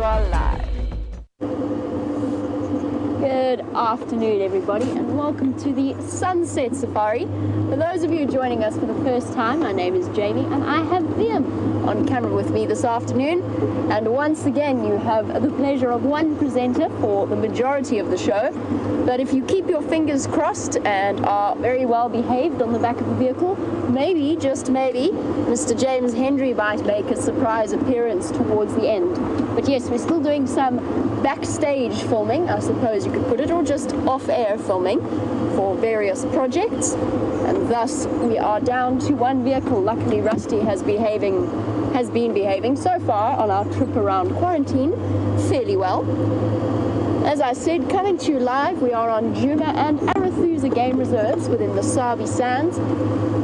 are live. Good afternoon, everybody, and welcome to the Sunset Safari. For those of you joining us for the first time, my name is Jamie, and I have Liam on camera with me this afternoon. And once again, you have the pleasure of one presenter for the majority of the show. But if you keep your fingers crossed and are very well behaved on the back of the vehicle, maybe, just maybe, Mr. James Henry might make a surprise appearance towards the end. But yes, we're still doing some backstage filming, I suppose you could put it, or just off-air filming for various projects. And thus, we are down to one vehicle. Luckily, Rusty has been behaving so far on our trip around quarantine fairly well. As I said, coming to you live, we are on Djuma and Arathusa Game Reserves within the Sabi Sands,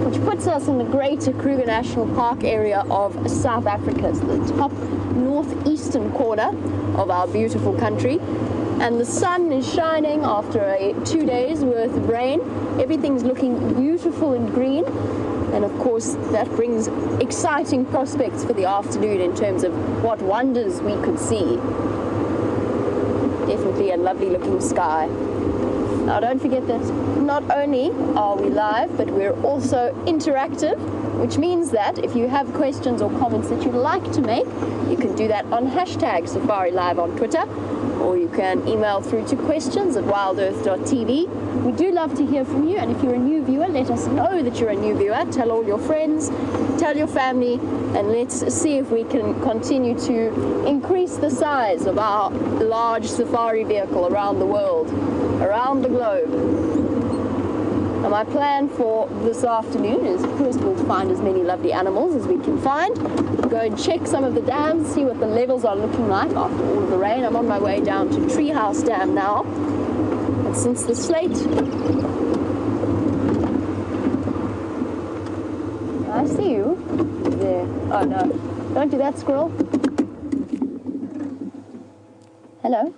which puts us in the greater Kruger National Park area of South Africa. It's the top northeastern corner of our beautiful country. And the sun is shining after 2 days worth of rain. Everything's looking beautiful and green. And of course, that brings exciting prospects for the afternoon in terms of what wonders we could see. Definitely a lovely looking sky. Now don't forget that not only are we live, but we're also interactive, which means that if you have questions or comments that you'd like to make, you can do that on hashtag Safari Live on Twitter, or you can email through to questions@wildearth.tv. We do love to hear from you, and if you're a new viewer, let us know that you're a new viewer. Tell all your friends, tell your family, and let's see if we can continue to increase the size of our large safari vehicle around the world, around the globe. Now, my plan for this afternoon is, first of all, to find as many lovely animals as we can find, go and check some of the dams, see what the levels are looking like after all of the rain. I'm on my way down to Treehouse Dam now, and since the slate... I see you. There. Oh no, don't do that, squirrel. Hello.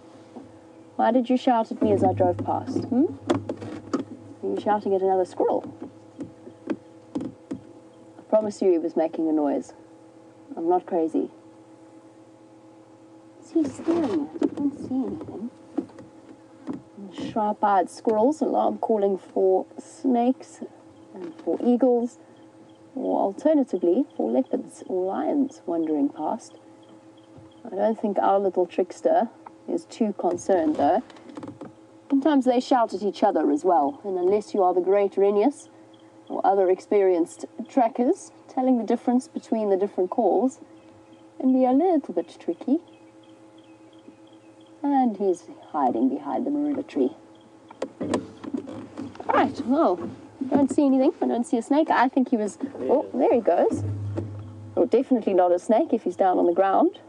Why did you shout at me as I drove past? Are you shouting at another squirrel? I promise you he was making a noise. I'm not crazy. Is he staring at? I don't see anything. Sharp-eyed squirrels, alarm calling for snakes and for eagles, or alternatively for leopards or lions wandering past. I don't think our little trickster is too concerned though. Sometimes they shout at each other as well, and unless you are the great Renius or other experienced trackers, telling the difference between the different calls can be a little bit tricky. And he's hiding behind the marula tree. Alright, well, I don't see anything. I don't see a snake. I think he was... Oh, there he goes. Well, definitely not a snake if he's down on the ground.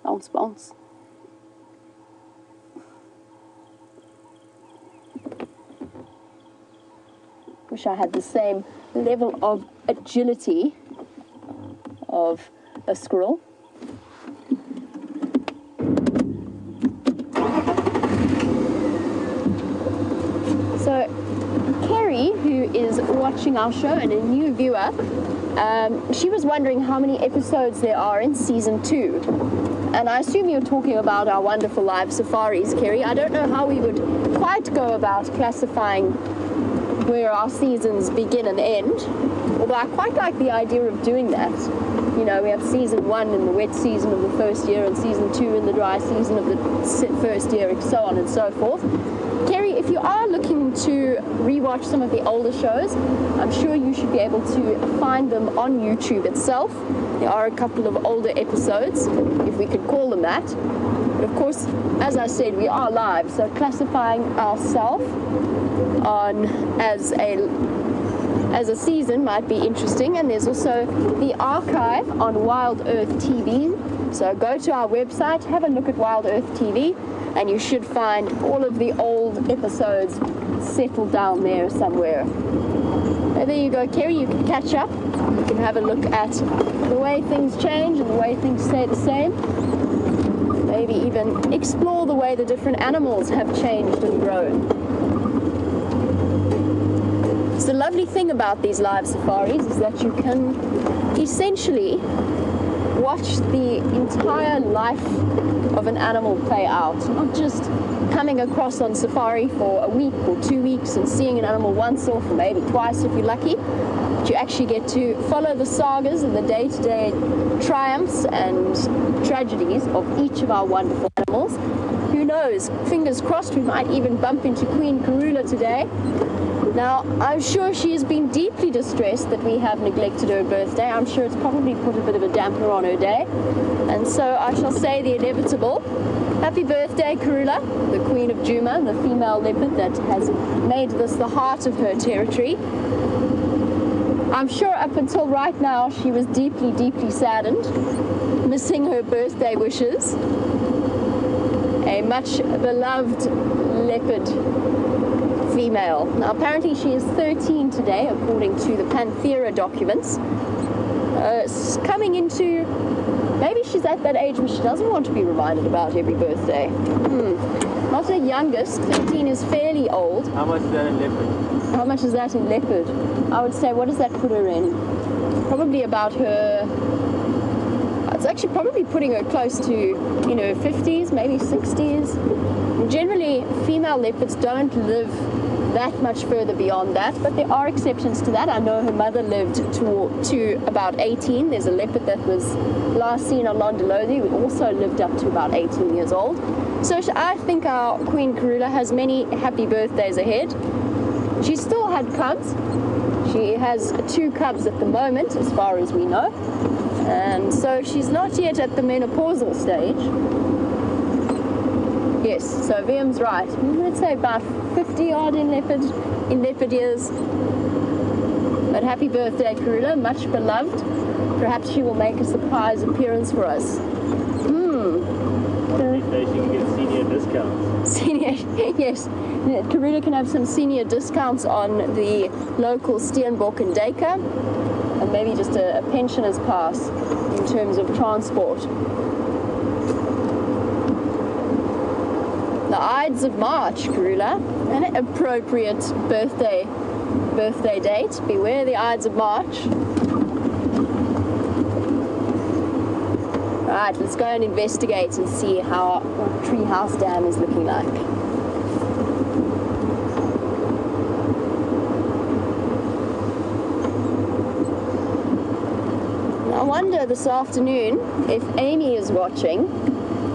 Bounce, bounce. Wish I had the same level of agility of a squirrel. So, Kerry, who is watching our show and a new viewer, she was wondering how many episodes there are in Season 2. And I assume you're talking about our wonderful live safaris, Kerry. I don't know how we would quite go about classifying where our seasons begin and end, although I quite like the idea of doing that. You know, we have Season 1 in the wet season of the first year, and Season 2 in the dry season of the first year, and so on and so forth. Kerry, if you are looking to rewatch some of the older shows, I'm sure you should be able to find them on YouTube itself. There are a couple of older episodes, if we could call them that. But of course, as I said, we are live, so classifying ourselves on as a season might be interesting. And there's also the archive on WildEarth TV. So go to our website, have a look at WildEarth TV, and you should find all of the old episodes settled down there somewhere. So there you go, Kerry, you can catch up. You can have a look at the way things change and the way things stay the same. Maybe even explore the way the different animals have changed and grown. So the lovely thing about these live safaris is that you can essentially watch the entire life of an animal play out, not just coming across on safari for a week or 2 weeks and seeing an animal once off or maybe twice if you're lucky. But you actually get to follow the sagas and the day-to-day triumphs and tragedies of each of our wonderful animals. Who knows, fingers crossed, we might even bump into Queen Karula today. Now, I'm sure she has been deeply distressed that we have neglected her birthday. I'm sure it's probably put a bit of a dampener on her day. And so I shall say the inevitable. Happy birthday, Karula, the Queen of Juma, the female leopard that has made this the heart of her territory. I'm sure up until right now she was deeply, deeply saddened, missing her birthday wishes. A much beloved leopard female. Now apparently she is 13 today, according to the Panthera documents. Coming into, maybe she's at that age where she doesn't want to be reminded about every birthday. Not her youngest, 13 is fairly old. How much is that in leopard? How much is that in leopard? I would say, what does that put her in? Probably about her, it's actually probably putting her close to, you know, 50s, maybe 60s. Generally, female leopards don't live that much further beyond that, but there are exceptions to that. I know her mother lived to about 18. There's a leopard that was last seen on Londolozi who also lived up to about 18 years old. So I think our Queen Karula has many happy birthdays ahead. She still had cubs. She has 2 cubs at the moment, as far as we know. And so she's not yet at the menopausal stage. Yes, so Viam's right. Let's say about 50 odd in leopard years. But happy birthday, Karula, much beloved. Perhaps she will make a surprise appearance for us. One of these days you can get senior discounts. Senior, yes. Karula can have some senior discounts on the local Steenbok and Deka, and maybe just a pensioner's pass in terms of transport. The Ides of March, Karula, an appropriate birthday date. Beware the Ides of March. Right, let's go and investigate and see how what Treehouse Dam is looking like. I wonder this afternoon if Amy is watching.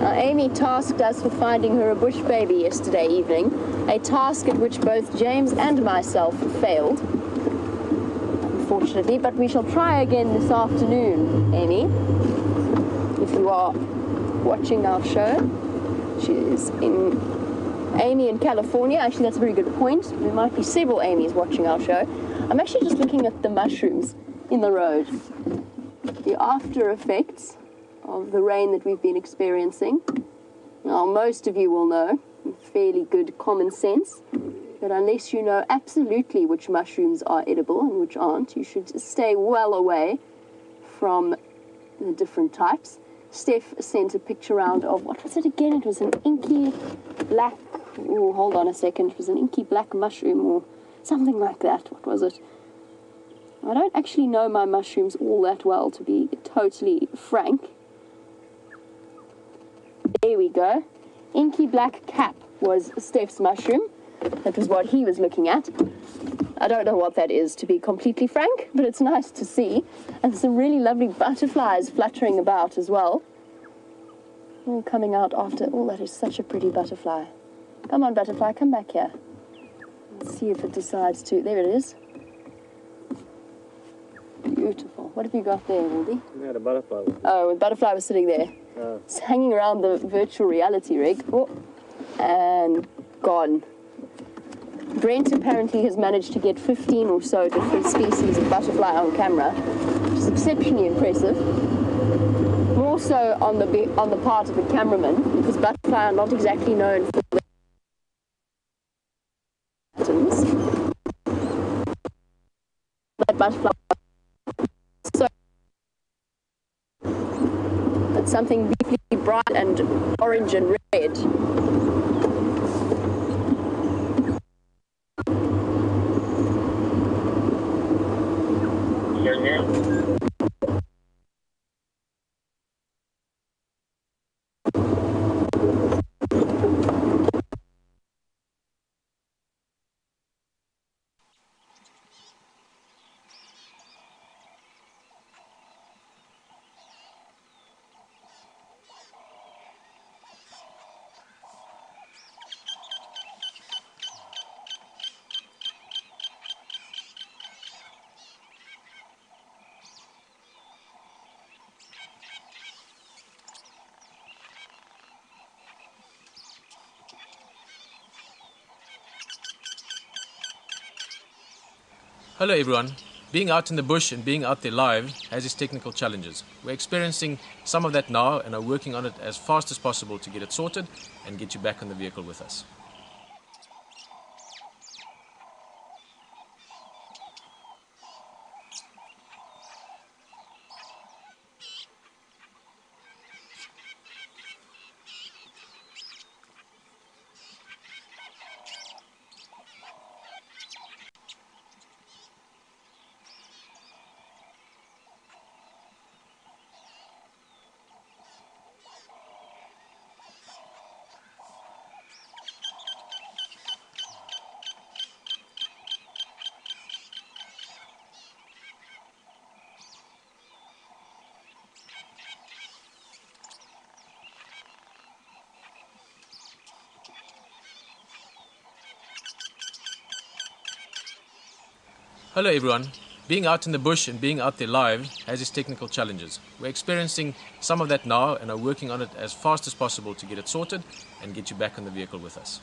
Amy tasked us with finding her a bush baby yesterday evening, a task at which both James and myself failed, unfortunately, but we shall try again this afternoon, Amy. If you are watching our show, she is Amy in California. Actually, that's a very good point. There might be several Amy's watching our show. I'm actually just looking at the mushrooms in the road. The after effects of the rain that we've been experiencing. Now, most of you will know, with fairly good common sense, that unless you know absolutely which mushrooms are edible and which aren't, you should stay well away from the different types. Steph sent a picture around of, what was it again? It was an inky black, oh, hold on a second. It was an inky black mushroom or something like that. What was it? I don't actually know my mushrooms all that well, to be totally frank. There we go. Inky black cap was Steph's mushroom. That was what he was looking at. I don't know what that is, to be completely frank, but it's nice to see. And some really lovely butterflies fluttering about as well. All coming out after. Oh, that is such a pretty butterfly. Come on, butterfly, come back here. Let's see if it decides to. There it is. Beautiful. What have you got there, Wildy? We had a butterfly. Oh, the butterfly was sitting there. Oh. It's hanging around the virtual reality rig. Oh, and gone. Brent apparently has managed to get 15 or so different species of butterfly on camera, which is exceptionally impressive. More so on the part of the cameraman, because butterfly are not exactly known for their patterns. That butterfly, so it's something deeply bright and orange and red. Hello everyone. Being out in the bush and being out there live has its technical challenges. We're experiencing some of that now and are working on it as fast as possible to get it sorted and get you back on the vehicle with us. Hello everyone. Being out in the bush and being out there live has its technical challenges. We're experiencing some of that now and are working on it as fast as possible to get it sorted and get you back on the vehicle with us.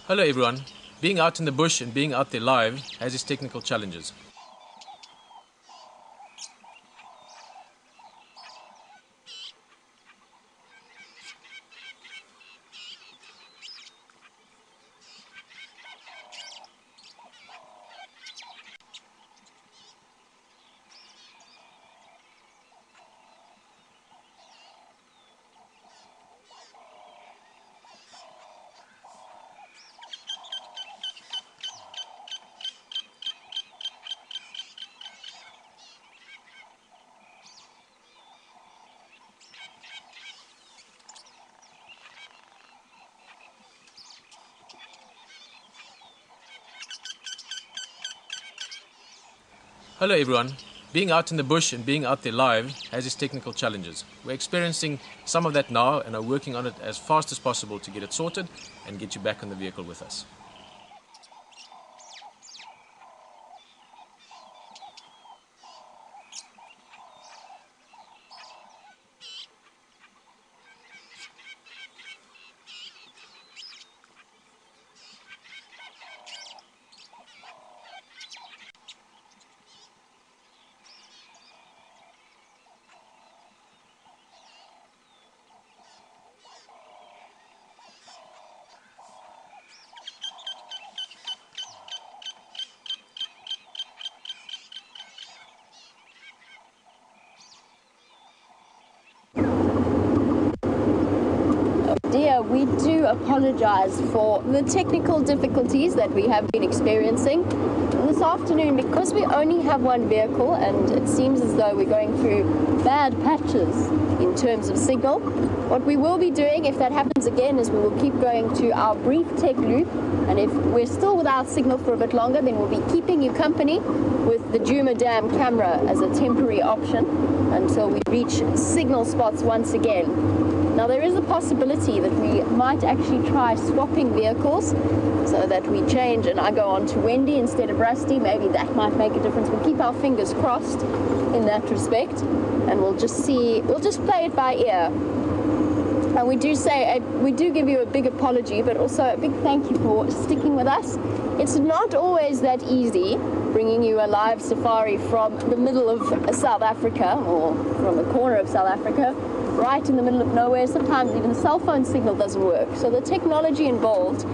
Hello everyone. Being out in the bush and being out there live has its technical challenges. Hello everyone. Being out in the bush and being out there live has its technical challenges. We're experiencing some of that now and are working on it as fast as possible to get it sorted and get you back on the vehicle with us. Dear, we do apologize for the technical difficulties that we have been experiencing this afternoon because we only have one vehicle and it seems as though we're going through bad patches in terms of signal. What we will be doing if that happens again is we will keep going to our brief tech loop, and if we're still without signal for a bit longer, then we'll be keeping you company with the Djuma Dam camera as a temporary option until we reach signal spots once again. Now there is a possibility that we might actually try swapping vehicles so that we change and I go on to Wendy instead of Rusty. Maybe that might make a difference. We'll keep our fingers crossed in that respect and we'll just play it by ear. And we do give you a big apology, but also a big thank you for sticking with us. It's not always that easy bringing you a live safari from the middle of South Africa or from a corner of South Africa right in the middle of nowhere. Sometimes even the cell phone signal doesn't work. So the technology involved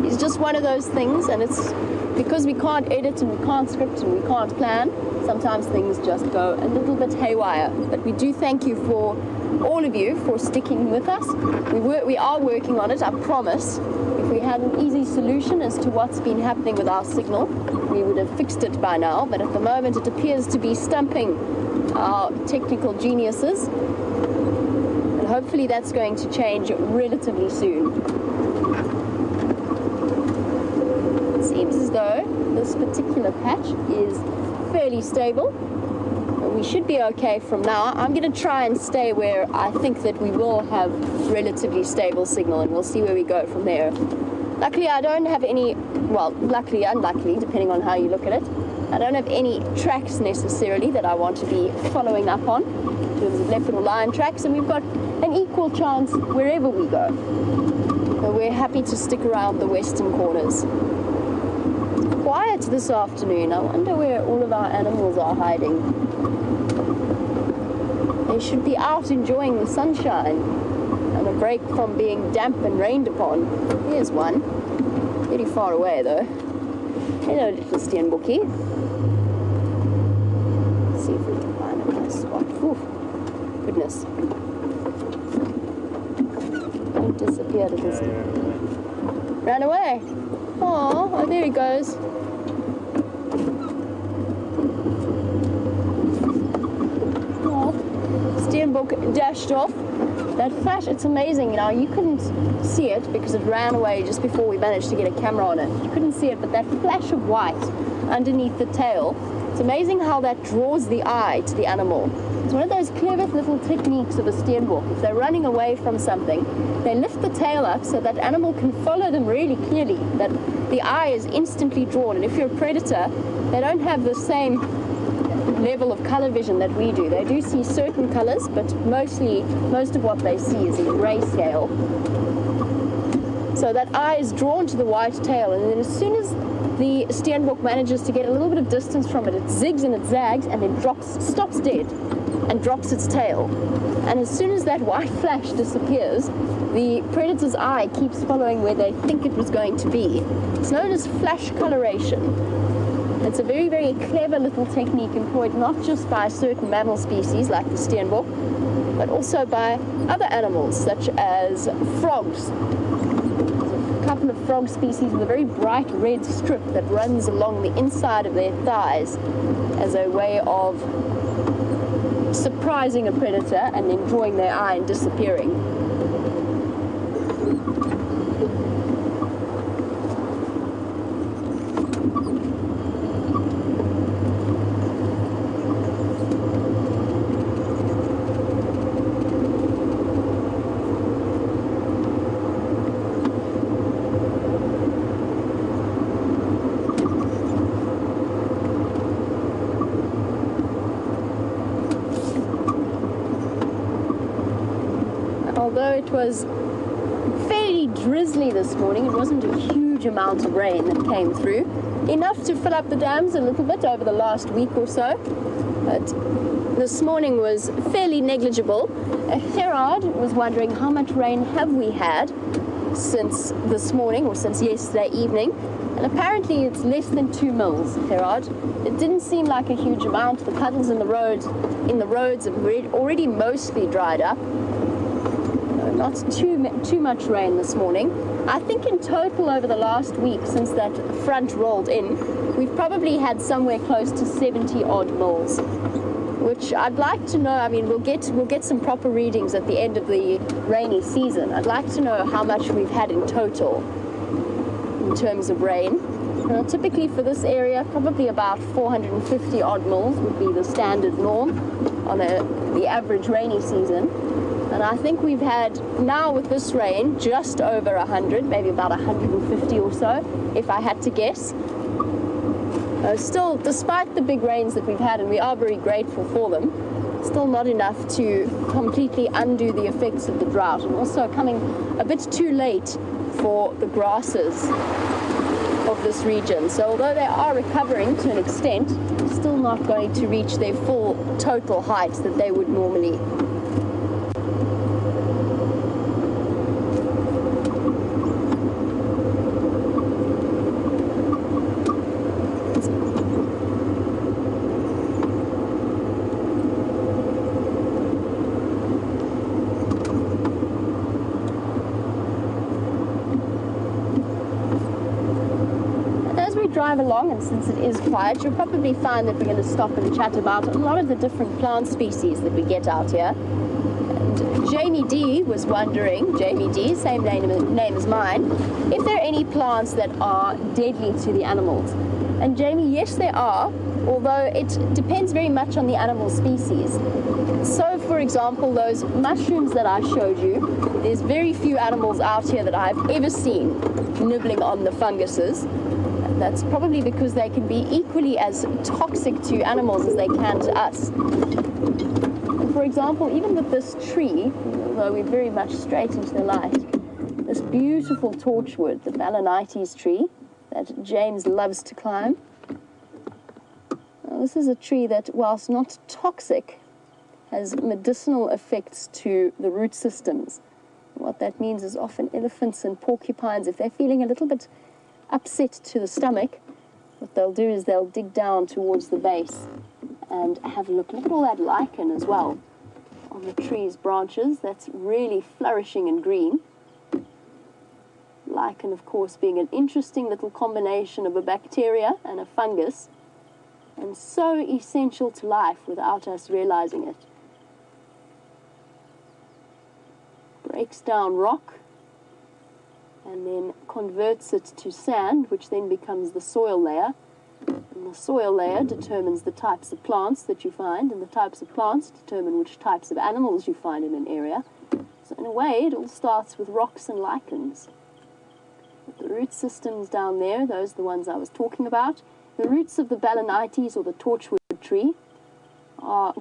is just one of those things, and it's because we can't edit and we can't script and we can't plan, sometimes things just go a little bit haywire. But we do thank you for all of you for sticking with us. We are working on it, I promise. If we had an easy solution as to what's been happening with our signal, we would have fixed it by now, but at the moment it appears to be stumping our technical geniuses. Hopefully that's going to change relatively soon. It seems as though this particular patch is fairly stable. We should be okay from now. I'm going to try and stay where I think that we will have relatively stable signal, and we'll see where we go from there. Luckily I don't have any, well, luckily, unluckily, depending on how you look at it, I don't have any tracks necessarily that I want to be following up on in terms of leopard or lion tracks, and we've got an equal chance wherever we go. So we're happy to stick around the western corners. It's quiet this afternoon. I wonder where all of our animals are hiding. They should be out enjoying the sunshine and a break from being damp and rained upon. Here's one. Pretty far away though. Hello, little steenbokkie. Let's see if we can find a nice spot. Oof. Goodness. Don't disappear, little Steen. Ran away. Oh, there he goes. Oh, Steenbok dashed off. That flash, it's amazing. Now, you couldn't see it because it ran away just before we managed to get a camera on it. You couldn't see it, but that flash of white underneath the tail, it's amazing how that draws the eye to the animal. It's one of those clever little techniques of a steenbok. If they're running away from something, they lift the tail up so that animal can follow them really clearly, that the eye is instantly drawn. And if you're a predator, they don't have the same level of color vision that we do. They do see certain colors, but most of what they see is in grayscale. So that eye is drawn to the white tail, and then as soon as the steenbok manages to get a little bit of distance from it, it zigs and it zags and then stops dead and drops its tail. And as soon as that white flash disappears, the predator's eye keeps following where they think it was going to be. It's known as flash coloration. It's a very, very clever little technique employed not just by certain mammal species like the steenbok, but also by other animals such as frogs. There's a couple of frog species with a very bright red strip that runs along the inside of their thighs as a way of surprising a predator and then drawing their eye and disappearing. Although it was fairly drizzly this morning, it wasn't a huge amount of rain that came through. Enough to fill up the dams a little bit over the last week or so, but this morning was fairly negligible. Gerard was wondering how much rain have we had since this morning or since yesterday evening, and apparently it's less than 2 mils, Gerard. It didn't seem like a huge amount. The puddles in the roads have already mostly dried up. Not too much rain this morning. I think in total over the last week since that front rolled in, we've probably had somewhere close to 70 odd mils, which I'd like to know. I mean, we'll get some proper readings at the end of the rainy season. I'd like to know how much we've had in total in terms of rain. Typically for this area, probably about 450 odd mils would be the standard norm on the average rainy season. And I think we've had, now with this rain, just over 100, maybe about 150 or so, if I had to guess. Still, despite the big rains that we've had, and we are very grateful for them, still not enough to completely undo the effects of the drought, and also coming a bit too late for the grasses of this region. So although they are recovering to an extent, still not going to reach their full total height that they would normally. Drive along, and since it is quiet, you'll probably find that we're going to stop and chat about a lot of the different plant species that we get out here. And Jamie D was wondering, Jamie D, same name as mine, if there are any plants that are deadly to the animals. And Jamie, yes there are, although it depends very much on the animal species. So for example, those mushrooms that I showed you, there's very few animals out here that I've ever seen nibbling on the funguses. That's probably because they can be equally as toxic to animals as they can to us. And for example, even with this tree, although we're very much straight into the light, this beautiful torchwood, the balanites tree, that James loves to climb. Now, this is a tree that, whilst not toxic, has medicinal effects to the root systems. What that means is often elephants and porcupines, if they're feeling a little bit upset to the stomach, what they'll do is they'll dig down towards the base and have a look. Look at all that lichen as well on the tree's branches. That's really flourishing and green. Lichen, of course, being an interesting little combination of a bacteria and a fungus, and so essential to life without us realizing it. Breaks down rock and then converts it to sand, which then becomes the soil layer. And the soil layer determines the types of plants that you find, and the types of plants determine which types of animals you find in an area. So in a way, it all starts with rocks and lichens. But the root systems down there, those are the ones I was talking about. The roots of the balanites, or the torchwood tree,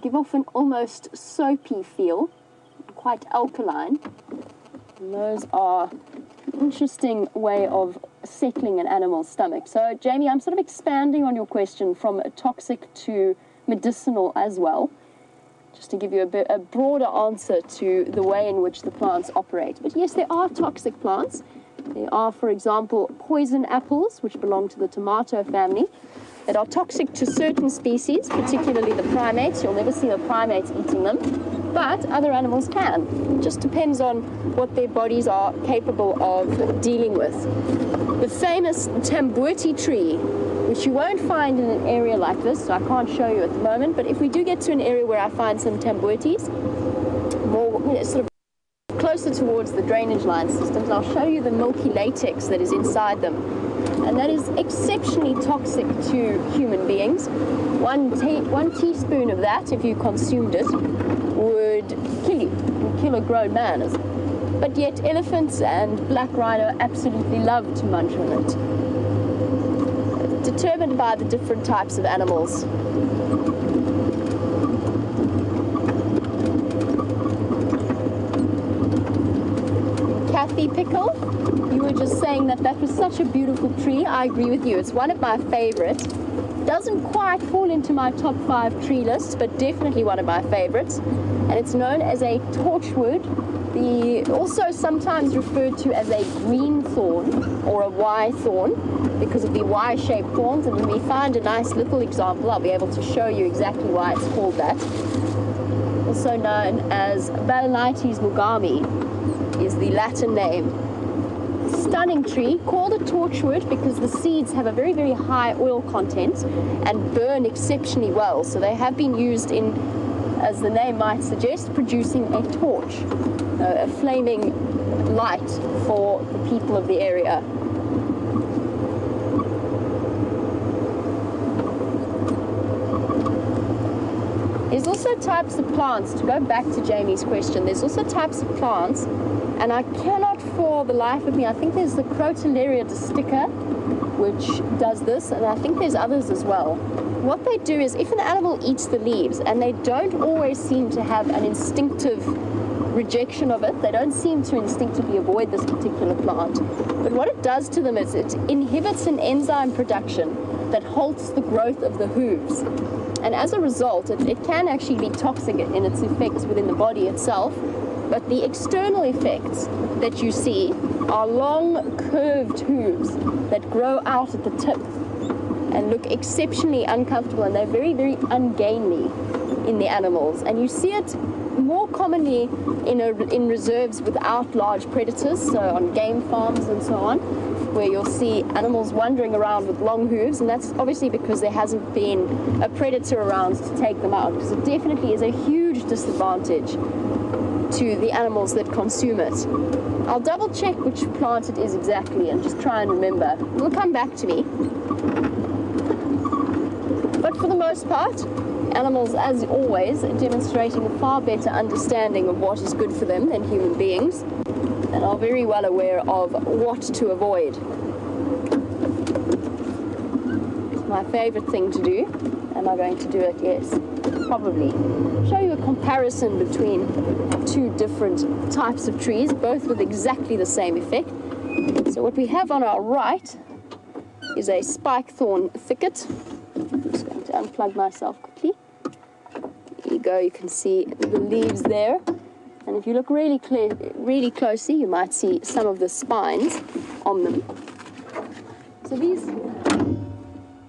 give off an almost soapy feel, quite alkaline. And those are interesting way of settling an animal's stomach. So, Jamie, I'm sort of expanding on your question from toxic to medicinal as well, just to give you a broader answer to the way in which the plants operate. But yes, there are toxic plants. There are, for example, poison apples, which belong to the tomato family, that are toxic to certain species, particularly the primates. You'll never see the primates eating them, but other animals can. It just depends on what their bodies are capable of dealing with. The famous tambuti tree, which you won't find in an area like this, so I can't show you at the moment, but if we do get to an area where I find some tambutis, more sort of closer towards the drainage line systems, I'll show you the milky latex that is inside them. And that is exceptionally toxic to human beings. One teaspoon of that, if you consumed it, would kill you, would kill a grown man. But yet elephants and black rhino absolutely love to munch on it. Determined by the different types of animals. Kathy Pickle, you were just saying that that was such a beautiful tree. I agree with you. It's one of my favorites. Doesn't quite fall into my top 5 tree lists, but definitely one of my favorites. And it's known as a torchwood, also sometimes referred to as a green thorn or a Y thorn because of the Y-shaped thorns. And when we find a nice little example, I'll be able to show you exactly why it's called that. Also known as Balanites mugami is the Latin name. Stunning tree, called a torchwood because the seeds have a very, very high oil content and burn exceptionally well. So they have been used in, as the name might suggest, producing a torch, a flaming light for the people of the area. There's also types of plants, to go back to Jamie's question, there's also types of plants, and I cannot for the life of me, I think there's the Crotalaria destica, which does this, and I think there's others as well. What they do is, if an animal eats the leaves, and they don't always seem to have an instinctive rejection of it, they don't seem to instinctively avoid this particular plant, but what it does to them is it inhibits an enzyme production that halts the growth of the hooves. And as a result, it can actually be toxic in its effects within the body itself, but the external effects that you see are long curved hooves that grow out at the tip and look exceptionally uncomfortable, and they're very, very ungainly in the animals. And you see it more commonly in reserves without large predators, so on game farms and so on, where you'll see animals wandering around with long hooves, and that's obviously because there hasn't been a predator around to take them out, because it definitely is a huge disadvantage to the animals that consume it. I'll double check which plant it is exactly and just try and remember. It'll come back to me. But for the most part, animals, as always, are demonstrating a far better understanding of what is good for them than human beings, and are very well aware of what to avoid. It's my favorite thing to do. Am I going to do it? Yes, probably. Show you a comparison between 2 different types of trees, both with exactly the same effect. So what we have on our right is a spike thorn thicket. I'm just going to unplug myself quickly. There you go, you can see the leaves there. And if you look really closely, you might see some of the spines on them. So these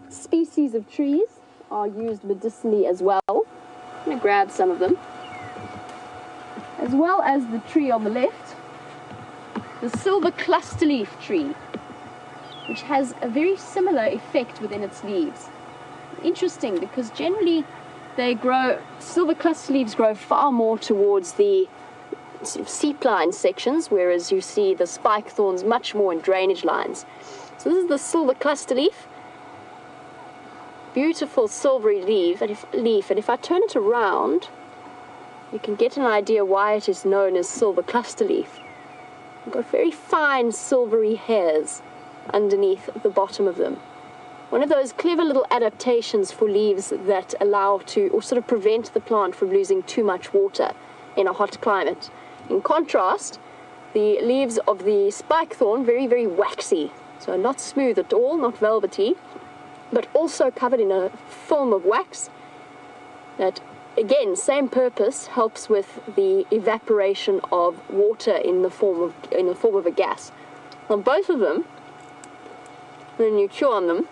species of trees are used medicinally as well. I'm going to grab some of them. As well as the tree on the left, the silver clusterleaf tree, which has a very similar effect within its leaves. Interesting, because generally silver cluster leaves grow far more towards the seep line sections, whereas you see the spike thorns much more in drainage lines. So this is the silver cluster leaf. Beautiful silvery leaf, and if I turn it around, you can get an idea why it is known as silver cluster leaf. You've got very fine silvery hairs underneath the bottom of them. One of those clever little adaptations for leaves that allow to, or sort of prevent the plant from losing too much water in a hot climate. In contrast, The leaves of the spike thorn, very, very waxy. So not smooth at all, not velvety, but also covered in a film of wax that, again, same purpose, helps with the evaporation of water in the form of a gas. On both of them, when you chew on them,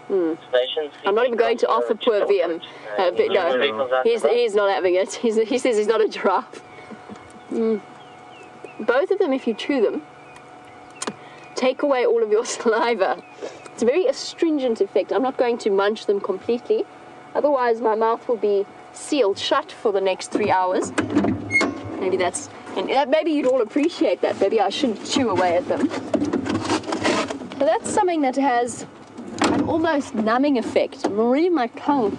I'm not even going to offer poor VM. No, he's not having it. He says he's not a giraffe. Both of them, if you chew them, take away all of your saliva. It's a very astringent effect. I'm not going to munch them completely, otherwise my mouth will be sealed shut for the next 3 hours. Maybe you'd all appreciate that. Maybe I shouldn't chew away at them. So that's something that has an almost numbing effect. Already my tongue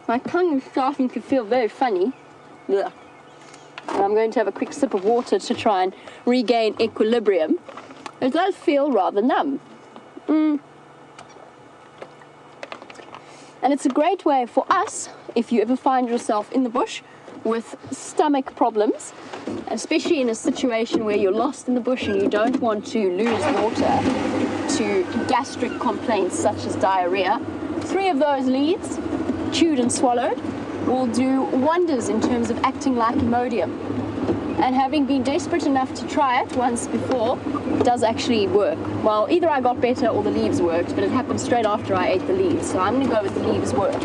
is starting to feel very funny. Ugh. And I'm going to have a quick sip of water to try and regain equilibrium. It does feel rather numb. And it's a great way for us, if you ever find yourself in the bush with stomach problems, especially in a situation where you're lost in the bush and you don't want to lose water to gastric complaints such as diarrhea. 3 of those leaves, chewed and swallowed, will do wonders in terms of acting like Imodium. And having been desperate enough to try it once before, it does actually work. Well, either I got better or the leaves worked, but it happened straight after I ate the leaves, so I'm going to go with the leaves work.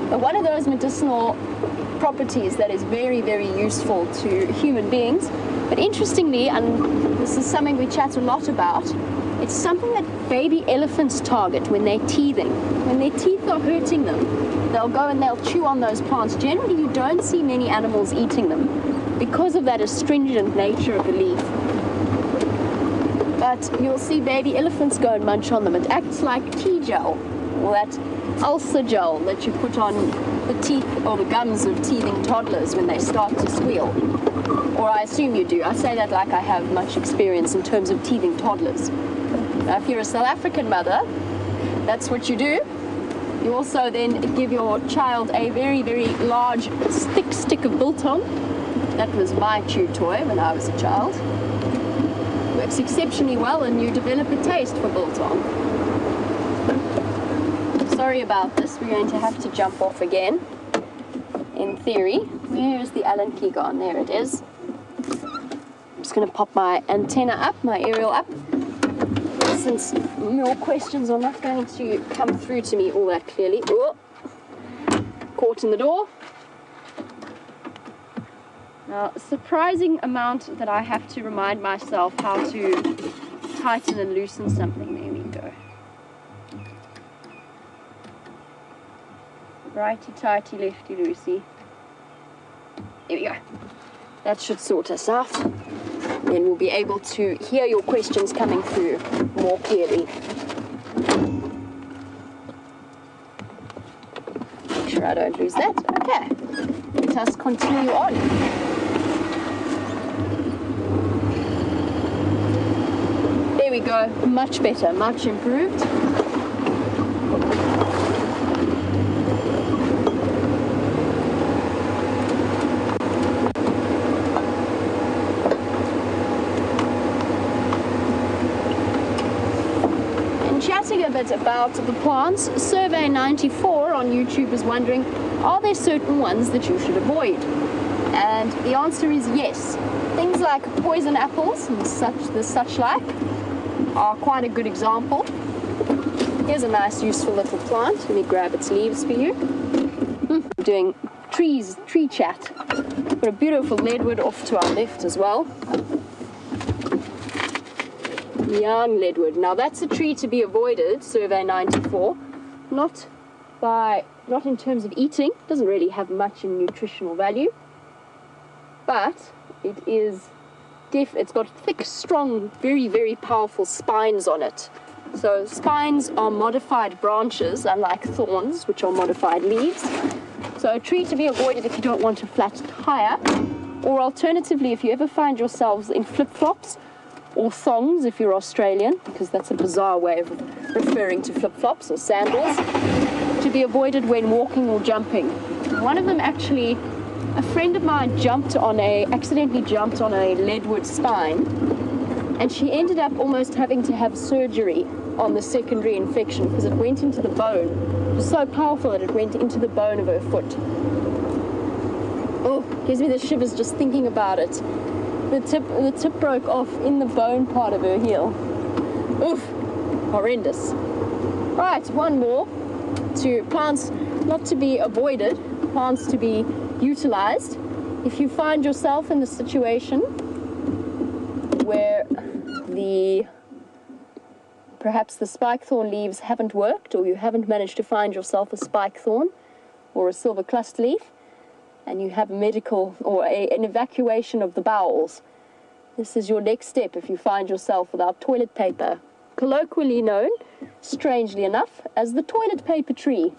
But one of those medicinal properties that is very, very useful to human beings, but interestingly, and this is something we chat a lot about, it's something that baby elephants target when they're teething. When their teeth are hurting them, they'll go and they'll chew on those plants. Generally, you don't see many animals eating them because of that astringent nature of the leaf. But you'll see baby elephants go and munch on them. It acts like tea gel, or that ulcer gel that you put on the teeth or the gums of teething toddlers when they start to squeal. Or I assume you do. I say that like I have much experience in terms of teething toddlers. Now, if you're a South African mother, that's what you do. You also then give your child a very, very large, thick stick of biltong. That was my chew toy when I was a child. Works exceptionally well, and you develop a taste for biltong. Sorry about this. We're going to have to jump off again. In theory, where's the Allen key gone? There it is. I'm just going to pop my antenna up, my aerial up, since more questions are not going to come through to me all that clearly. Oh, caught in the door. Now, a surprising amount that I have to remind myself how to tighten and loosen something. There we go. Righty-tighty, lefty-loosey. There we go. That should sort us out. Then we'll be able to hear your questions coming through more clearly. Make sure I don't lose that. Okay. Let us continue on. There we go. Much better, much improved. A bit about the plants. Survey 94 on YouTube is wondering, are there certain ones that you should avoid? And the answer is yes. Things like poison apples and such like are quite a good example. Here's a nice useful little plant. Let me grab its leaves for you. We're doing tree chat. Got a beautiful leadwood off to our left as well. Young leadwood. Now that's a tree to be avoided, Survey 94. Not in terms of eating, doesn't really have much in nutritional value, but it's got thick, strong, very, very powerful spines on it. So spines are modified branches, unlike thorns, which are modified leaves. So a tree to be avoided if you don't want a flat tire, or alternatively, if you ever find yourselves in flip-flops or thongs if you're Australian, because that's a bizarre way of referring to flip-flops or sandals, to be avoided when walking or jumping. One of them actually A friend of mine accidentally jumped on a leadwood spine, and she ended up almost having to have surgery on the secondary infection because it went into the bone. It was so powerful that it went into the bone of her foot. Oh, gives me the shivers just thinking about it. The tip broke off in the bone part of her heel. Oof, horrendous. Right, one more. To plants not to be avoided, plants to be utilized. If you find yourself in the situation where perhaps the spikethorn leaves haven't worked, or you haven't managed to find yourself a spikethorn or a silver cluster leaf, and you have a medical or an evacuation of the bowels, this is your next step if you find yourself without toilet paper, colloquially known, strangely enough, as the toilet paper tree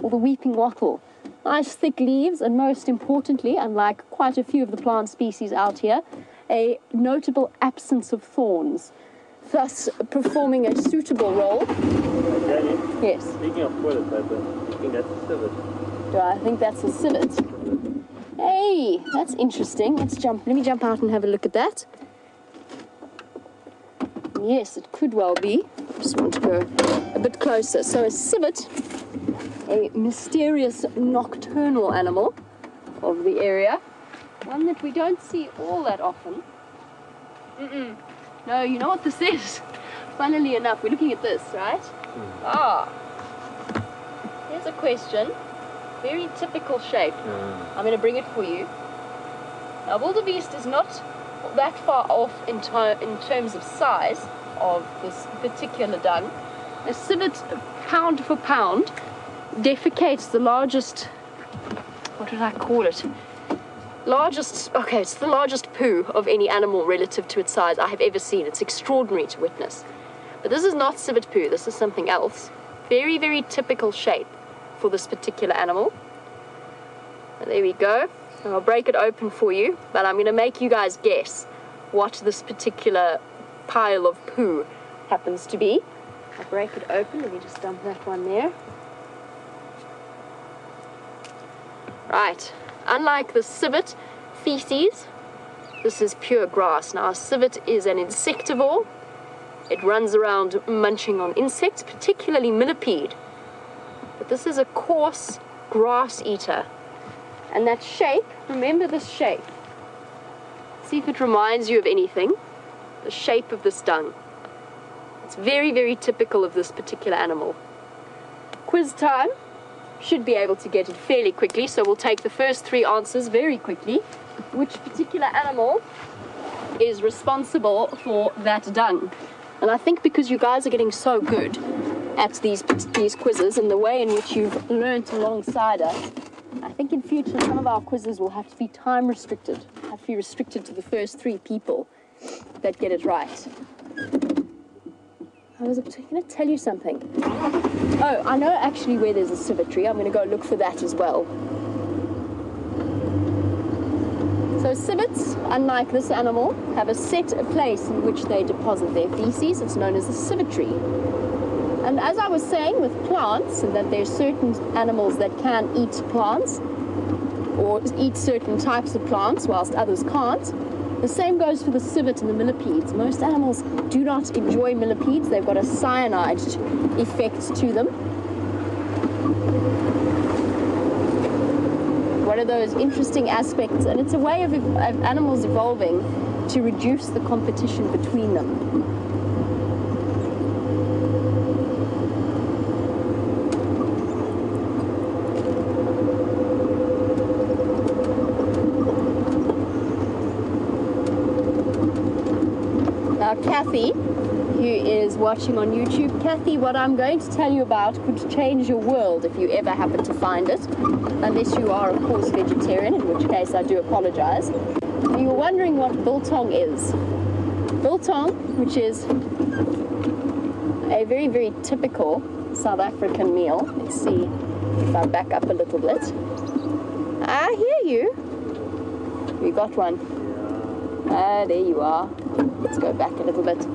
or the weeping wattle. Nice thick leaves, and most importantly, unlike quite a few of the plant species out here, a notable absence of thorns, thus performing a suitable role. Danny, Yes. speaking of toilet paper, you think that's a civet? Do I think that's a civet? Hey, that's interesting. Let me jump out and have a look at that. Yes, it could well be. I just want to go a bit closer. So a civet, a mysterious nocturnal animal of the area, one that we don't see all that often. No, you know what this is? Funnily enough, we're looking at this, right? Here's a question. Very typical shape. I'm going to bring it for you. Now, wildebeest is not that far off in terms of size of this particular dung. A civet, pound for pound, defecates the largest, what did I call it? It's the largest poo of any animal relative to its size I have ever seen. It's extraordinary to witness. But this is not civet poo, this is something else. Very, very typical shape for this particular animal. And there we go. And I'll break it open for you, but I'm going to make you guys guess what this particular pile of poo happens to be. I'll break it open. Let me just dump that one there. Right. Unlike the civet feces, this is pure grass. Now, a civet is an insectivore. It runs around munching on insects, particularly millipede. But this is a coarse grass eater. And that shape, remember this shape. See if it reminds you of anything. The shape of this dung. It's very, very typical of this particular animal. Quiz time. Should be able to get it fairly quickly, so we'll take the first three answers very quickly. Which particular animal is responsible for that dung? And I think because you guys are getting so good at these quizzes and the way in which you've learnt alongside us, I think in future some of our quizzes will have to be time restricted, have to be restricted to the first three people that get it right. I was going to tell you something. Oh, I know actually where there's a civet tree. I'm going to go look for that as well. So civets, unlike this animal, have a set place in which they deposit their feces. It's known as a civet tree. And as I was saying with plants, and that there's certain animals that can eat plants, or eat certain types of plants, whilst others can't, the same goes for the civet and the millipedes. Most animals do not enjoy millipedes. They've got a cyanide effect to them. One of those interesting aspects, and it's a way of animals evolving to reduce the competition between them. Kathy, who is watching on YouTube. Kathy, what I'm going to tell you about could change your world if you ever happen to find it, unless you are, of course, vegetarian, in which case I do apologize. You're wondering what biltong is. Biltong, which is a very, very typical South African meal. Let's see if I back up a little bit. I hear you. We got one. Ah, there you are. Let's go back a little bit.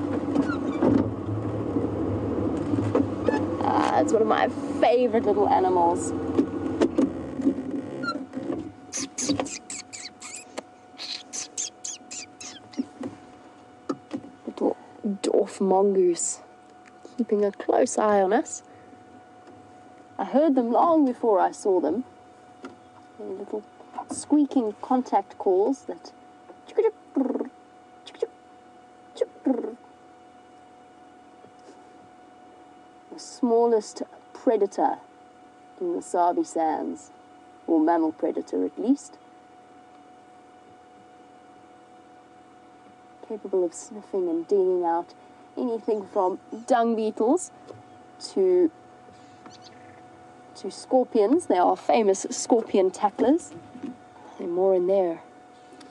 It's one of my favorite little animals. Little dwarf mongoose keeping a close eye on us. I heard them long before I saw them. They're little squeaking contact calls that the smallest predator in the Sabi Sands, or mammal predator at least, capable of sniffing and digging out anything from dung beetles to scorpions. They are famous scorpion tacklers. There are more in there.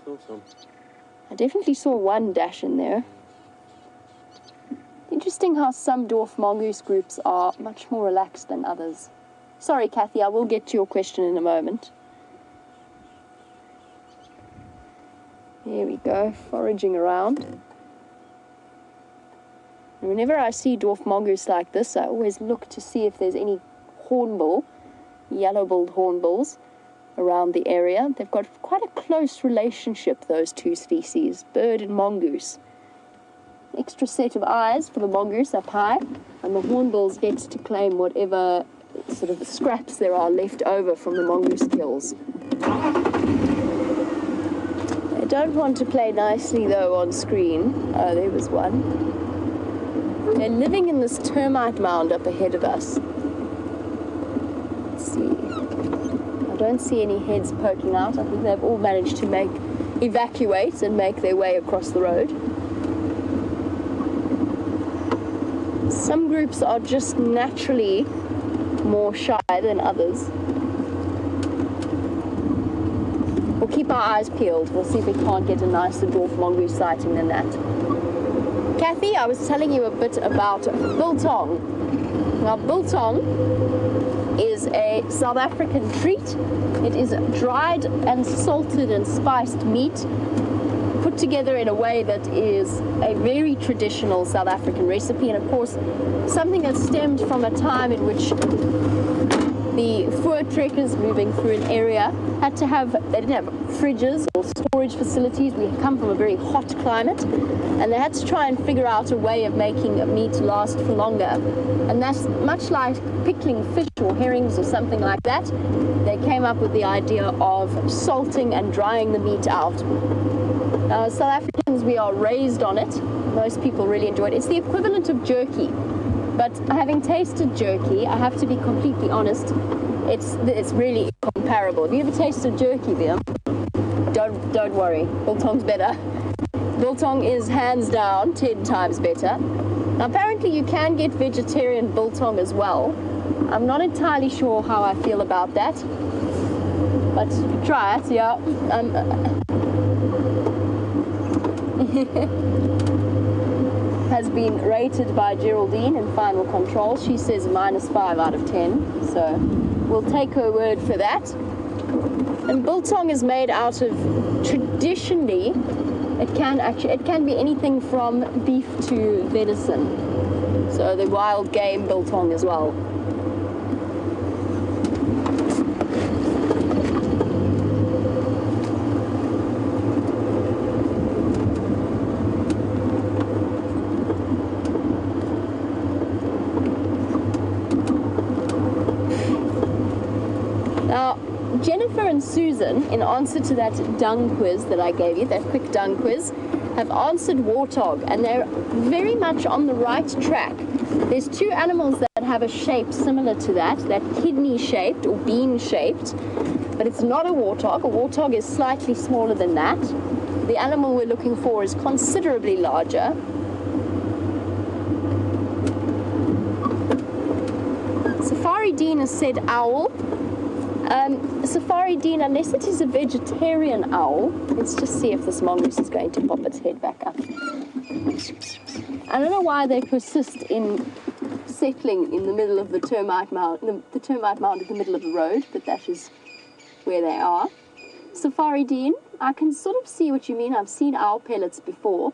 Awesome. I definitely saw one dash in there. Interesting how some dwarf mongoose groups are much more relaxed than others. Sorry, Kathy, I will get to your question in a moment. There we go, foraging around. And whenever I see dwarf mongoose like this, I always look to see if there's any hornbill, yellow-billed hornbills, around the area. They've got quite a close relationship, those two species, bird and mongoose. Extra set of eyes for the mongoose up high, and the hornbills get to claim whatever sort of scraps there are left over from the mongoose kills. They don't want to play nicely though on screen. Oh, there was one. They're living in this termite mound up ahead of us. Let's see. I don't see any heads poking out. I think they've all managed to evacuate and make their way across the road. Some groups are just naturally more shy than others. We'll keep our eyes peeled. We'll see if we can't get a nicer dwarf mongoose sighting than that. Kathy, I was telling you a bit about biltong. Now, biltong is a South African treat. It is dried and salted and spiced meat put together in a way that is a very traditional South African recipe, and of course something that stemmed from a time in which the fur trekkers moving through an area they didn't have fridges or storage facilities. We come from a very hot climate, and they had to try and figure out a way of making meat last for longer. And that's much like pickling fish or herrings or something like that. They came up with the idea of salting and drying the meat out. South Africans, we are raised on it. Most people really enjoy it. It's the equivalent of jerky. But having tasted jerky, I have to be completely honest, it's really incomparable. Have you ever tasted jerky, Liam? Don't worry, biltong's better. Biltong is hands down 10 times better. Now, apparently you can get vegetarian biltong as well. I'm not entirely sure how I feel about that, but try it, yeah. Has been rated by Geraldine in Final Control. She says -5 out of 10, so we'll take her word for that. And biltong is made out of, traditionally, it can be anything from beef to venison, so the wild game biltong as well. Now, Jennifer and Susan, in answer to that dung quiz that I gave you, that quick dung quiz, have answered warthog, and they're very much on the right track. There's two animals that have a shape similar to that kidney-shaped or bean-shaped, but it's not a warthog. A warthog is slightly smaller than that. The animal we're looking for is considerably larger. Safari Dean has said owl. Safari Dean, unless it is a vegetarian owl, let's just see if this mongoose is going to pop its head back up. I don't know why they persist in settling in the middle of the termite mound, the termite mound in the middle of the road, but that is where they are. Safari Dean, I can sort of see what you mean. I've seen owl pellets before.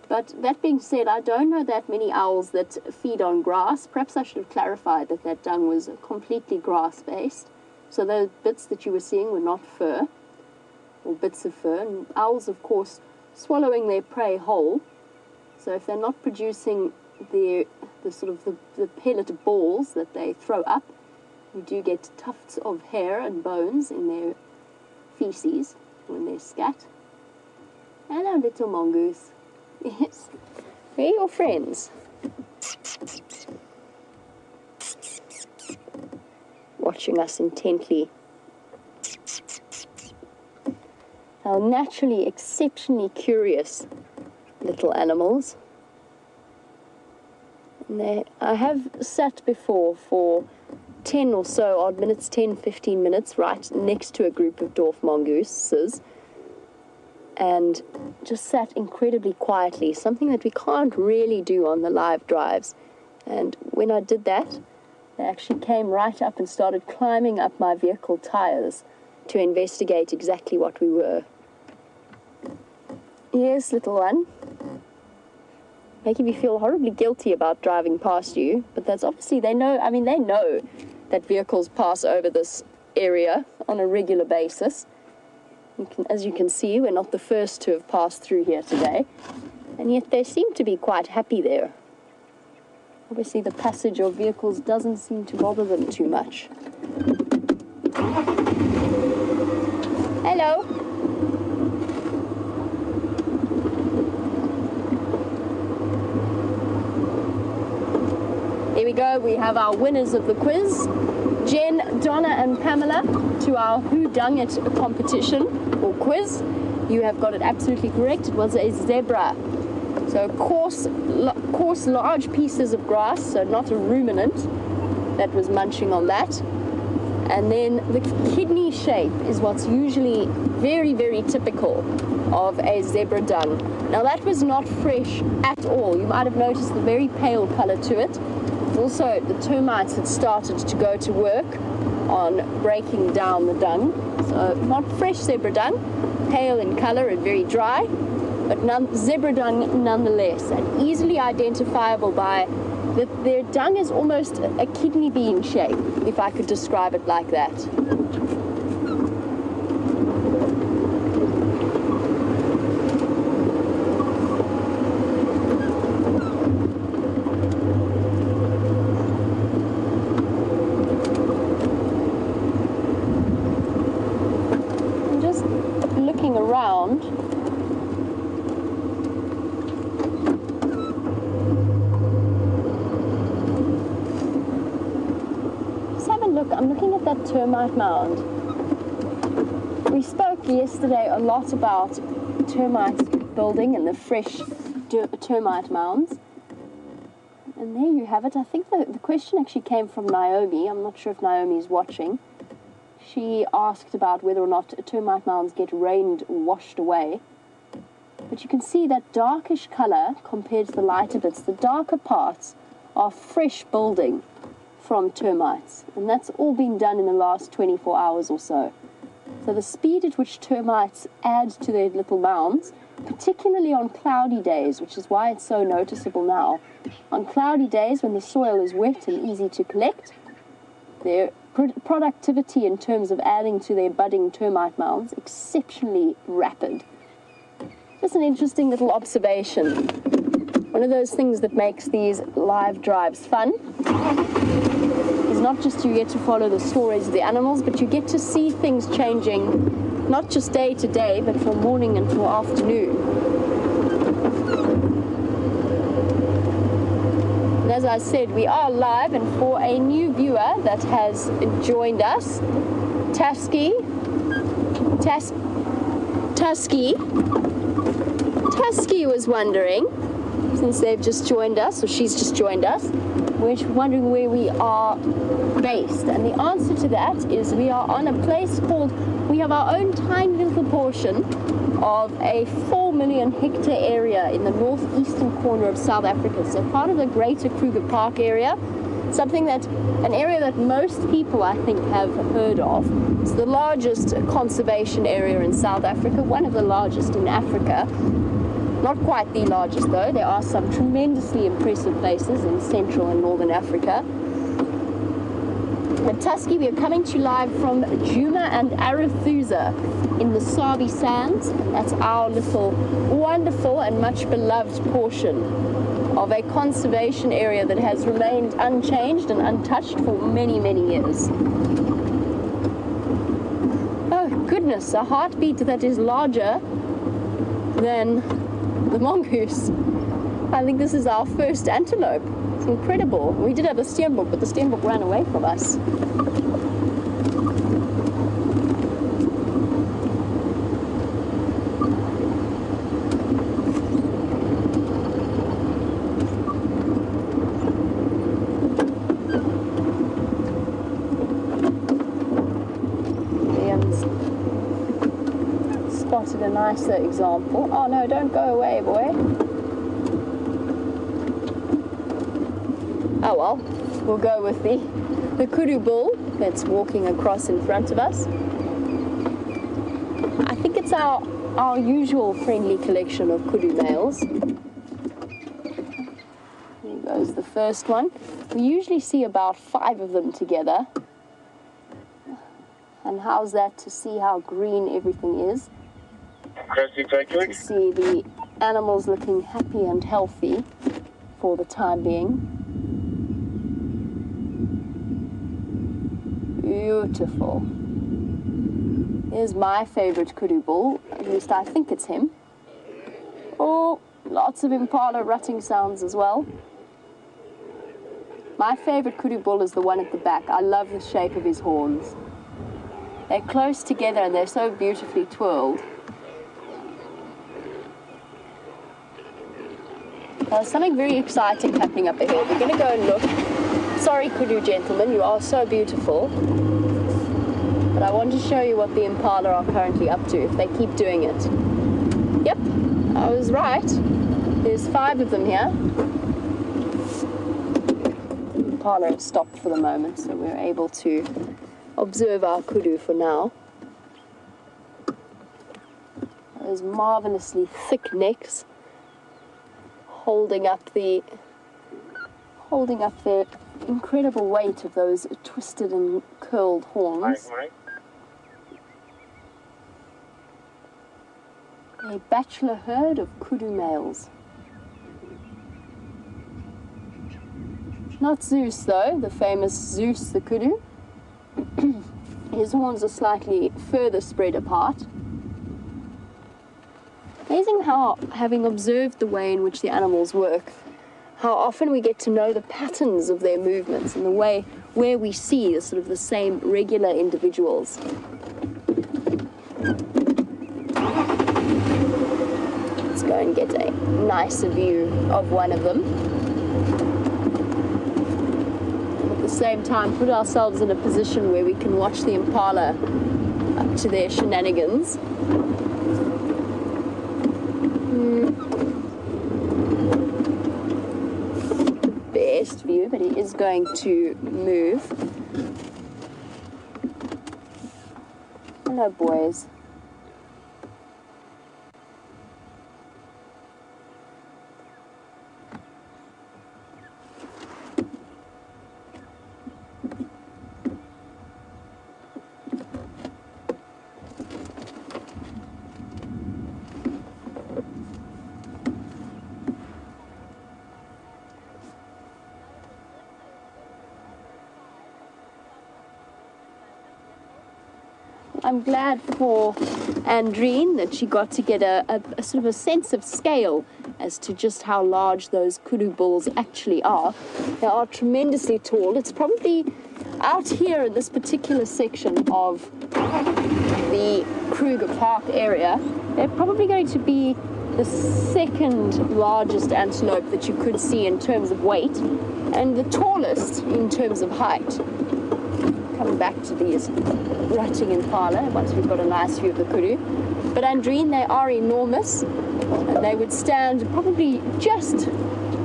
But that being said, I don't know that many owls that feed on grass. Perhaps I should have clarified that dung was completely grass-based. So those bits that you were seeing were not fur, or bits of fur. And owls, of course, swallowing their prey whole. So if they're not producing the pellet balls that they throw up, you do get tufts of hair and bones in their feces when they scat. Hello, little mongoose. Yes, we're your friends. Watching us intently. They're naturally exceptionally curious little animals. And I have sat before for 10 or so odd minutes, 10, 15 minutes, right next to a group of dwarf mongooses, and just sat incredibly quietly, something that we can't really do on the live drives. And when I did that, they actually came right up and started climbing up my vehicle tires to investigate exactly what we were. Yes, little one. Making me feel horribly guilty about driving past you, but that's obviously, they know that vehicles pass over this area on a regular basis. As you can see, we're not the first to have passed through here today, and yet they seem to be quite happy there. Obviously, the passage of vehicles doesn't seem to bother them too much. Hello. Here we go, we have our winners of the quiz. Jen, Donna and Pamela to our Who Dung It competition or quiz. You have got it absolutely correct. It was a zebra. So coarse large pieces of grass, so not a ruminant that was munching on that. And then the kidney shape is what's usually very, very typical of a zebra dung. Now that was not fresh at all. You might have noticed the very pale color to it. Also, the termites had started to go to work on breaking down the dung. So not fresh zebra dung, pale in color and very dry, but zebra dung nonetheless, and easily identifiable by their dung is almost a kidney bean shape, if I could describe it like that. Around. Let's have a look. I'm looking at that termite mound. We spoke yesterday a lot about termite building and the fresh termite mounds. And there you have it. I think the question actually came from Naomi. I'm not sure if Naomi's watching. She asked about whether or not termite mounds get rained or washed away. But you can see that darkish color compared to the lighter bits. The darker parts are fresh building from termites. And that's all been done in the last 24 hours or so. So the speed at which termites add to their little mounds, particularly on cloudy days, which is why it's so noticeable now. On cloudy days when the soil is wet and easy to collect, their productivity in terms of adding to their budding termite mounds exceptionally rapid. Just an interesting little observation. One of those things that makes these live drives fun is not just you get to follow the stories of the animals, but you get to see things changing, not just day to day, but from morning until afternoon. As I said, we are live, and for a new viewer that has joined us, Tusky was wondering, since they've just joined us, or she's just joined us, we're wondering where we are based. And the answer to that is we are on a place called, we have our own tiny little portion of a 4 million hectare area in the northeastern corner of South Africa. So part of the greater Kruger Park area, an area that most people I think have heard of. It's the largest conservation area in South Africa, one of the largest in Africa. Not quite the largest though. There are some tremendously impressive places in Central and Northern Africa. And Tusky, we are coming to you live from Juma and Arathusa in the Sabi Sands. That's our little wonderful and much beloved portion of a conservation area that has remained unchanged and untouched for many, many years. Oh goodness, a heartbeat that is larger than the mongoose. I think this is our first antelope. It's incredible. We did have a steenbok, but the steenbok ran away from us. Spotted a nicer example. Oh no, don't go away, boy. Oh well, we'll go with the kudu bull that's walking across in front of us. I think it's our usual friendly collection of kudu males. Here goes the first one. We usually see about 5 of them together. And how's that to see how green everything is? To see the animals looking happy and healthy for the time being. Beautiful. Here's my favorite kudu bull, at least I think it's him. Oh, lots of impala rutting sounds as well. My favorite kudu bull is the one at the back. I love the shape of his horns. They're close together and they're so beautifully twirled. There's something very exciting happening up ahead. We're going to go and look. Sorry, kudu gentlemen, you are so beautiful. But I want to show you what the impala are currently up to, if they keep doing it. Yep, I was right. There's 5 of them here. The impala have stopped for the moment, so we're able to observe our kudu for now. Those marvelously thick necks holding up the incredible weight of those twisted and curled horns. A bachelor herd of kudu males. Not Zeus though, the famous Zeus the kudu. His horns are slightly further spread apart. Amazing how, having observed the way in which the animals work, how often we get to know the patterns of their movements and the way where we see sort of the same regular individuals. Let's go and get a nicer view of one of them. And at the same time, put ourselves in a position where we can watch the impala up to their shenanigans. View, but he is going to move. Hello, boys. I'm glad for Andreen that she got to get a sort of a sense of scale as to just how large those kudu bulls actually are. They are tremendously tall. It's probably out here in this particular section of the Kruger Park area. They're probably going to be the second largest antelope that you could see in terms of weight and the tallest in terms of height. Coming back to these rutting impala once we've got a nice view of the kudu. But Andreen, they are enormous and they would stand probably just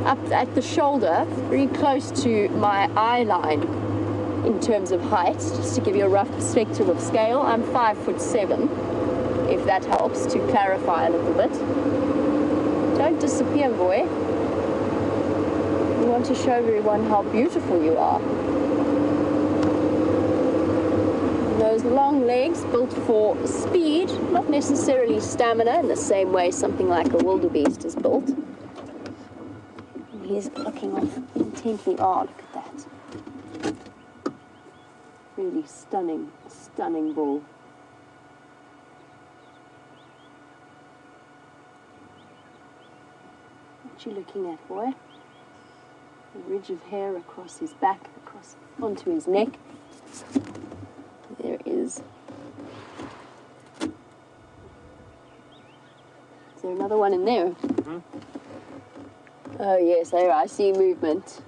up at the shoulder, very close to my eye line in terms of height. Just to give you a rough perspective of scale, I'm 5'7", if that helps to clarify a little bit. Don't disappear, boy. We want to show everyone how beautiful you are. Those long legs built for speed, not necessarily stamina in the same way something like a wildebeest is built. And he's looking off intently. Oh, look at that. Really stunning, stunning bull. What you looking at, boy? A ridge of hair across his back, across onto his neck. There is. Is there another one in there? Mm-hmm. Oh yes, there I see movement.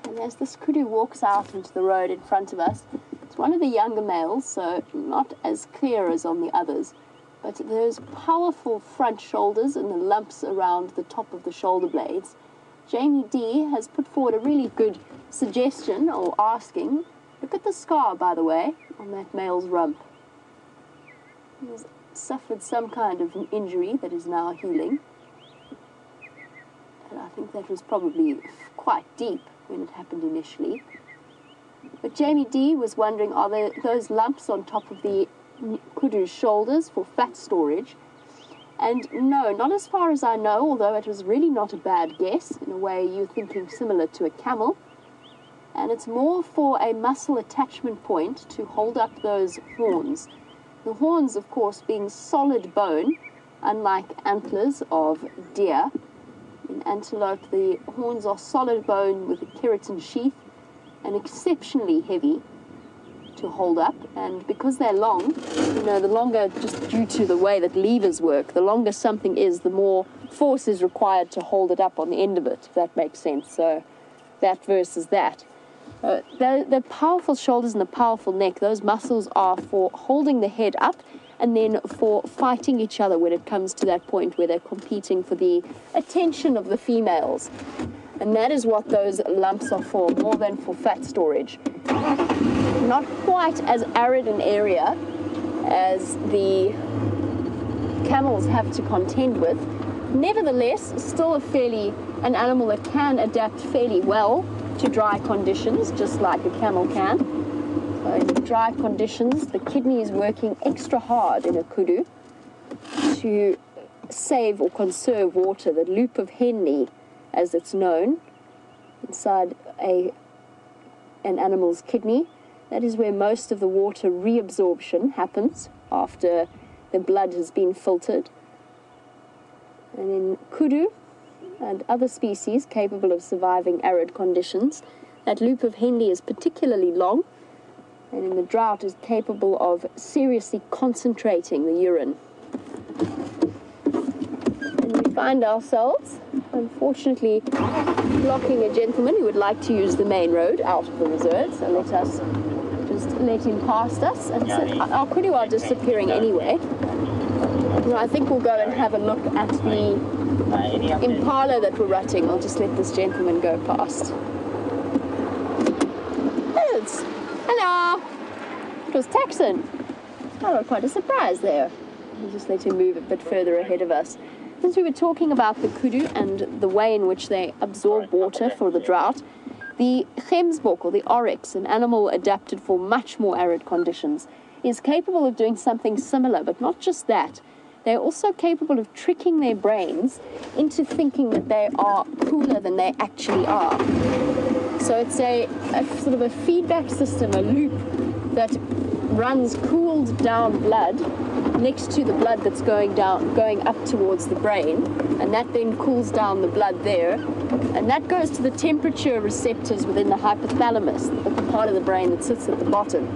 And as this kudu walks out into the road in front of us, it's one of the younger males, so not as clear as on the others. But those powerful front shoulders and the lumps around the top of the shoulder blades. Jamie D has put forward a really good suggestion, or asking, look at the scar, by the way, on that male's rump. He's suffered some kind of an injury that is now healing. And I think that was probably quite deep when it happened initially. But Jamie D was wondering, are there those lumps on top of the kudu's shoulders for fat storage? And no, not as far as I know, although it was really not a bad guess. In a way, you're thinking similar to a camel. And it's more for a muscle attachment point to hold up those horns. The horns, of course, being solid bone, unlike antlers of deer. In antelope, the horns are solid bone with a keratin sheath and exceptionally heavy to hold up, and because they're long, you know, the longer, just due to the way that levers work, the longer something is, the more force is required to hold it up on the end of it, if that makes sense. So that versus that. The powerful shoulders and the powerful neck, those muscles are for holding the head up and then for fighting each other when it comes to that point where they're competing for the attention of the females. And that is what those lumps are for, more than for fat storage. Not quite as arid an area as the camels have to contend with. Nevertheless, still an animal that can adapt fairly well to dry conditions, just like a camel can. So in dry conditions, the kidney is working extra hard in a kudu to save or conserve water. The loop of Henle, as it's known, inside an animal's kidney, that is where most of the water reabsorption happens after the blood has been filtered. And in kudu and other species capable of surviving arid conditions, that loop of Henle is particularly long, and in the drought is capable of seriously concentrating the urine. And we find ourselves, unfortunately, blocking a gentleman who would like to use the main road out of the reserve, so let us just let him past us. And so our kudu are disappearing anyway. Well, I think we'll go and have a look at the impala that we're rutting. I'll just let this gentleman go past. Birds! Hello! It was Texan. I got quite a surprise there. We'll just let him move a bit further ahead of us. Since we were talking about the kudu and the way in which they absorb water for the drought, the gemsbok, or the oryx, an animal adapted for much more arid conditions, is capable of doing something similar, but not just that. They're also capable of tricking their brains into thinking that they are cooler than they actually are. So it's a sort of a feedback system, a loop that runs cooled down blood next to the blood that's going up towards the brain, and that then cools down the blood there, and that goes to the temperature receptors within the hypothalamus, the part of the brain that sits at the bottom.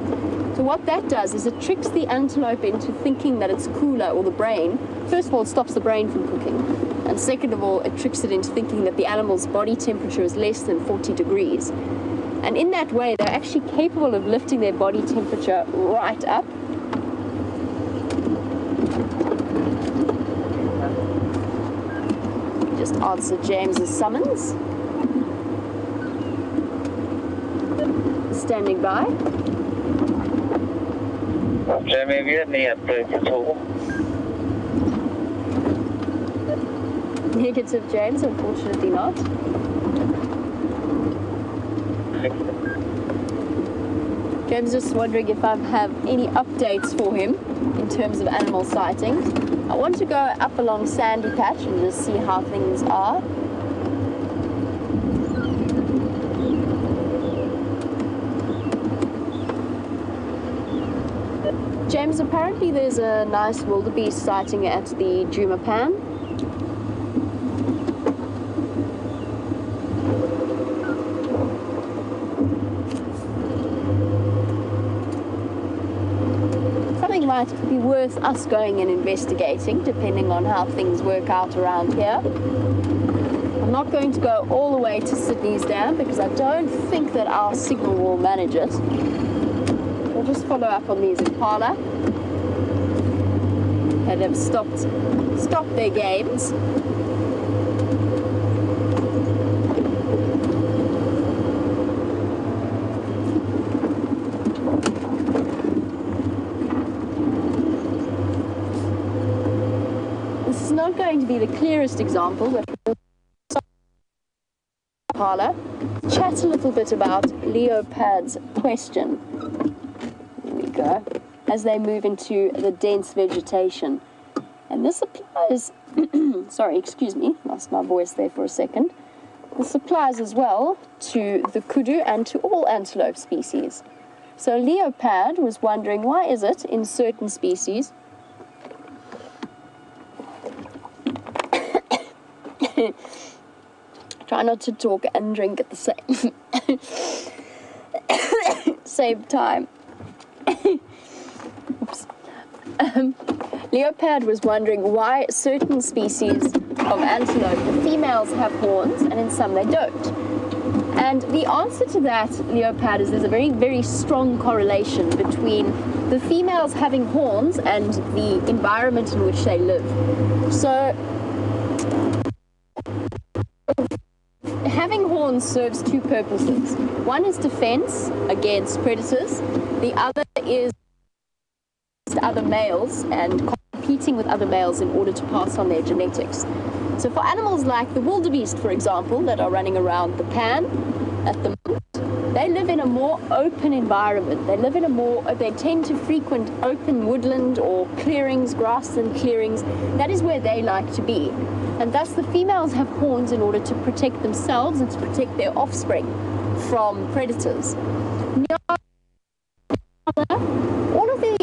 So what that does is it tricks the antelope into thinking that it's cooler, or the brain. First of all, it stops the brain from cooking, and second of all, it tricks it into thinking that the animal's body temperature is less than 40 degrees. And in that way, they're actually capable of lifting their body temperature right up. Just answer James's summons. Standing by. Jamie, have you had any updates at all? Negative, James, unfortunately not. James is just wondering if I have any updates for him in terms of animal sightings. I want to go up along Sandy Patch and just see how things are. James, apparently there's a nice wildebeest sighting at the Jumapan. Something might be worth us going and investigating, depending on how things work out around here. I'm not going to go all the way to Sydney's Dam because I don't think that our signal will manage it. We'll just follow up on these impala that have stopped their games. This is not going to be the clearest example, but impala. Chat a little bit about Leopard's question. Go, as they move into the dense vegetation. And this applies, sorry, excuse me, lost my voice there for a second. This applies as well to the kudu and to all antelope species. So Leopard was wondering, why is it in certain species try not to talk and drink at the same time. Oops. Leopard was wondering why certain species of antelope, the females have horns and in some they don't. And the answer to that, Leopard, is there's a very, very strong correlation between the females having horns and the environment in which they live. So having horns serves two purposes. One is defense against predators. The other is other males and competing with other males in order to pass on their genetics. So for animals like the wildebeest, for example, that are running around the pan at the moment, they live in a more open environment. They tend to frequent open woodland or clearings, grassland clearings. That is where they like to be. And thus the females have horns in order to protect themselves and to protect their offspring from predators. All of the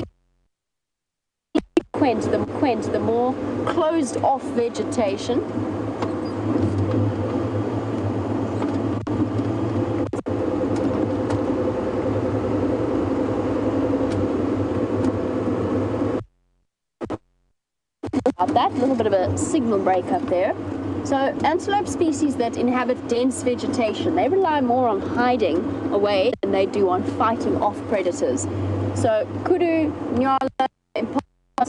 more closed off vegetation that little bit of a signal break up there. So antelope species that inhabit dense vegetation, they rely more on hiding away than they do on fighting off predators. So kudu, nyala, impala are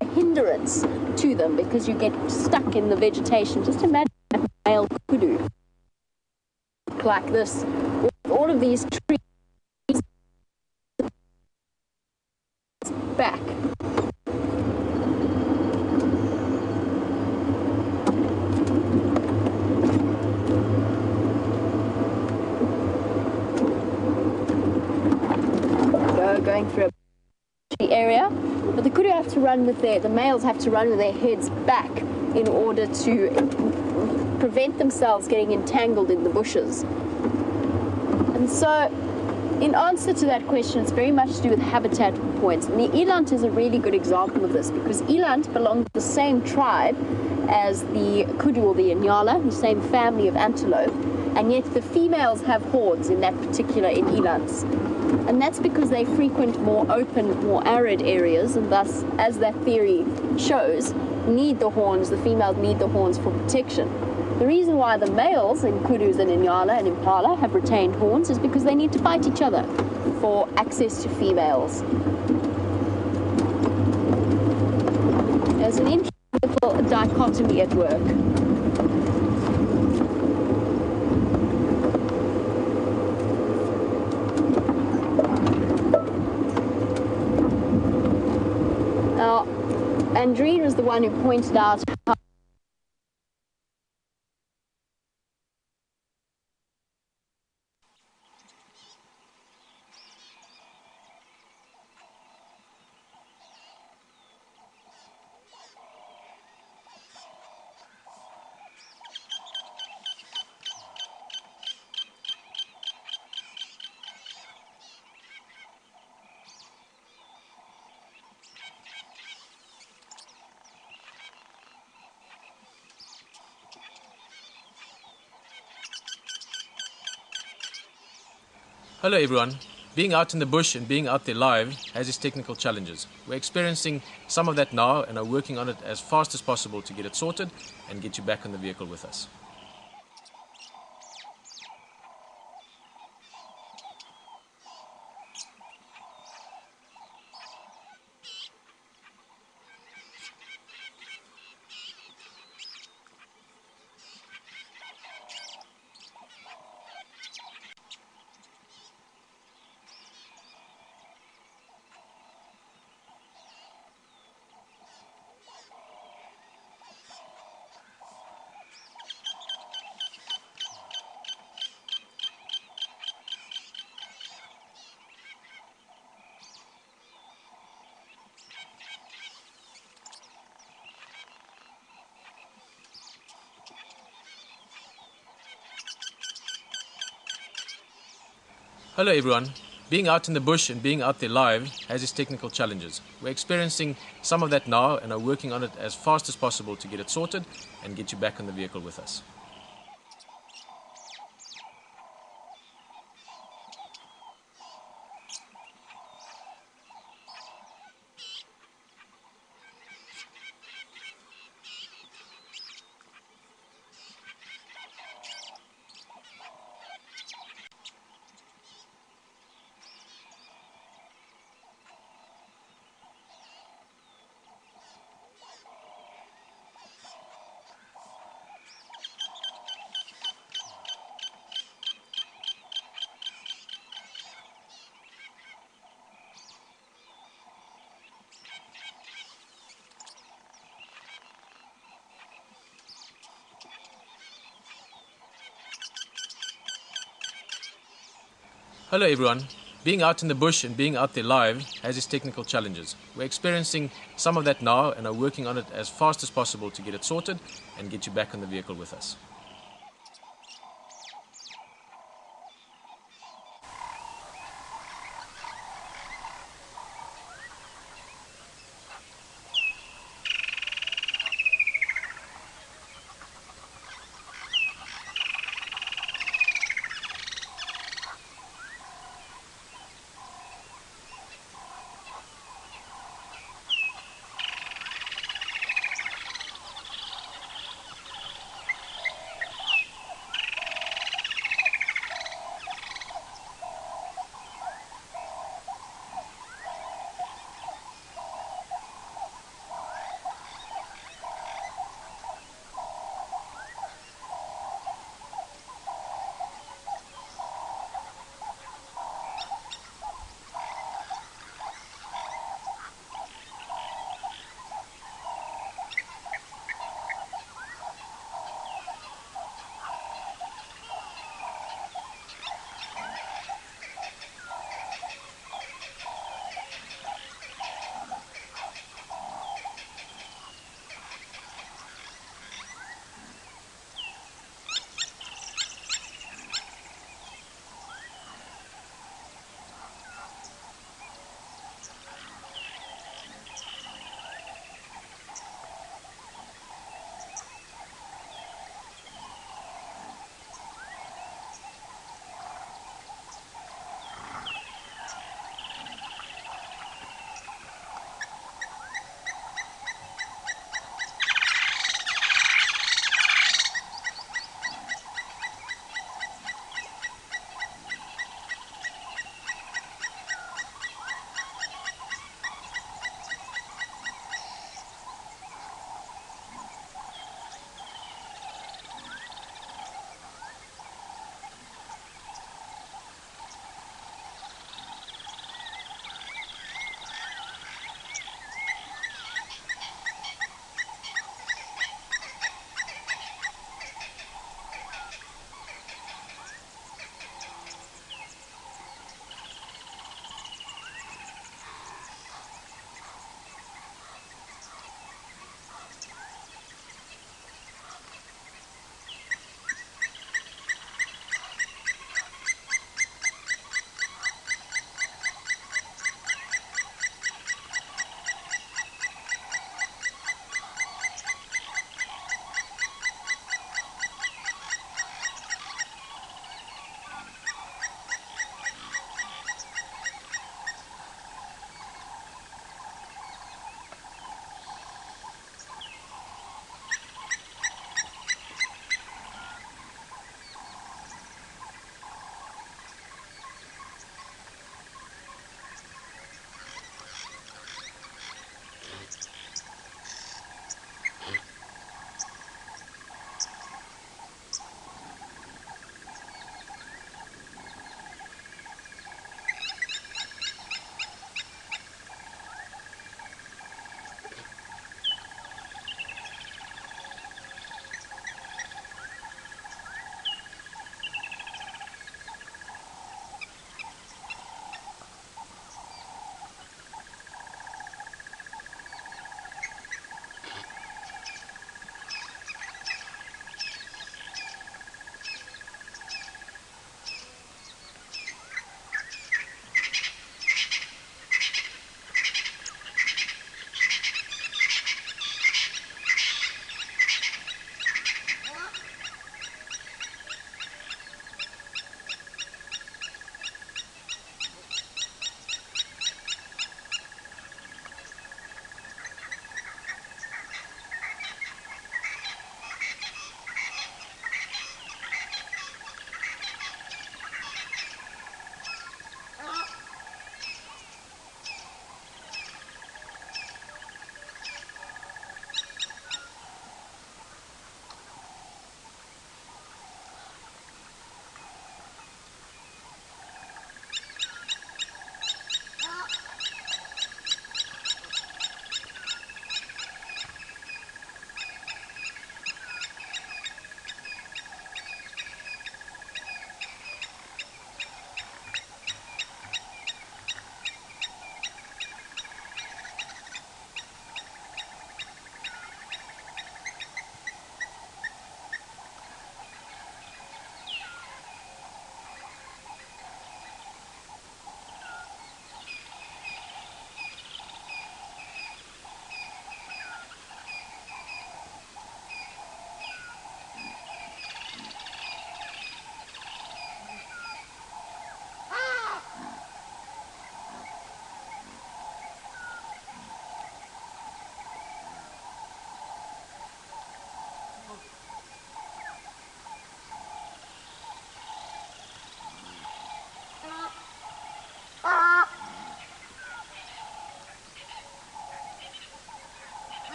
a hindrance to them because you get stuck in the vegetation. Just imagine a male kudu like this, with all of these trees back. Going through a area, but the kudu have to run with the males have to run with their heads back in order to prevent themselves getting entangled in the bushes. And so in answer to that question, it's very much to do with habitat points. And the eland is a really good example of this because eland belong to the same tribe as the kudu or the inyala, the same family of antelope, and yet the females have horns in that particular in elands. And that's because they frequent more open, more arid areas, and thus, as that theory shows, need the horns, the females need the horns for protection. The reason why the males in kudus and inyala and impala have retained horns is because they need to fight each other for access to females. There's an interesting little dichotomy at work. Now, Andreen was the one who pointed out how Hello everyone. Being out in the bush and being out there live has its technical challenges. We're experiencing some of that now and are working on it as fast as possible to get it sorted and get you back in the vehicle with us. Hello everyone. Being out in the bush and being out there live has its technical challenges. We're experiencing some of that now and are working on it as fast as possible to get it sorted and get you back in the vehicle with us. Hello everyone. Being out in the bush and being out there live has its technical challenges. We're experiencing some of that now and are working on it as fast as possible to get it sorted and get you back in the vehicle with us.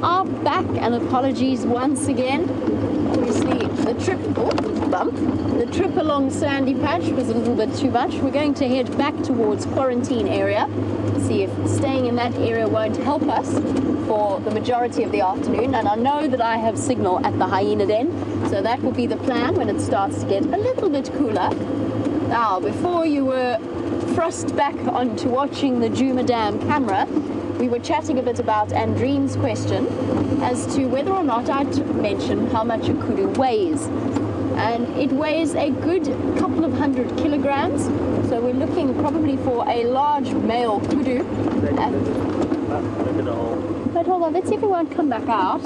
are back, and apologies once again. Obviously, the trip along Sandy Patch was a little bit too much. We're going to head back towards quarantine area, see if staying in that area won't help us for the majority of the afternoon. And I know that I have signal at the hyena den, so that will be the plan when it starts to get a little bit cooler. Now, before you were thrust back onto watching the Djuma Dam camera, we were chatting a bit about Andreen's question as to whether or not I'd mentioned how much a kudu weighs. And it weighs a good couple of 100 kilograms, so we're looking probably for a large male kudu. But hold on, let's see if it won't come back out.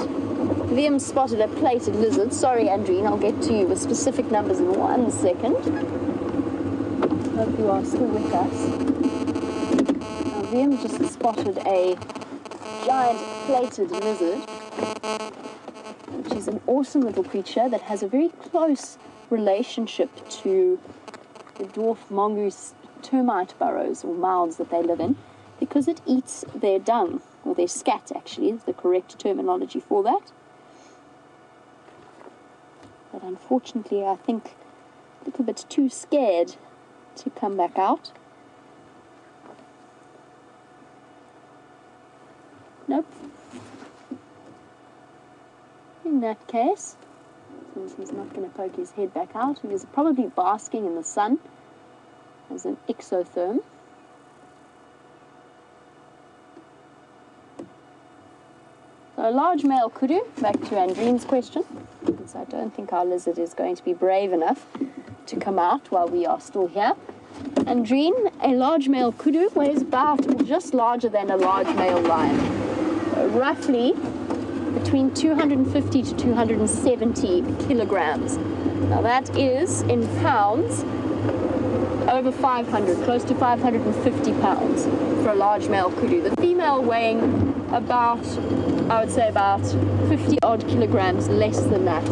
Liam spotted a plated lizard. Sorry, Andreen, I'll get to you with specific numbers in 1 second. Hope you are still with us. Now, Liam just spotted a giant plated lizard, which is an awesome little creature that has a very close relationship to the dwarf mongoose termite burrows or mounds that they live in, because it eats their dung, or their scat actually is the correct terminology for that. But unfortunately, I think a little bit too scared to come back out. Nope. In that case, since he's not going to poke his head back out, he is probably basking in the sun as an exotherm. So a large male kudu, back to Andreen's question, because I don't think our lizard is going to be brave enough to come out while we are still here. Andreen, a large male kudu weighs about, or just larger than a large male lion. So roughly between 250 to 270 kilograms. Now that is, in pounds, over 500, close to 550 pounds for a large male kudu. The female weighing about, I would say about 50 odd kilograms less than that.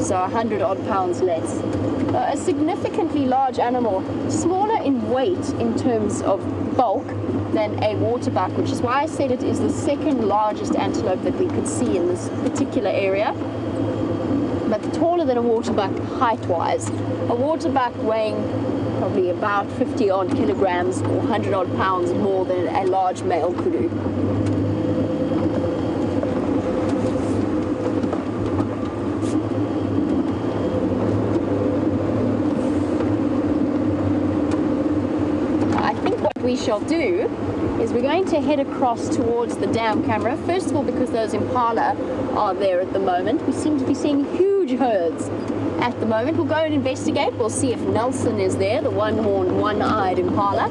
So 100 odd pounds less. A significantly large animal, smaller in weight in terms of bulk than a waterbuck, which is why I said it is the second largest antelope that we could see in this particular area, but taller than a waterbuck height-wise. A waterbuck weighing probably about 50 odd kilograms or 100 odd pounds more than a large male kudu. We shall do is we're going to head across towards the dam camera, first of all because those impala are there at the moment. We seem to be seeing huge herds at the moment. We'll go and investigate. We'll see if Nelson is there, the one-horned, one-eyed impala.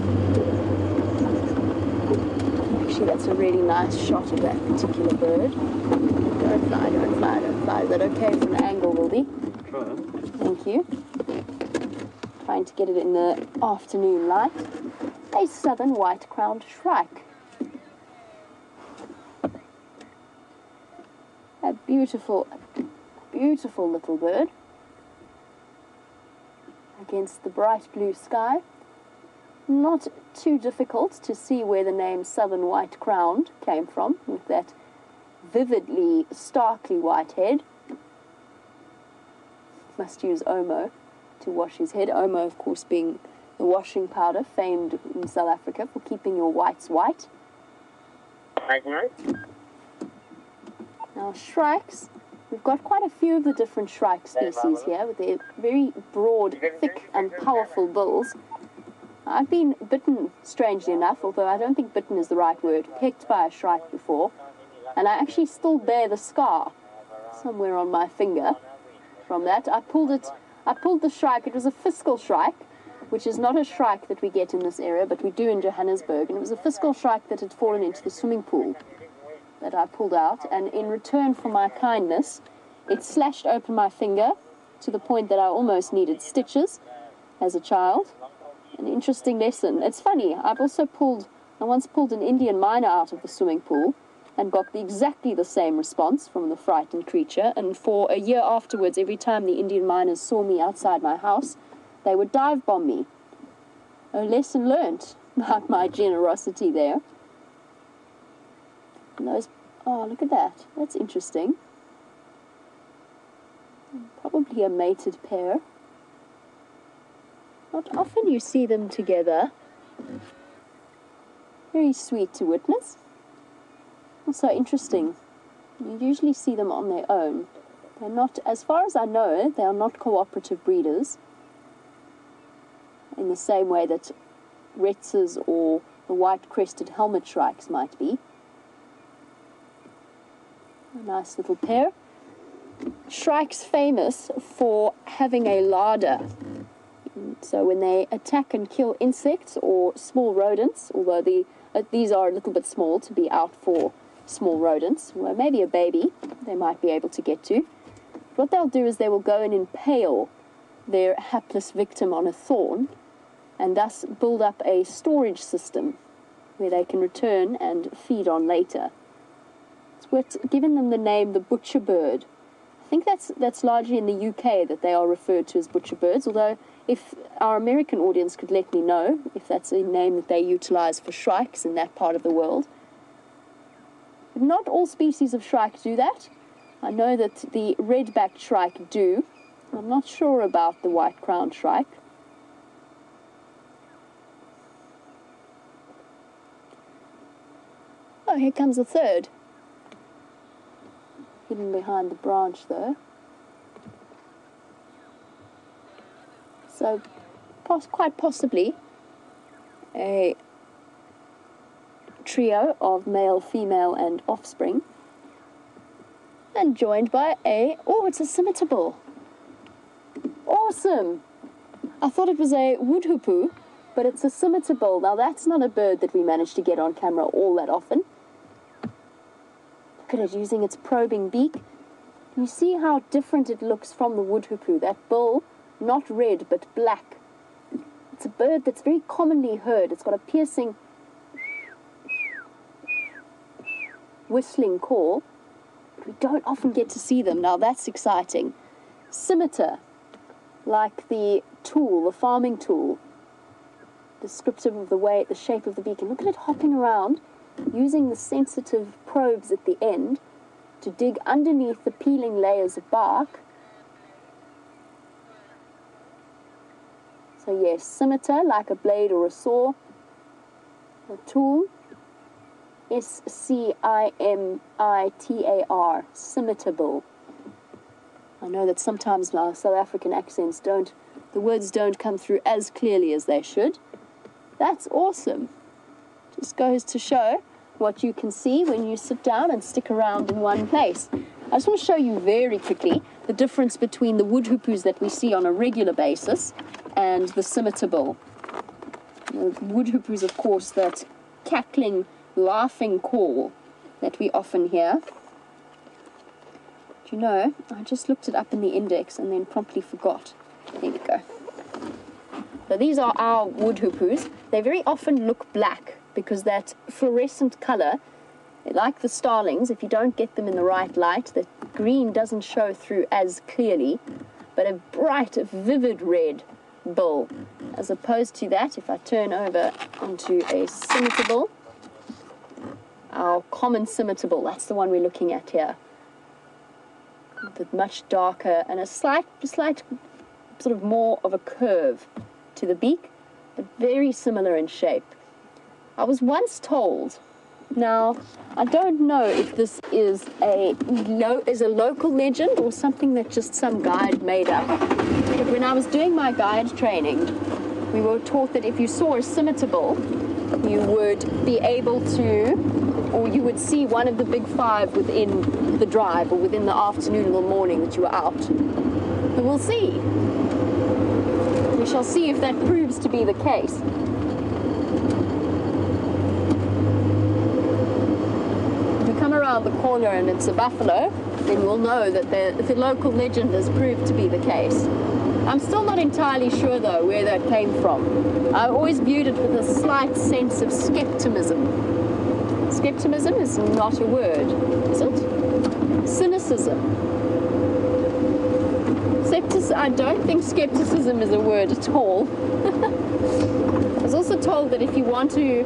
Actually, that's a really nice shot of that particular bird. Don't fly, don't fly, don't fly. Is that okay from the angle, Wildy? Thank you. Trying to get it in the afternoon light. A southern white-crowned shrike. A beautiful, beautiful little bird against the bright blue sky. Not too difficult to see where the name southern white-crowned came from, with that vividly, starkly white head. Must use Omo to wash his head. Omo, of course, being the washing powder famed in South Africa for keeping your whites white. Now shrikes, we've got quite a few of the different shrike species here with their very broad, thick and powerful bills. I've been bitten, strangely enough, although I don't think bitten is the right word, pecked by a shrike before, and I actually still bear the scar somewhere on my finger from that. I pulled the shrike. It was a fiscal shrike, which is not a shrike that we get in this area, but we do in Johannesburg. And it was a fiscal shrike that had fallen into the swimming pool that I pulled out. And in return for my kindness, it slashed open my finger to the point that I almost needed stitches as a child. An interesting lesson. It's funny, I once pulled an Indian miner out of the swimming pool and got exactly the same response from the frightened creature. And for a year afterwards, every time the Indian miners saw me outside my house, they would dive bomb me. A lesson learnt about my generosity there. And those Oh, look at that. That's interesting. Probably a mated pair. Not often you see them together. Very sweet to witness. Also interesting. You usually see them on their own. They're not, as far as I know, they are not cooperative breeders. In the same way that retzes or the white-crested helmet shrikes might be. A nice little pair. Shrike's famous for having a larder. So when they attack and kill insects or small rodents, although these are a little bit small to be out for small rodents, well, maybe a baby they might be able to get to. What they'll do is they will go and impale their hapless victim on a thorn and thus build up a storage system where they can return and feed on later. It's what's given them the name the butcher bird. I think that's largely in the UK that they are referred to as butcher birds, although if our American audience could let me know if that's a name that they utilize for shrikes in that part of the world. But not all species of shrike do that. I know that the red-backed shrike do. I'm not sure about the white-crowned shrike. Oh, here comes a third. Hidden behind the branch, though. So, quite possibly a trio of male, female, and offspring. And joined by it's a scimitarbill. Awesome! I thought it was a woodhoopoo, but it's a scimitarbill. Now, that's not a bird that we manage to get on camera all that often. Look at it using its probing beak. You see how different it looks from the woodhoopoo. That bill, not red, but black. It's a bird that's very commonly heard. It's got a piercing, whistling call. But we don't often get to see them. Now, that's exciting. Scimitar, like the tool, the farming tool, descriptive of the shape of the beak. And look at it hopping around, using the sensitive probes at the end to dig underneath the peeling layers of bark. So yes, scimitar, like a blade or a saw. A tool, S-C-I-M-I-T-A-R, scimitarbill. I know that sometimes our South African accents the words don't come through as clearly as they should. That's awesome. Just goes to show what you can see when you sit down and stick around in one place. I just want to show you very quickly the difference between the woodhoopoos that we see on a regular basis and the scimitarbill. The woodhoopoos, of course, that cackling, laughing call that we often hear. Do you know, I just looked it up in the index and then promptly forgot. There we go. So these are our woodhoopoos. They very often look black because that fluorescent color, like the starlings, if you don't get them in the right light, the green doesn't show through as clearly, but a bright, vivid red bill. As opposed to that, if I turn over onto a scimitarbill, our common scimitarbill, that's the one we're looking at here, with much darker and a slight sort of more of a curve to the beak, but very similar in shape. I was once told, now I don't know if this is a local legend or something that just some guide made up, but when I was doing my guide training, we were taught that if you saw a scimitarbill, you would be able to, or you would see one of the big five within the drive or within the afternoon or the morning that you were out. And we'll see. We shall see if that proves to be the case. If we come around the corner and it's a buffalo, then we'll know that the local legend has proved to be the case. I'm still not entirely sure, though, where that came from. I always viewed it with a slight sense of skepticism. Skepticism is not a word, is it? Cynicism. I don't think skepticism is a word at all. I was also told that if you want to,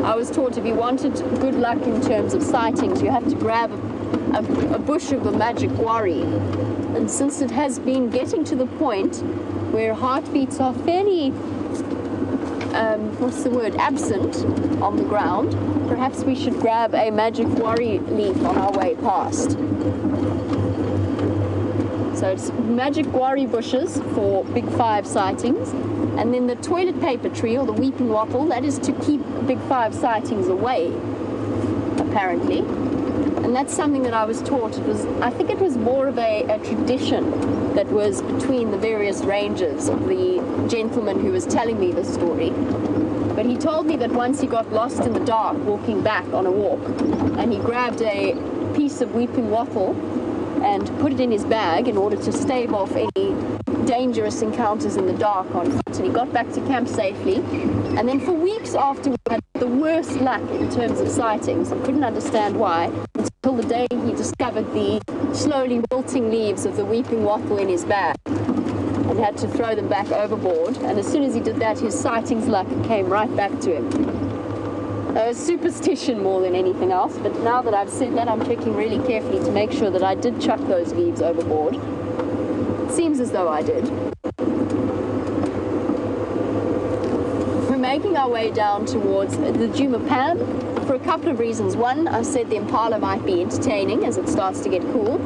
I was taught if you wanted good luck in terms of sightings, you have to grab a bush of the magic guarri. And since it has been getting to the point where heartbeats are fairly, absent on the ground, perhaps we should grab a magic guarri leaf on our way past. So it's magic guarri bushes for big 5 sightings, and then the toilet paper tree or the weeping wattle, that is to keep big 5 sightings away, apparently. And that's something that I was taught. I think it was more of a tradition that was between the various ranges of the gentleman who was telling me the story. But he told me that once he got lost in the dark walking back on a walk, and he grabbed a piece of weeping wattle and put it in his bag in order to stave off any dangerous encounters in the dark on foot. And he got back to camp safely. And then for weeks after, we had the worst luck in terms of sightings. I couldn't understand why, until the day he discovered the slowly wilting leaves of the weeping wattle in his bag and had to throw them back overboard. And as soon as he did that, his sightings luck came right back to him. Superstition more than anything else, but now that I've said that, I'm checking really carefully to make sure that I did chuck those leaves overboard. It seems as though I did. We're making our way down towards the Jumapan for a couple of reasons. One, I said the impala might be entertaining as it starts to get cool,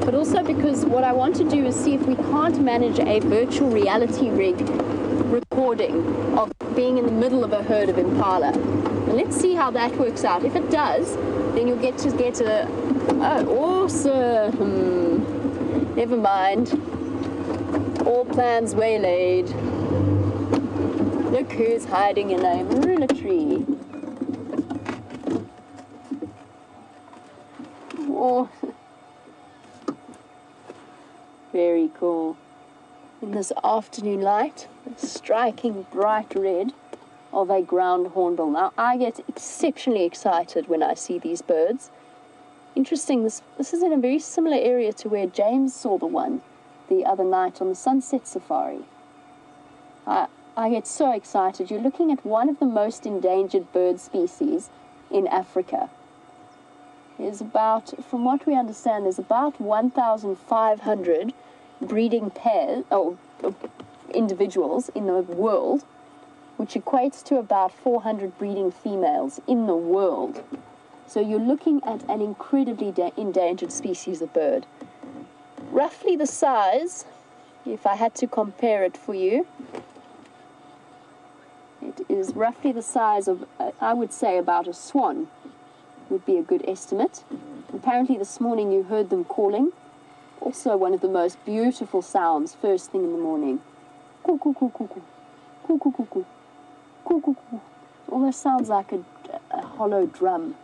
but also because what I want to do is see if we can't manage a virtual reality rig recording of being in the middle of a herd of impala. And let's see how that works out. If it does, then you'll get to get a... Oh, awesome. Never mind. All plans waylaid. Look who's hiding in a marula tree. Oh. Very cool. In this afternoon light, a striking bright red of a ground hornbill. Now, I get exceptionally excited when I see these birds. Interesting, this is in a very similar area to where James saw the one the other night on the sunset safari. I get so excited. You're looking at one of the most endangered bird species in Africa. There's about, from what we understand, there's about 1,500 breeding pairs, or individuals in the world, which equates to about 400 breeding females in the world. So you're looking at an incredibly endangered species of bird. Roughly the size, if I had to compare it for you, it is roughly the size of, I would say about a swan would be a good estimate. Apparently this morning you heard them calling. Also one of the most beautiful sounds first thing in the morning. Coo, coo, coo, coo, coo. Coo, coo, coo, coo. Coo, coo, coo. Almost sounds like a hollow drum.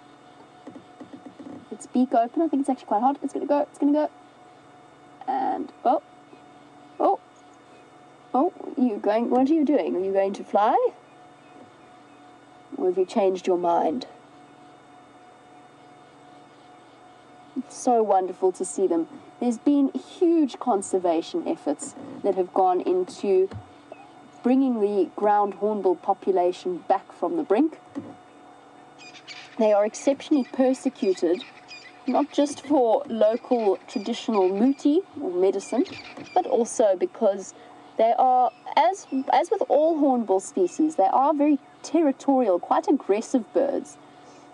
Its beak open. I think it's actually quite hot. It's gonna go. It's gonna go. And oh, you going? What are you doing? Are you going to fly? Or have you changed your mind? It's so wonderful to see them. There's been huge conservation efforts that have gone into bringing the ground hornbill population back from the brink. They are exceptionally persecuted, not just for local traditional muti or medicine, but also because they are, as with all hornbill species, they are very territorial, quite aggressive birds.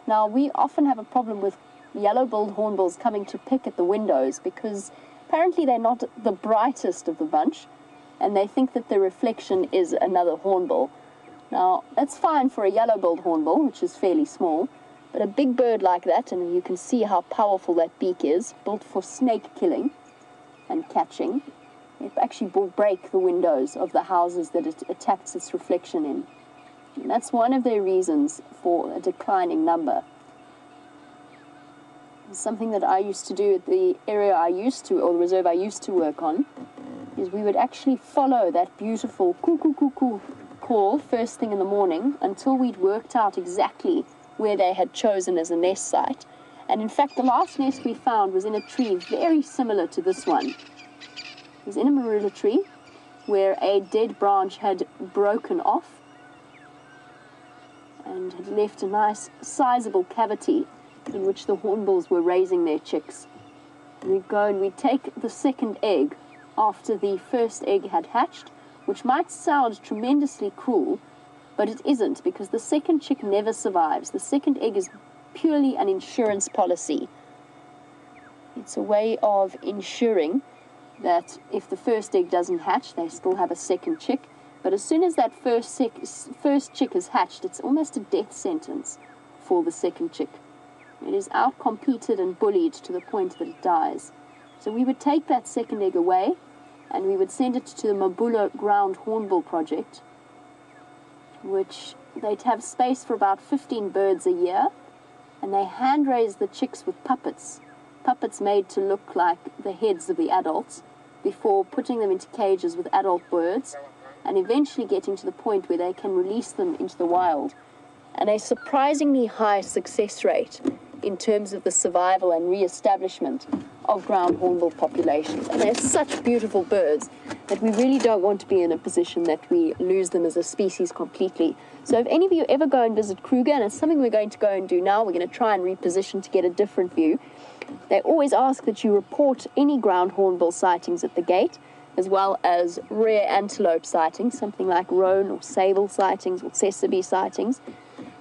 Now, we often have a problem with yellow-billed hornbills coming to pick at the windows because apparently they're not the brightest of the bunch, and they think that the reflection is another hornbill. Now, that's fine for a yellow-billed hornbill, which is fairly small, but a big bird like that, and you can see how powerful that beak is, built for snake killing and catching, it actually will break the windows of the houses that it attacks its reflection in. And that's one of their reasons for a declining number. Something that I used to do at the area I used to, or the reserve I used to work on, is we would actually follow that beautiful coo coo coo coo call first thing in the morning until we'd worked out exactly where they had chosen as a nest site. And in fact, the last nest we found was in a tree very similar to this one. It was in a marula tree where a dead branch had broken off, and had left a nice sizable cavity in which the hornbills were raising their chicks. And we'd go and we'd take the second egg after the first egg had hatched, which might sound tremendously cruel, but it isn't, because the second chick never survives. The second egg is purely an insurance policy. It's a way of ensuring that if the first egg doesn't hatch, they still have a second chick. But as soon as that first chick is hatched, it's almost a death sentence for the second chick. It is outcompeted and bullied to the point that it dies. So we would take that second egg away, and we would send it to the Mabulo Ground Hornbill Project, which they'd have space for about 15 birds a year, and they hand raise the chicks with puppets made to look like the heads of the adults, before putting them into cages with adult birds, and eventually getting to the point where they can release them into the wild. And a surprisingly high success rate in terms of the survival and re-establishment of ground hornbill populations. And they're such beautiful birds that we really don't want to be in a position that we lose them as a species completely. So if any of you ever go and visit Kruger, and it's something we're going to go and do now, we're going to try and reposition to get a different view. They always ask that you report any ground hornbill sightings at the gate, as well as rare antelope sightings, something like roan or sable sightings or tsessebe sightings.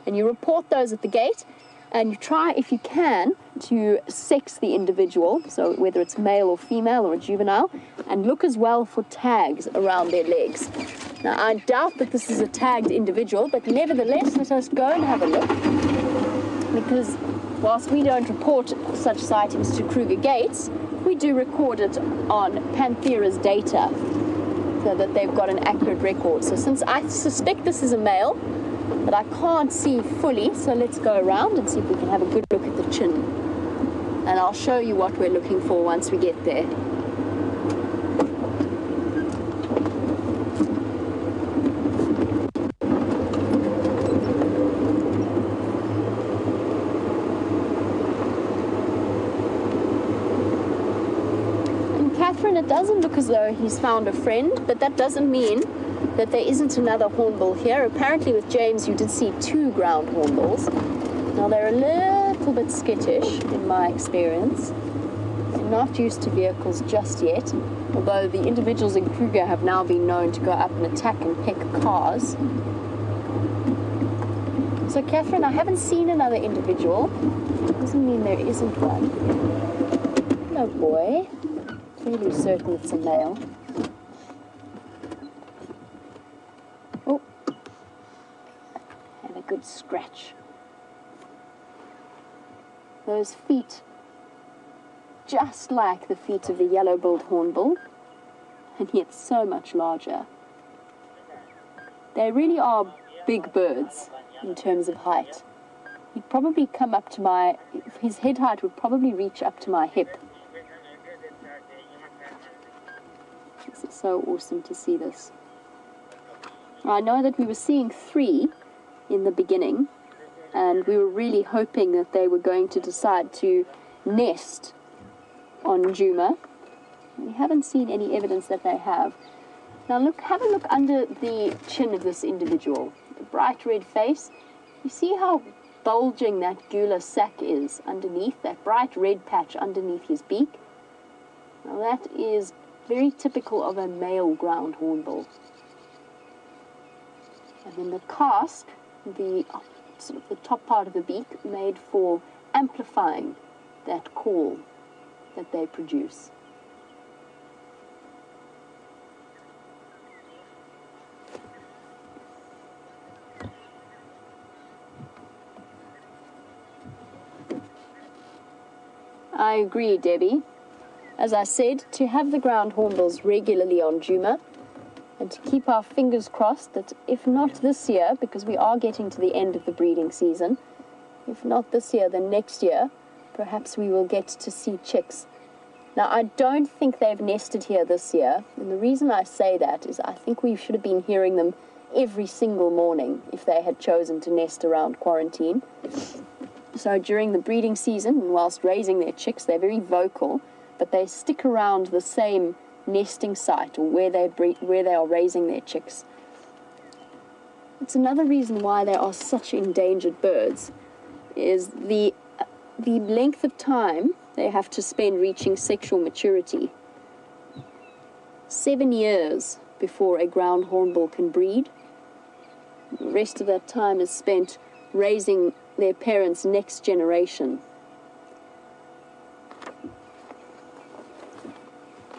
And you report those at the gate, and you try, if you can, to sex the individual, so whether it's male or female or a juvenile, and look as well for tags around their legs. Now, I doubt that this is a tagged individual, but nevertheless, let us go and have a look, because whilst we don't report such sightings to Kruger Gates, we do record it on Panthera's data so that they've got an accurate record. So since I suspect this is a male, but I can't see fully, so let's go around and see if we can have a good look at the chin. And I'll show you what we're looking for once we get there. It doesn't look as though he's found a friend, but that doesn't mean that there isn't another hornbill here. Apparently with James you did see 2 ground hornbills. Now they're a little bit skittish in my experience. They're not used to vehicles just yet, although the individuals in Kruger have now been known to go up and attack and peck cars. So Catherine, I haven't seen another individual. Doesn't mean there isn't one. Hello boy. Really certain it's a male. Oh, and a good scratch. Those feet, just like the feet of the yellow-billed hornbill, and yet so much larger. They really are big birds in terms of height. He'd probably come up to his head height would probably reach up to my hip. It's so awesome to see this. I know that we were seeing 3 in the beginning, and we were really hoping that they were going to decide to nest on Juma. We haven't seen any evidence that they have. Now look, have a look under the chin of this individual. The bright red face. You see how bulging that gular sac is underneath, that bright red patch underneath his beak? Now that is very typical of a male ground hornbill. And then the casque, the sort of the top part of the beak, made for amplifying that call that they produce. I agree, Debbie. As I said, to have the ground hornbills regularly on Juma, and to keep our fingers crossed that if not this year, because we are getting to the end of the breeding season, if not this year, then next year, perhaps we will get to see chicks. Now, I don't think they've nested here this year, and the reason I say that is I think we should have been hearing them every single morning if they had chosen to nest around quarantine. So during the breeding season, and whilst raising their chicks, they're very vocal, but they stick around the same nesting site or where they are raising their chicks. It's another reason why they are such endangered birds, is the length of time they have to spend reaching sexual maturity. 7 years before a ground hornbill can breed. The rest of that time is spent raising their parents' next generation.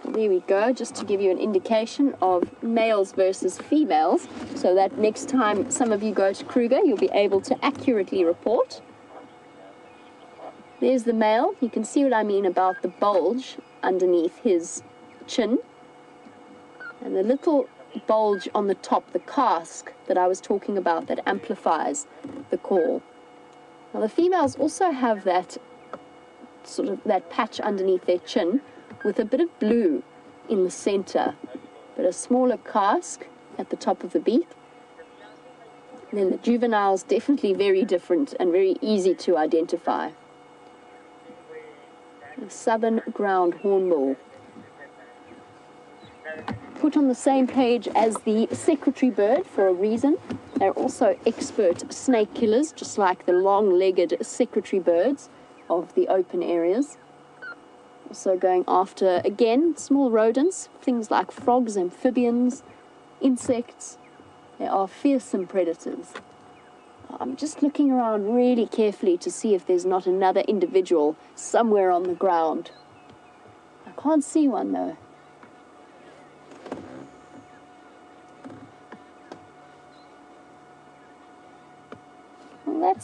There we go, just to give you an indication of males versus females, so that next time some of you go to Kruger, you'll be able to accurately report. There's the male. You can see what I mean about the bulge underneath his chin. And the little bulge on the top, the casque that I was talking about, that amplifies the call. Now the females also have that sort of that patch underneath their chin with a bit of blue in the center, but a smaller casque at the top of the beak. And then the juveniles, definitely very different and very easy to identify. The southern ground hornbill, put on the same page as the secretary bird for a reason. They're also expert snake killers, just like the long-legged secretary birds of the open areas. Also going after, again, small rodents, things like frogs, amphibians, insects. They are fearsome predators. I'm just looking around really carefully to see if there's not another individual somewhere on the ground. I can't see one though. Well,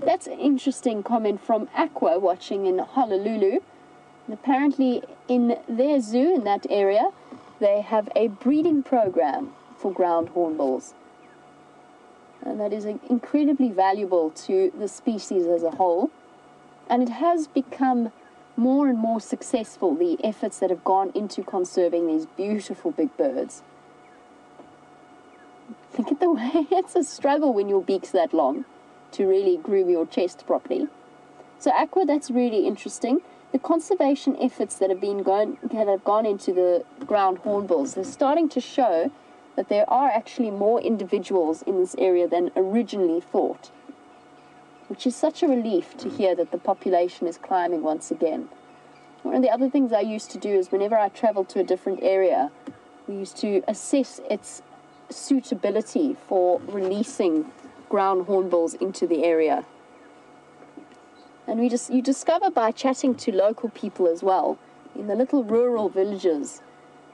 that's an interesting comment from Aqua, watching in Honolulu. And apparently in their zoo in that area, they have a breeding program for ground hornbills. And that is incredibly valuable to the species as a whole. And it has become more and more successful, the efforts that have gone into conserving these beautiful big birds. Look at the way, it's a struggle when your beak's that long to really groom your chest properly. So Aqua, that's really interesting. The conservation efforts that have gone into the ground hornbills, they're starting to show that there are actually more individuals in this area than originally thought, which is such a relief to hear that the population is climbing once again. One of the other things I used to do is whenever I traveled to a different area, we used to assess its suitability for releasing ground hornbills into the area. And you discover by chatting to local people as well, in the little rural villages,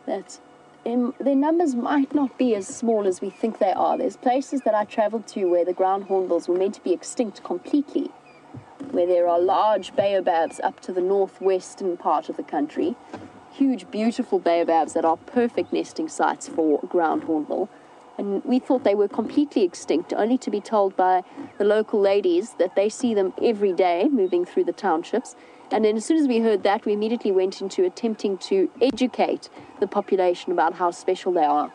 that their numbers might not be as small as we think they are. There's places that I traveled to where the ground hornbills were meant to be extinct completely, where there are large baobabs up to the northwestern part of the country, huge, beautiful baobabs that are perfect nesting sites for ground hornbill. And we thought they were completely extinct, only to be told by the local ladies that they see them every day moving through the townships. And then as soon as we heard that, we immediately went into attempting to educate the population about how special they are.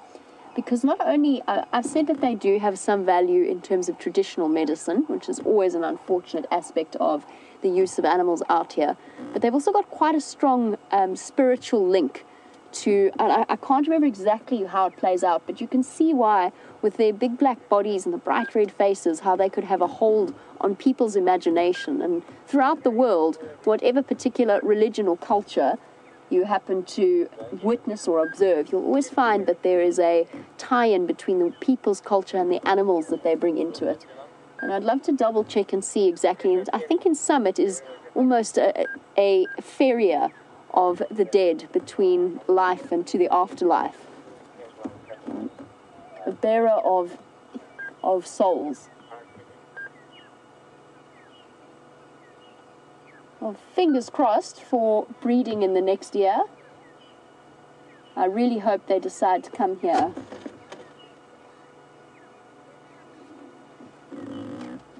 Because not only, I've said that they do have some value in terms of traditional medicine, which is always an unfortunate aspect of the use of animals out here, but they've also got quite a strong spiritual link to, and I can't remember exactly how it plays out, but you can see why, with their big black bodies and the bright red faces, how they could have a hold on people's imagination. And throughout the world, whatever particular religion or culture you happen to witness or observe, you'll always find that there is a tie-in between the people's culture and the animals that they bring into it. And I'd love to double check and see exactly. I think in some it is almost a farrier of the dead between life and to the afterlife, a bearer of souls. Well, fingers crossed for breeding in the next year. I really hope they decide to come here.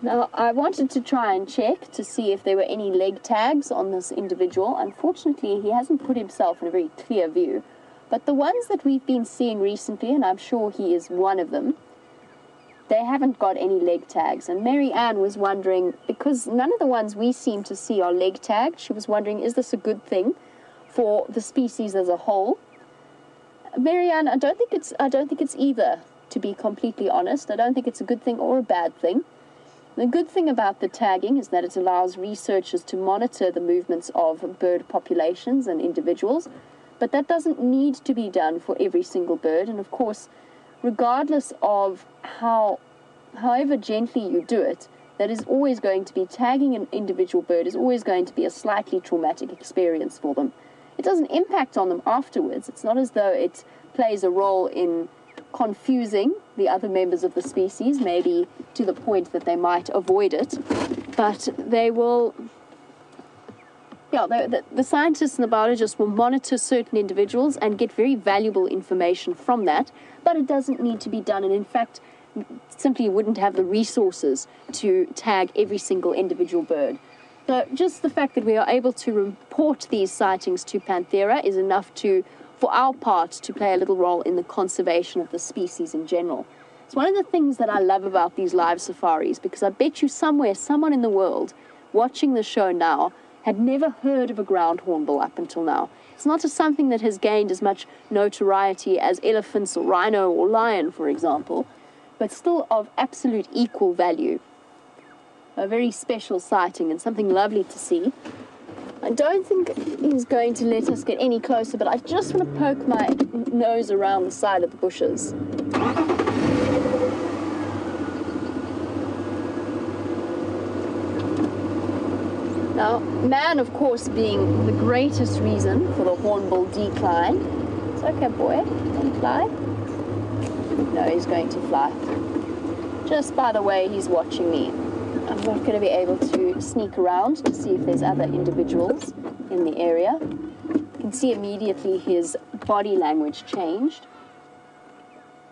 Now, I wanted to try and check to see if there were any leg tags on this individual. Unfortunately, he hasn't put himself in a very clear view. But the ones that we've been seeing recently, and I'm sure he is one of them, they haven't got any leg tags. And Mary Ann was wondering, because none of the ones we seem to see are leg tagged, she was wondering, is this a good thing for the species as a whole? Mary Ann, I don't think it's either. to be completely honest. I don't think it's a good thing or a bad thing. The good thing about the tagging is that it allows researchers to monitor the movements of bird populations and individuals, but that doesn't need to be done for every single bird. And of course, regardless of however gently you do it, that is always going to be, tagging an individual bird is always going to be a slightly traumatic experience for them. It doesn't impact on them afterwards. It's not as though it plays a role in confusing the other members of the species, maybe to the point that they might avoid it, but they will, the scientists and the biologists will monitor certain individuals and get very valuable information from that, but it doesn't need to be done, and in fact, simply wouldn't have the resources to tag every single individual bird. So just the fact that we are able to report these sightings to Panthera is enough for our part to play a little role in the conservation of the species in general. It's one of the things that I love about these live safaris, because I bet you somewhere, someone in the world watching the show now had never heard of a ground hornbill up until now. It's not something that has gained as much notoriety as elephants or rhino or lion, for example, but still of absolute equal value. A very special sighting and something lovely to see. I don't think he's going to let us get any closer, but I just want to poke my nose around the side of the bushes. Now, man, of course, being the greatest reason for the hornbill decline. It's okay, boy. Don't fly. No, he's going to fly. Just by the way, he's watching me. I'm not going to be able to sneak around to see if there's other individuals in the area. You can see immediately his body language changed.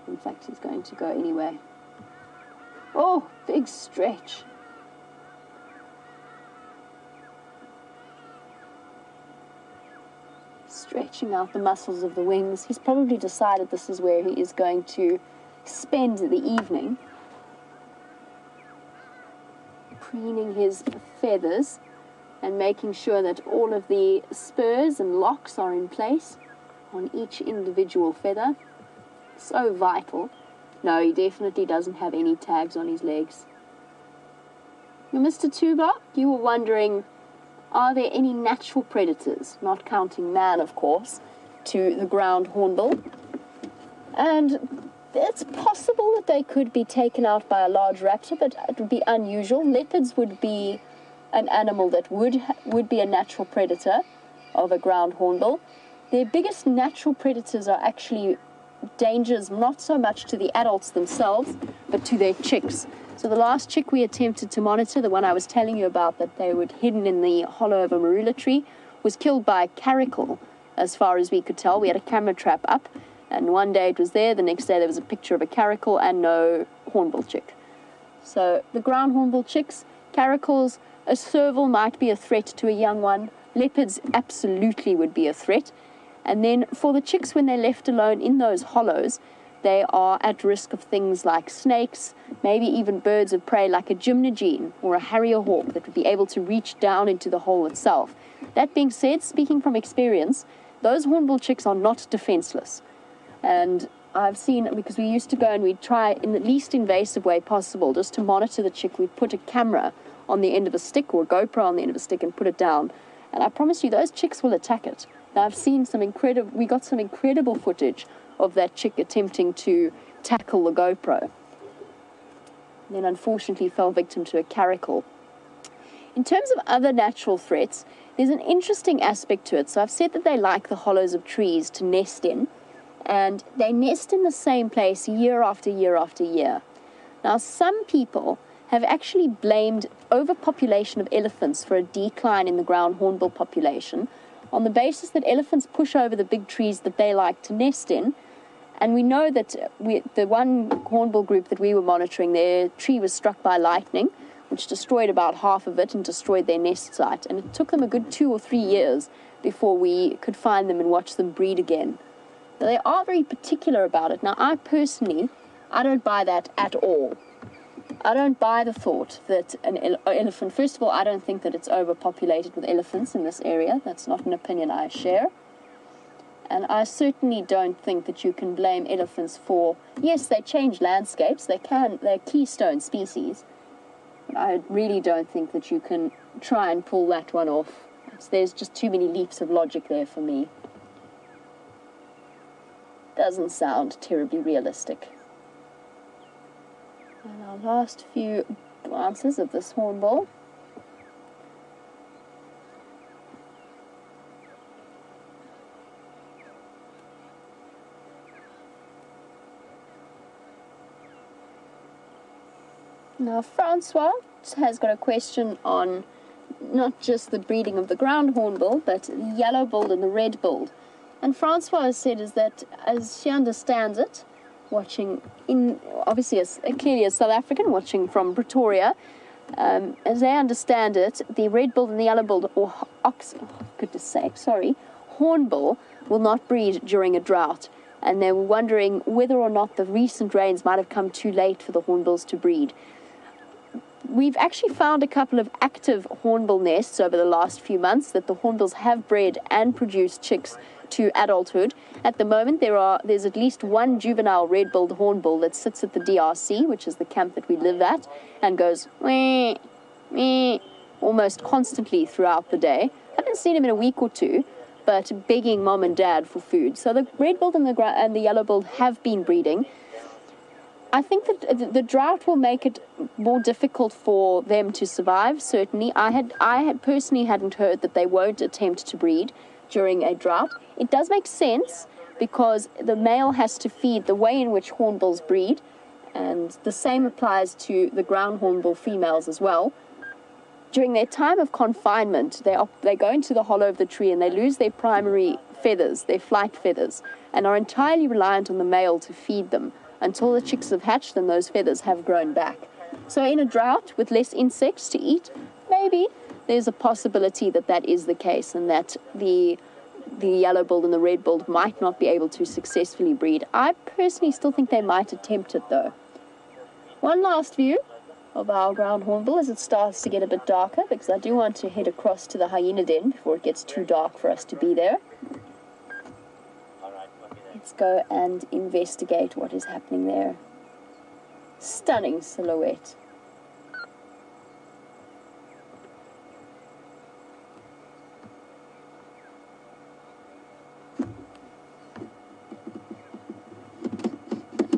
In fact, he's going to go anyway. Oh, big stretch. Stretching out the muscles of the wings. He's probably decided this is where he is going to spend the evening. Preening his feathers and making sure that all of the spurs and locks are in place on each individual feather. So vital. No, he definitely doesn't have any tags on his legs. Now, Mr. Tuvok, you were wondering, are there any natural predators, not counting man, of course, to the ground hornbill? And it's possible that they could be taken out by a large raptor, but it would be unusual. Leopards would be an animal that would be a natural predator of a ground hornbill. Their biggest natural predators are actually dangers not so much to the adults themselves, but to their chicks. So the last chick we attempted to monitor, the one I was telling you about that they were hidden in the hollow of a marula tree, was killed by a caracal, as far as we could tell. We had a camera trap up, and one day it was there, the next day there was a picture of a caracal and no hornbill chick. So the ground hornbill chicks, caracals, a serval might be a threat to a young one. Leopards absolutely would be a threat. And then for the chicks, when they're left alone in those hollows, they are at risk of things like snakes, maybe even birds of prey like a gymnogene or a harrier hawk that would be able to reach down into the hole itself. That being said, speaking from experience, those hornbill chicks are not defenseless. And I've seen, because we used to go and we'd try in the least invasive way possible just to monitor the chick. We'd put a camera on the end of a stick or a GoPro on the end of a stick and put it down. And I promise you, those chicks will attack it. Now, I've seen we got some incredible footage of that chick attempting to tackle the GoPro. And then unfortunately fell victim to a caracal. In terms of other natural threats, there's an interesting aspect to it. So I've said that they like the hollows of trees to nest in, and they nest in the same place year after year after year. Now, some people have actually blamed overpopulation of elephants for a decline in the ground hornbill population on the basis that elephants push over the big trees that they like to nest in. And we know that the one hornbill group that we were monitoring, their tree was struck by lightning, which destroyed about half of it and destroyed their nest site. And it took them a good 2 or 3 years before we could find them and watch them breed again. Now, they are very particular about it. Now, I personally, I don't buy that at all. I don't buy the thought that an elephant, first of all, I don't think that it's overpopulated with elephants in this area. That's not an opinion I share. And I certainly don't think that you can blame elephants for, yes, they change landscapes, they're keystone species. But I really don't think that you can try and pull that one off. There's just too many leaps of logic there for me. Doesn't sound terribly realistic. And our last few glances of this hornbill. Now, Francois has got a question on not just the breeding of the ground hornbill, but the yellow-billed and the red-billed. And Francois has said is that, as she understands it, watching obviously clearly a South African watching from Pretoria, as they understand it, the red-billed and the yellow-billed, or hornbill, will not breed during a drought. And they were wondering whether or not the recent rains might have come too late for the hornbills to breed. We've actually found a couple of active hornbill nests over the last few months that the hornbills have bred and produced chicks to adulthood. At the moment, there's at least one juvenile red-billed hornbill that sits at the DRC, which is the camp that we live at, and goes meh, meh, almost constantly throughout the day. I haven't seen him in a week or two, but begging mom and dad for food. So the red-billed and the yellow-billed have been breeding. I think that the drought will make it more difficult for them to survive, certainly. I had personally hadn't heard that they won't attempt to breed during a drought. It does make sense because the male has to feed the way in which hornbills breed, and the same applies to the ground hornbill females as well. During their time of confinement, they go into the hollow of the tree and they lose their primary feathers, their flight feathers, and are entirely reliant on the male to feed them until the chicks have hatched and those feathers have grown back. So in a drought with less insects to eat, maybe there's a possibility that that is the case and that the yellow-billed and the red-billed might not be able to successfully breed. I personally still think they might attempt it though. One last view of our ground hornbill as it starts to get a bit darker, because I do want to head across to the hyena den before it gets too dark for us to be there. Let's go and investigate what is happening there. Stunning silhouette.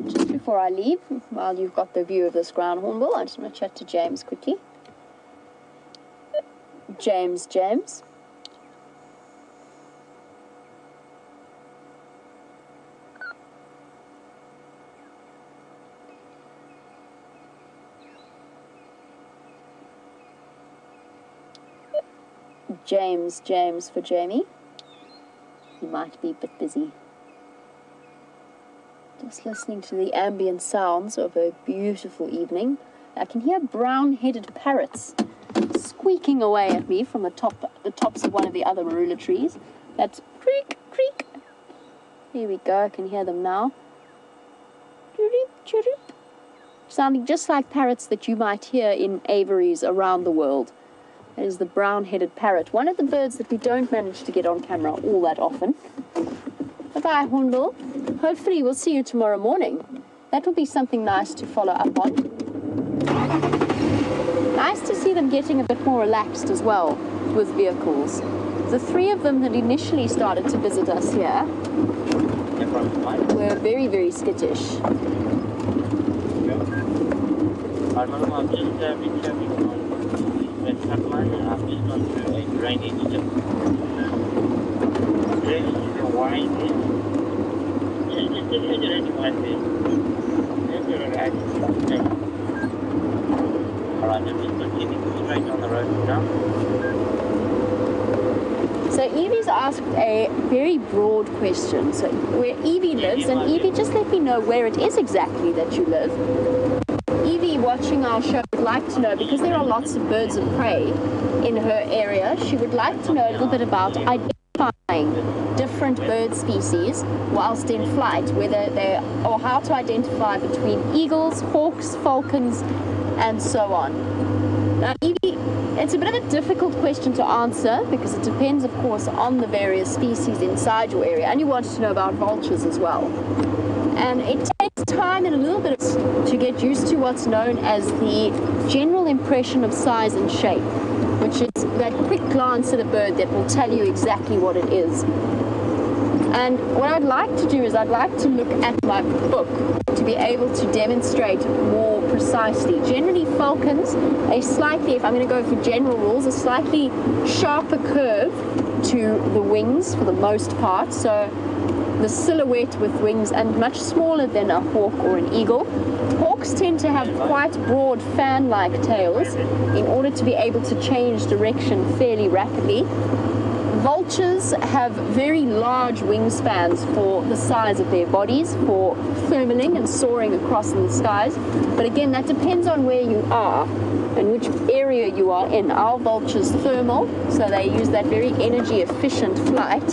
Just before I leave, while you've got the view of this ground hornbill, I just want to chat to James quickly. James. James for Jamie. He might be a bit busy. Just listening to the ambient sounds of a beautiful evening. I can hear brown-headed parrots squeaking away at me from the tops of one of the other marula trees. That's creak, creak. Here we go, I can hear them now. Chirrup, chirrup. Sounding just like parrots that you might hear in aviaries around the world. That is the brown-headed parrot, one of the birds that we don't manage to get on camera all that often. Bye-bye, Hornbill. Hopefully we'll see you tomorrow morning. That will be something nice to follow up on. Nice to see them getting a bit more relaxed as well with vehicles. The three of them that initially started to visit us here were very, very skittish. I've just gone through a drainage system. There's a wine here. Just a wine here. Alright, I'm just continuing straight on the road now. So Evie's asked a very broad question. So where Evie lives, and Evie, just let me know where it is exactly that you live. Evie, watching our show, would like to know, because there are lots of birds of prey in her area, she would like to know a little bit about identifying different bird species whilst in flight, or how to identify between eagles, hawks, falcons, and so on. Now, Evie, It's a bit of a difficult question to answer because it depends, of course, on the various species inside your area. And you wanted to know about vultures as well. And it takes time and a little bit to get used to what's known as the general impression of size and shape, which is that quick glance at a bird that will tell you exactly what it is. And what I'd like to do is I'd like to look at my book to be able to demonstrate more precisely. Generally, falcons, if I'm going to go for general rules, a slightly sharper curve to the wings for the most part. So the silhouette with wings and much smaller than a hawk or an eagle. Hawks tend to have quite broad fan-like tails in order to be able to change direction fairly rapidly. Vultures have very large wingspans for the size of their bodies, for thermaling and soaring across in the skies. But again, that depends on where you are and which area you are in. Our vultures thermal, so they use that very energy-efficient flight.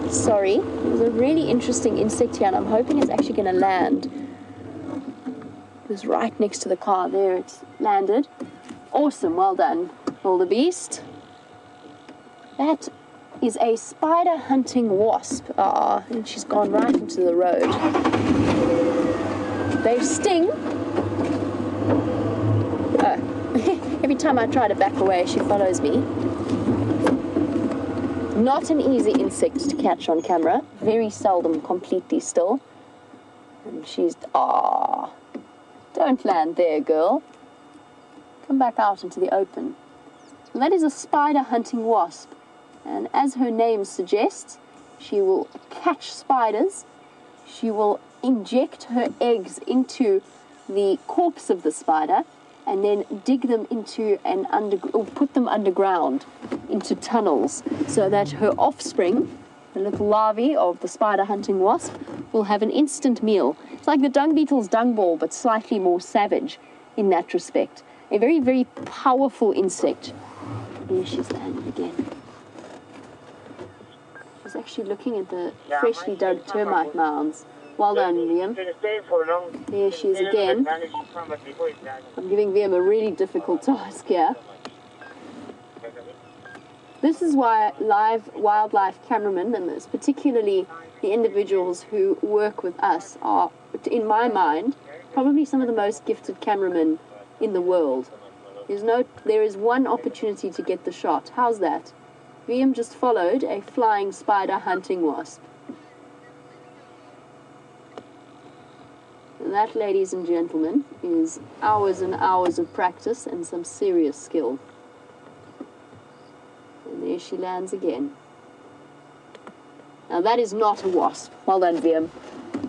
Sorry, there's a really interesting insect here, and I'm hoping it's actually going to land. It was right next to the car. There, it's landed. Awesome, well done, wildebeest. That is a spider hunting wasp. And she's gone right into the road. They sting. Every time I try to back away, she follows me. Not an easy insect to catch on camera. Very seldom completely still. And she's, don't land there, girl. Come back out into the open. So that is a spider hunting wasp. And as her name suggests, she will catch spiders. She will inject her eggs into the corpse of the spider and then dig them into or put them underground into tunnels so that her offspring, the little larvae of the spider hunting wasp, will have an instant meal. It's like the dung beetle's dung ball, but slightly more savage in that respect. A very, very powerful insect. Here she's landed again. She's actually looking at the freshly dug termite mounds. Well done, Liam. There she is again. I'm giving Liam a really difficult task here. This is why live wildlife cameramen, and particularly the individuals who work with us, are, in my mind, probably some of the most gifted cameramen in the world. There is one opportunity to get the shot. How's that? Liam just followed a flying spider hunting wasp. And that, ladies and gentlemen, is hours and hours of practice and some serious skill. And there she lands again. Now that is not a wasp. Well done, Liam.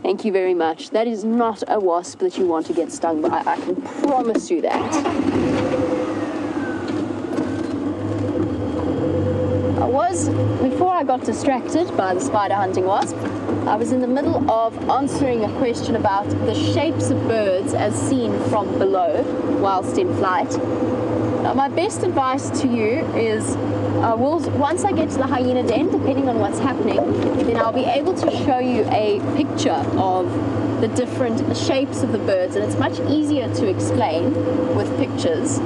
Thank you very much. That is not a wasp that you want to get stung by. I can promise you that. Before I got distracted by the spider hunting wasp, I was in the middle of answering a question about the shapes of birds as seen from below whilst in flight. Now, my best advice to you is, once I get to the hyena den, depending on what's happening, then I'll be able to show you a picture of the different shapes of the birds, and it's much easier to explain with pictures.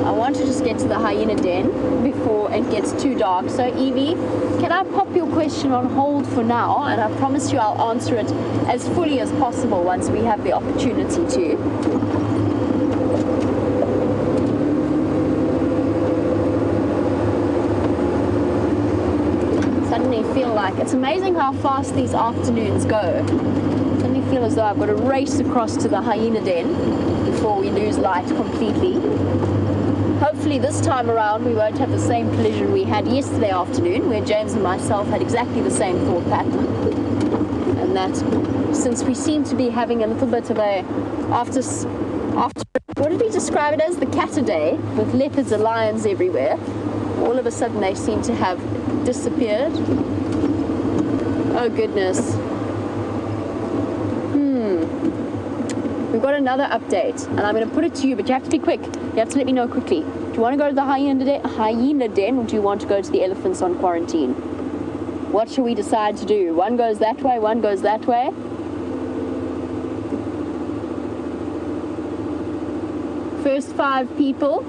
I want to just get to the hyena den before it gets too dark. So Evie, can I pop your question on hold for now, and I promise you I'll answer it as fully as possible once we have the opportunity to. Suddenly feel like it's amazing how fast these afternoons go. Suddenly feel as though I've got to race across to the hyena den before we lose light completely. Hopefully this time around we won't have the same collision we had yesterday afternoon, where James and myself had exactly the same thought pattern. And that since we seem to be having a little bit of a after what did we describe it as? The cat day, with leopards and lions everywhere. All of a sudden they seem to have disappeared. Oh goodness. We've got another update, and I'm going to put it to you, but you have to be quick. You have to let me know quickly. Do you want to go to the hyena den, or do you want to go to the elephants on quarantine? What shall we decide to do? One goes that way, one goes that way. first 5 people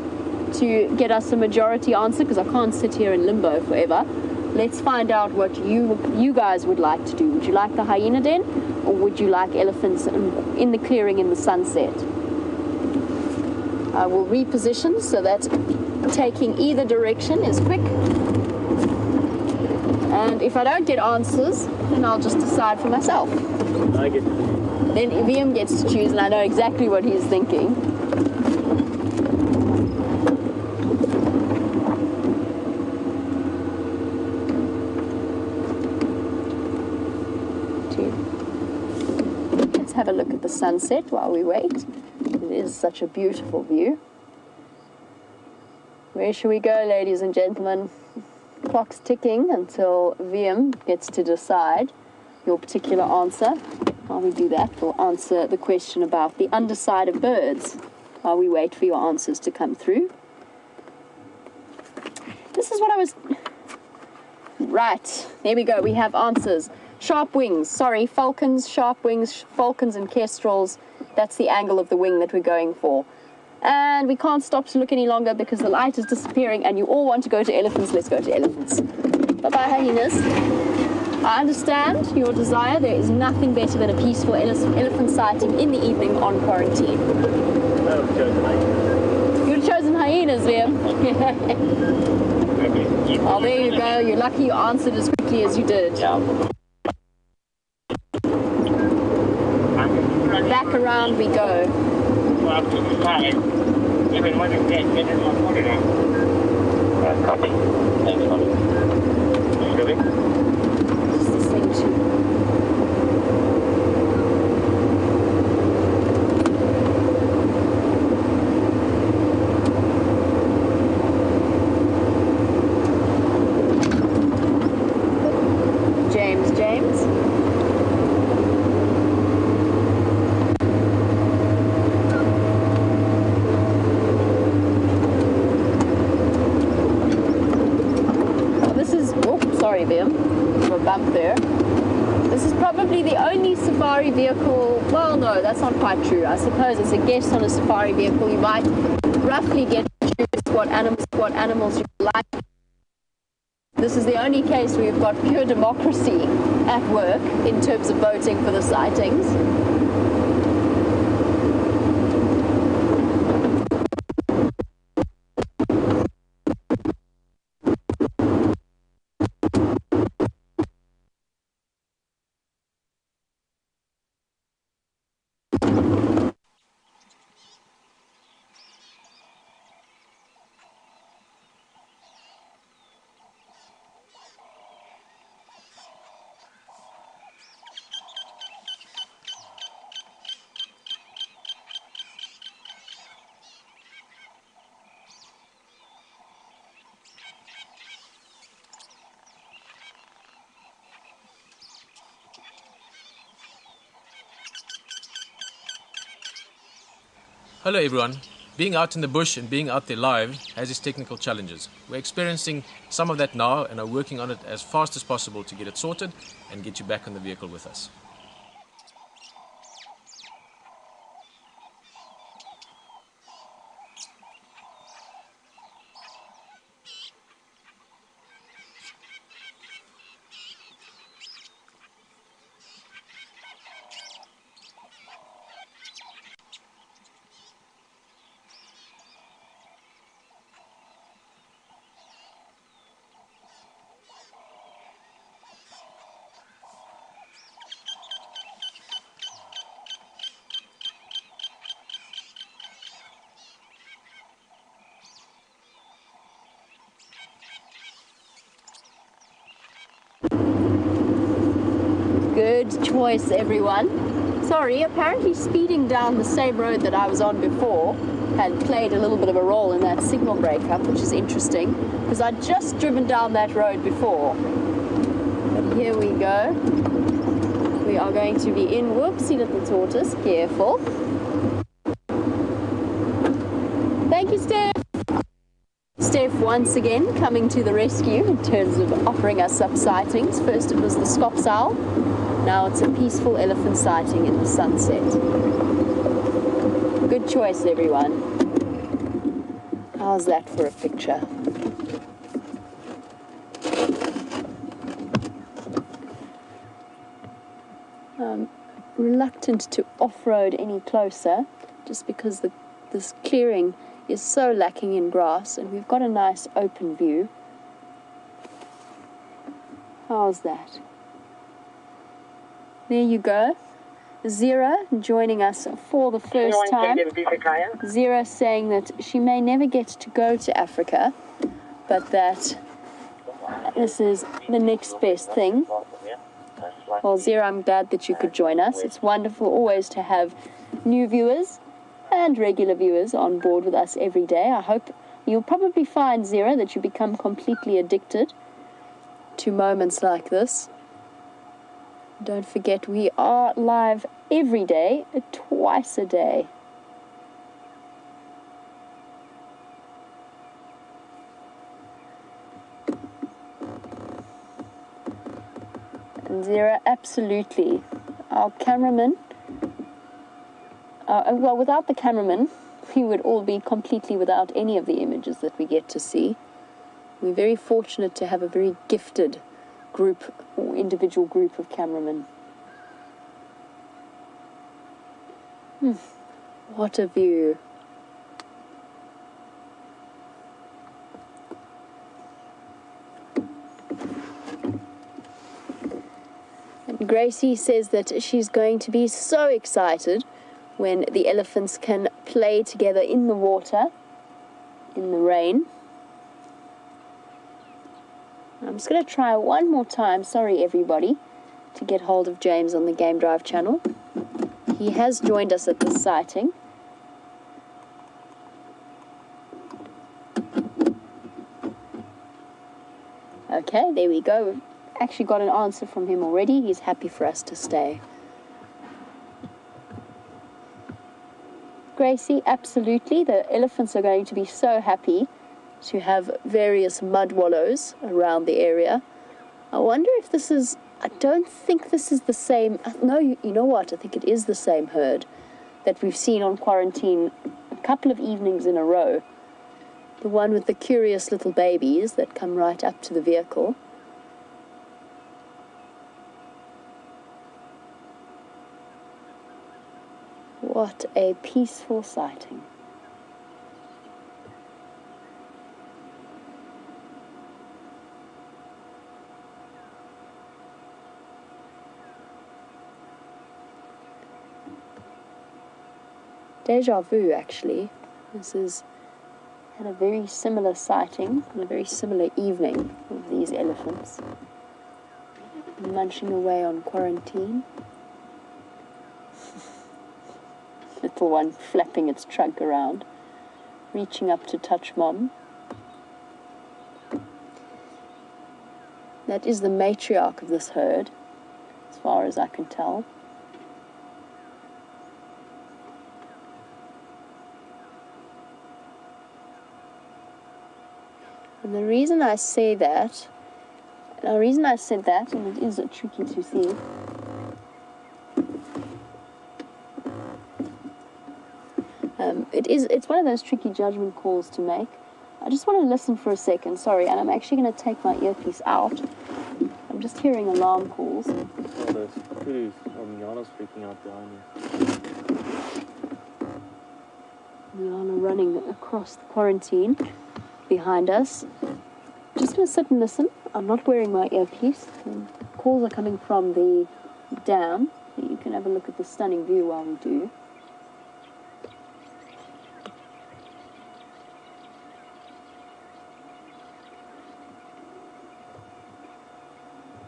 to get us a majority answer, because I can't sit here in limbo forever. Let's find out what you guys would like to do. Would you like the hyena den, or would you like elephants in the clearing in the sunset? I will reposition so that taking either direction is quick. And if I don't get answers, then I'll just decide for myself. I get to choose. Then VM gets to choose, and I know exactly what he's thinking. Let's have a look at the sunset while we wait. It is such a beautiful view. Where shall we go, ladies and gentlemen? Clock's ticking until VM gets to decide your particular answer. While we do that, we'll answer the question about the underside of birds while we wait for your answers to come through. This is what I was... Right, there we go, we have answers. Sharp wings, sorry, falcons, sharp wings, falcons and kestrels. That's the angle of the wing that we're going for. And we can't stop to look any longer because the light is disappearing and you all want to go to elephants. Let's go to elephants. Bye-bye, hyenas. I understand your desire. There is nothing better than a peaceful elephant sighting in the evening on quarantine. I've chosen hyenas. You've chosen hyenas, Liam. Oh, there you go. You're lucky you answered as quickly as you did. Back around we go. Copy. Thanks, Bobby. Just this thing too. James. Sorry, Liam, a bump there. This is probably the only safari vehicle, well, no, that's not quite true. I suppose as a guest on a safari vehicle, you might roughly get to choose what animals you like. This is the only case where we've got pure democracy at work in terms of voting for the sightings. Hello everyone. Being out in the bush and being out there live has its technical challenges. We're experiencing some of that now and are working on it as fast as possible to get it sorted and get you back on the vehicle with us. Good choice, everyone. Sorry, apparently speeding down the same road that I was on before had played a little bit of a role in that signal breakup, which is interesting, because I'd just driven down that road before. But here we go. We are going to be in, whoopsie little tortoise, careful. Thank you, Steph. Steph once again coming to the rescue in terms of offering us some sightings. First it was the Scops owl, now it's a peaceful elephant sighting in the sunset. Good choice, everyone. How's that for a picture? I'm reluctant to off-road any closer just because this clearing is so lacking in grass, and we've got a nice open view. How's that? There you go. Zira joining us for the first time. Zira saying that she may never get to go to Africa, but that this is the next best thing. Well, Zira, I'm glad that you could join us. It's wonderful always to have new viewers and regular viewers on board with us every day. I hope you'll probably find, Zira, that you become completely addicted to moments like this. Don't forget, we are live every day, twice a day. And Zira, absolutely. Our cameraman, well, without the cameraman, we would all be completely without any of the images that we get to see. We're very fortunate to have a very gifted group or individual group of cameramen. What a view. And Gracie says that she's going to be so excited when the elephants can play together in the water, in the rain. I'm just going to try one more time, sorry everybody, to get hold of James on the Game Drive channel. He has joined us at this sighting. Okay, there we go. We've actually got an answer from him already. He's happy for us to stay. Gracie, absolutely. The elephants are going to be so happy to have various mud wallows around the area. I wonder if this is, I don't think this is the same, no, you know what, I think it is the same herd that we've seen on quarantine a couple of evenings in a row. The one with the curious little babies that come right up to the vehicle. What a peaceful sighting. Deja vu, actually. This is had a very similar sighting and a very similar evening of these elephants munching away on quarantine. Little one flapping its trunk around, reaching up to touch mom. That is the matriarch of this herd, as far as I can tell. And the reason I say that, and it is tricky to see, it's one of those tricky judgment calls to make. I just want to listen for a second, sorry, and I'm actually going to take my earpiece out. I'm just hearing alarm calls. Oh, there's kudus. Miana's freaking out behind you. Miana running across the quarantine behind us. Just going to sit and listen. I'm not wearing my earpiece. Calls are coming from the dam. You can have a look at the stunning view while we do.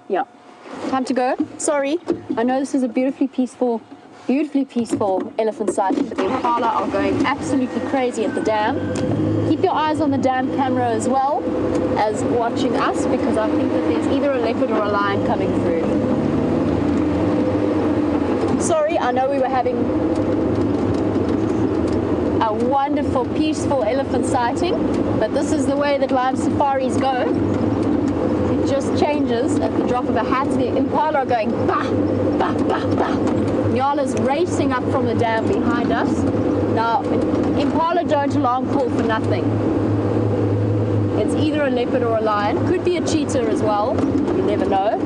Yeah, time to go. Sorry, I know this is a beautifully peaceful elephant sighting, but the impala are going absolutely crazy at the dam. Keep your eyes on the dam camera as well as watching us, because I think that there's either a leopard or a lion coming through. Sorry, I know we were having a wonderful, peaceful elephant sighting, but this is the way that live safaris go. It just changes at the drop of a hat. The impala are going bah, bah, bah, bah. Nyala's racing up from the dam behind us. Now, impala don't alarm call for nothing. It's either a leopard or a lion. Could be a cheetah as well. You never know.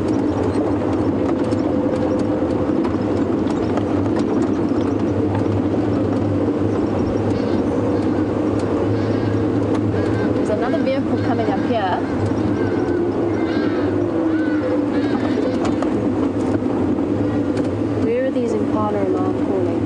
There's another vehicle coming up here. Where are these Impala alarm calling?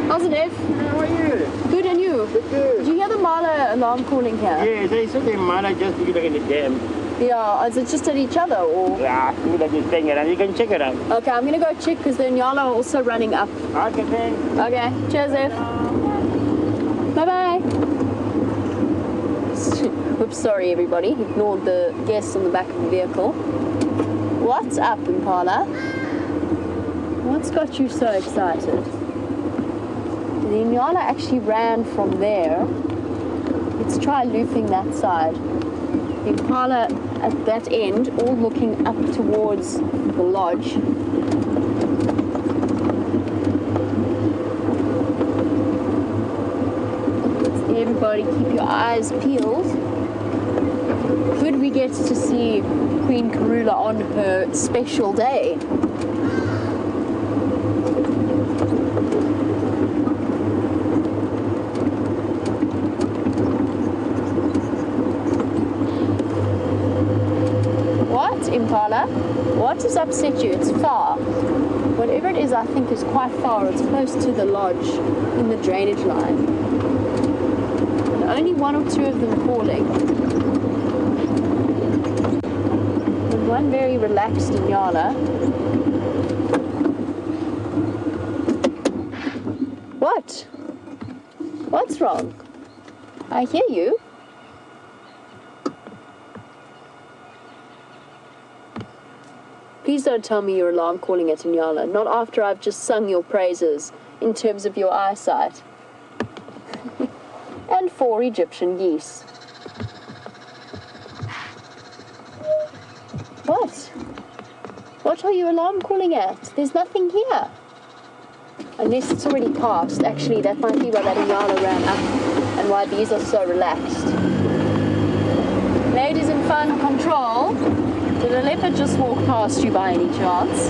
How's it, Ev? How are you? Good, and you? Good. Did you hear the Marla alarm calling here? Yeah, they said they might have just be like in the dam. Yeah, is it just at each other or? Yeah, I like this thing around. You can check it out. Okay, I'm gonna go check because the Nyala are also running up. Okay, thanks. Okay, cheers, Ev. Bye bye. Oops, sorry everybody. Ignored the guests on the back of the vehicle. What's up, Impala? What's got you so excited? The Nyala actually ran from there. Let's try looping that side. The Impala at that end, all looking up towards the lodge. Everybody keep your eyes peeled. Could we get to see Queen Karula on her special day? What, Impala? What has upset you? It's far. Whatever it is, I think is quite far. It's close to the lodge in the drainage line. And only one or two of them calling. And one very relaxed Nyala. What? What's wrong? I hear you. Please don't tell me you're alarm calling at Nyala, not after I've just sung your praises in terms of your eyesight. And 4 Egyptian geese. What? What are you alarm calling at? There's nothing here. Unless it's already passed. Actually, that might be why that Nyala ran up and why these are so relaxed. Ladies in final control. Did a leopard just walk past you by any chance?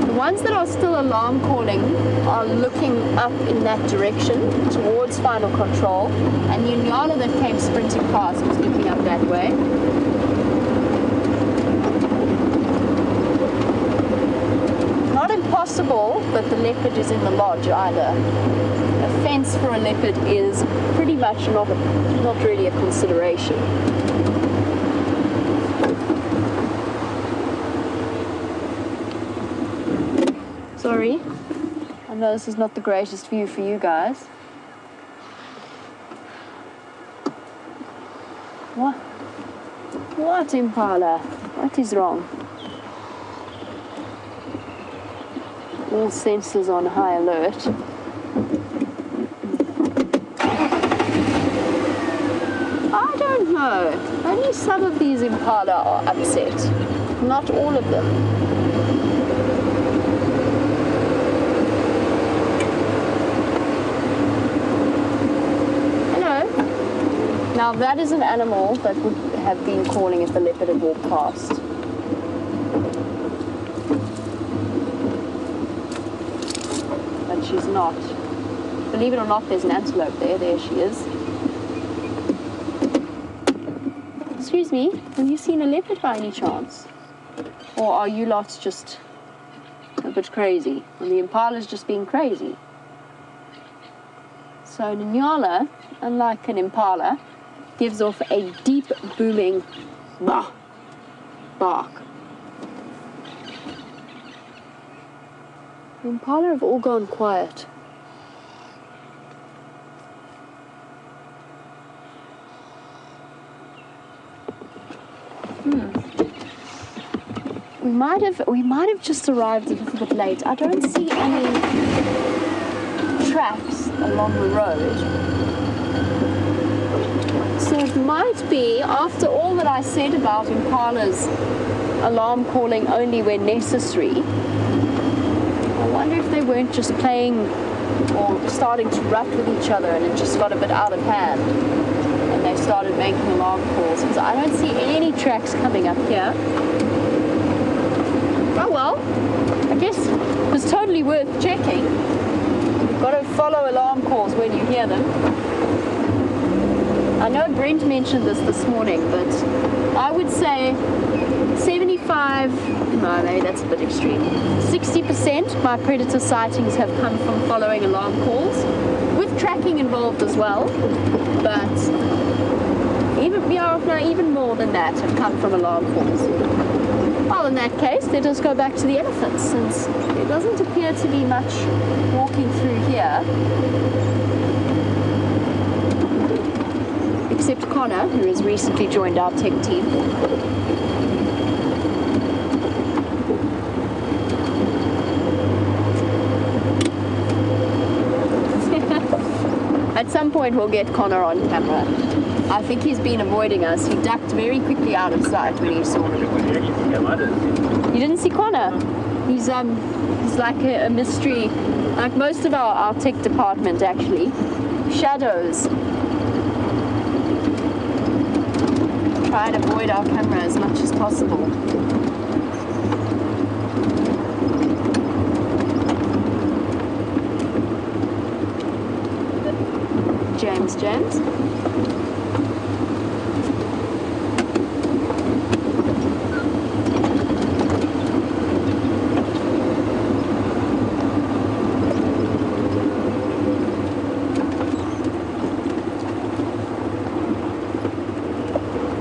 The ones that are still alarm calling are looking up in that direction towards final control, and the Nyala that came sprinting past was looking up that way. Not impossible, but the leopard is in the lodge either. A fence for a leopard is pretty much not really a consideration. Sorry, I know this is not the greatest view for you guys. What? What, Impala? What is wrong? All sensors on high alert. I don't know. Only some of these Impala are upset. Not all of them. Now that is an animal that would have been calling if the leopard had walked past. But she's not. Believe it or not, there's an antelope there. There she is. Excuse me, have you seen a leopard by any chance? Or are you lots just a bit crazy? And the Impala's just being crazy. So an Nyala, unlike an Impala, gives off a deep booming bah bark. The Impala have all gone quiet. We might have just arrived a little bit late. I don't see any tracks along the road. So it might be, after all that I said about Impalas alarm calling only when necessary, I wonder if they weren't just playing or starting to rut with each other, and it just got a bit out of hand. And they started making alarm calls, because I don't see any tracks coming up here. Oh well, I guess it was totally worth checking. You've got to follow alarm calls when you hear them. I know Brent mentioned this morning, but I would say 75, no, maybe that's a bit extreme. 60% my predator sightings have come from following alarm calls, with tracking involved as well. But even more than that have come from alarm calls. Well, in that case, let us go back to the elephants, since there doesn't appear to be much walking through here. Except Connor, who has recently joined our tech team. At some point we'll get Connor on camera. I think he's been avoiding us. He ducked very quickly out of sight when he saw me. You didn't see Connor? He's like a mystery, like most of our tech department actually. Shadows. Try and avoid our camera as much as possible. James.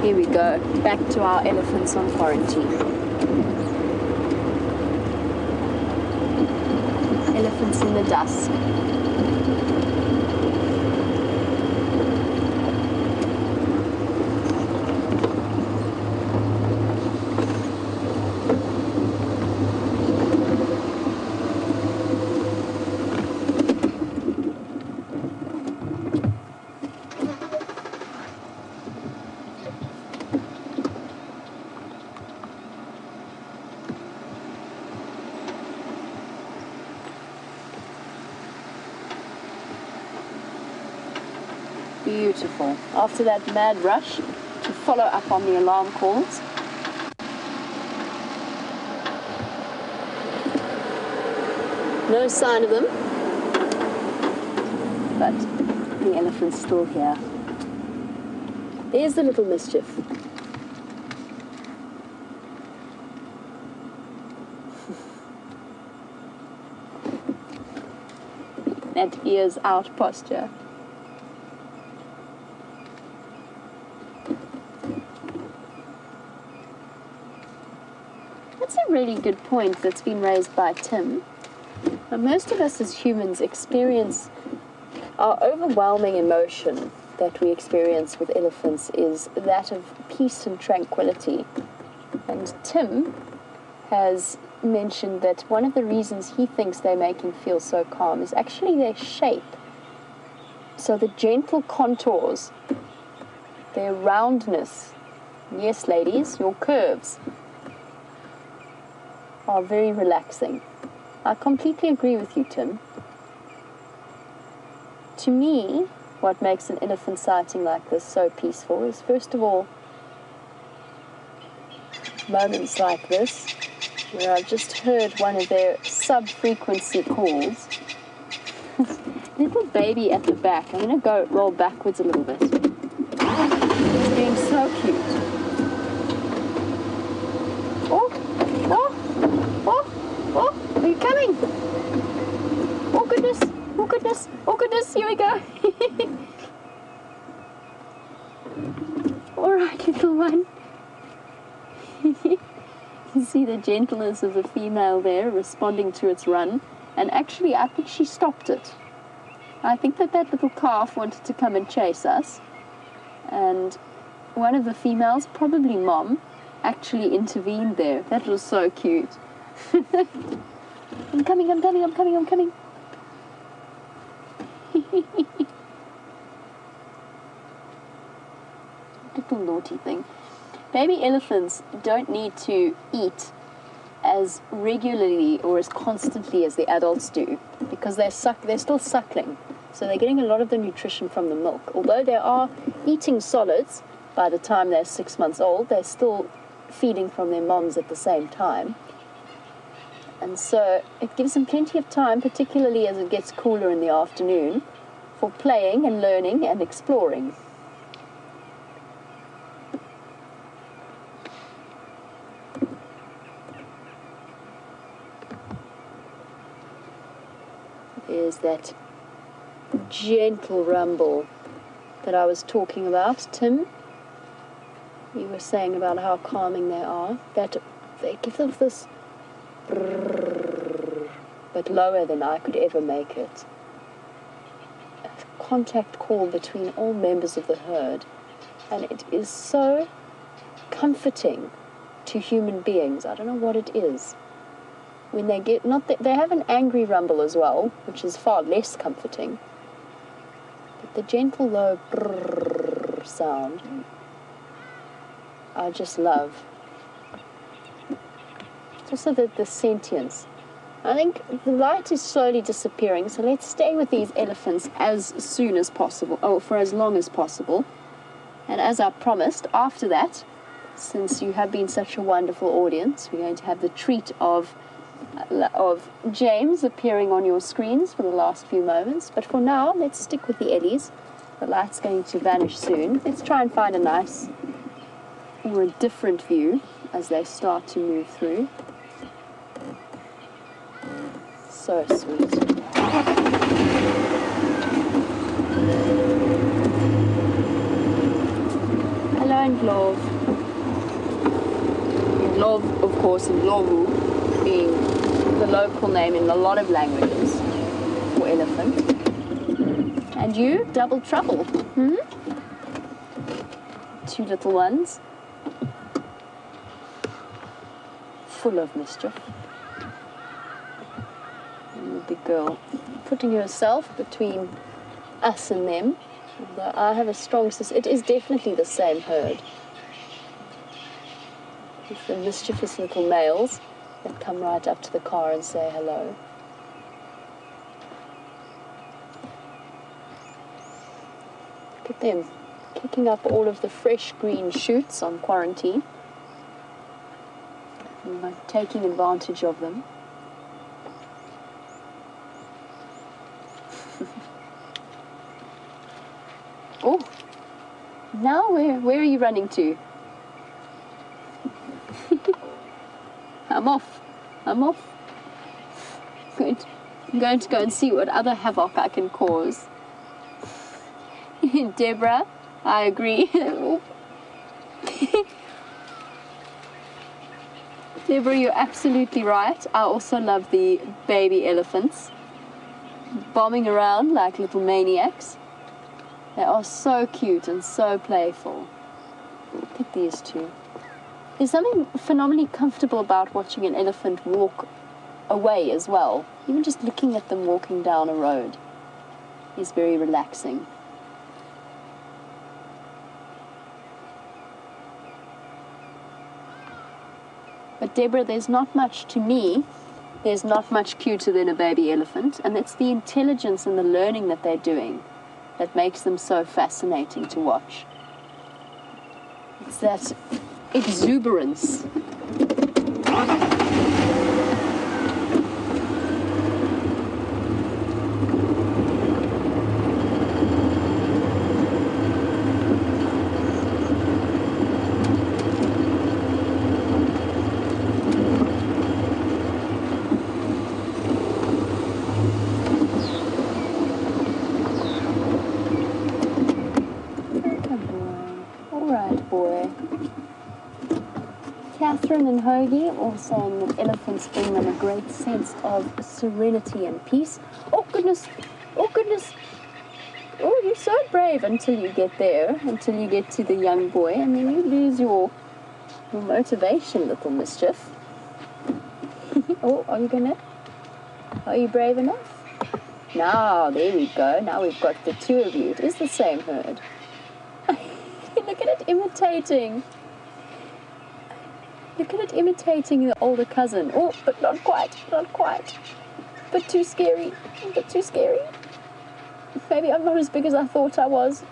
Here we go, back to our elephants on quarantine. Elephants in the dusk. Beautiful. After that mad rush to follow up on the alarm calls. No sign of them, but the elephant's still here. There's the little mischief. That ears out posture. That's a really good point that's been raised by Tim. Now, most of us as humans experience our overwhelming emotion that we experience with elephants is that of peace and tranquility. And Tim has mentioned that one of the reasons he thinks they make him feel so calm is actually their shape. So the gentle contours, their roundness, yes ladies, your curves, are very relaxing. I completely agree with you, Tim. To me, what makes an elephant sighting like this so peaceful is, first of all, moments like this, where I've just heard one of their sub-frequency calls. Little baby at the back. I'm going to roll backwards a little bit. It's being so cute. Oh, are you coming? Oh goodness, here we go. All right, little one. You see the gentleness of the female there responding to its run, and actually I think she stopped it. I think that little calf wanted to come and chase us, and one of the females, probably mom, actually intervened there. That was so cute. I'm coming. Little naughty thing. Baby elephants don't need to eat as regularly or as constantly as the adults do, because they're still suckling. So they're getting a lot of the nutrition from the milk. Although they are eating solids by the time they're 6 months old, they're still feeding from their moms at the same time. And so it gives them plenty of time, particularly as it gets cooler in the afternoon, for playing and learning and exploring. There's that gentle rumble that I was talking about. Tim, you were saying about how calming they are. That they give off this brrr, but lower than I could ever make it. A contact call between all members of the herd, and it is so comforting to human beings. I don't know what it is. When they get, they have an angry rumble as well, which is far less comforting. But the gentle low brrr sound, I just love. It's also the sentience. I think the light is slowly disappearing, so let's stay with these elephants as soon as possible, or for as long as possible. And as I promised, after that, since you have been such a wonderful audience, we're going to have the treat of James appearing on your screens for the last few moments. But for now, let's stick with the ellies. The light's going to vanish soon. Let's try and find a nice or a different view as they start to move through. So sweet. Hello, and Love. Love, of course, and Lovu being the local name in a lot of languages for elephant. And you, Double Trouble. Two little ones. Full of mischief. And the big girl putting herself between us and them. Although I have a strong suspicion, it is definitely the same herd. With the mischievous little males that come right up to the car and say hello. Look at them, kicking up all of the fresh green shoots on quarantine. And like taking advantage of them. Oh, now where are you running to? I'm off. I'm going to go and see what other havoc I can cause. Deborah, I agree. Deborah, you're absolutely right. I also love the baby elephants bombing around like little maniacs. They are so cute and so playful. Look at these two. There's something phenomenally comfortable about watching an elephant walk away as well. Even just looking at them walking down a road is very relaxing. But Deborah, there's not much cuter than a baby elephant, and it's the intelligence and the learning that they're doing that makes them so fascinating to watch. It's that exuberance. Catherine and Hoagie all saying that elephants bring them a great sense of serenity and peace. Oh goodness, oh goodness. Oh, you're so brave until you get there, until you get to the young boy, and then you lose your motivation, little mischief. Oh, are you brave enough? Now, there we go. Now we've got the two of you. It is the same herd. Look at it imitating. Look at it imitating the older cousin. Oh, but not quite, not quite. But too scary. But too scary. Maybe I'm not as big as I thought I was.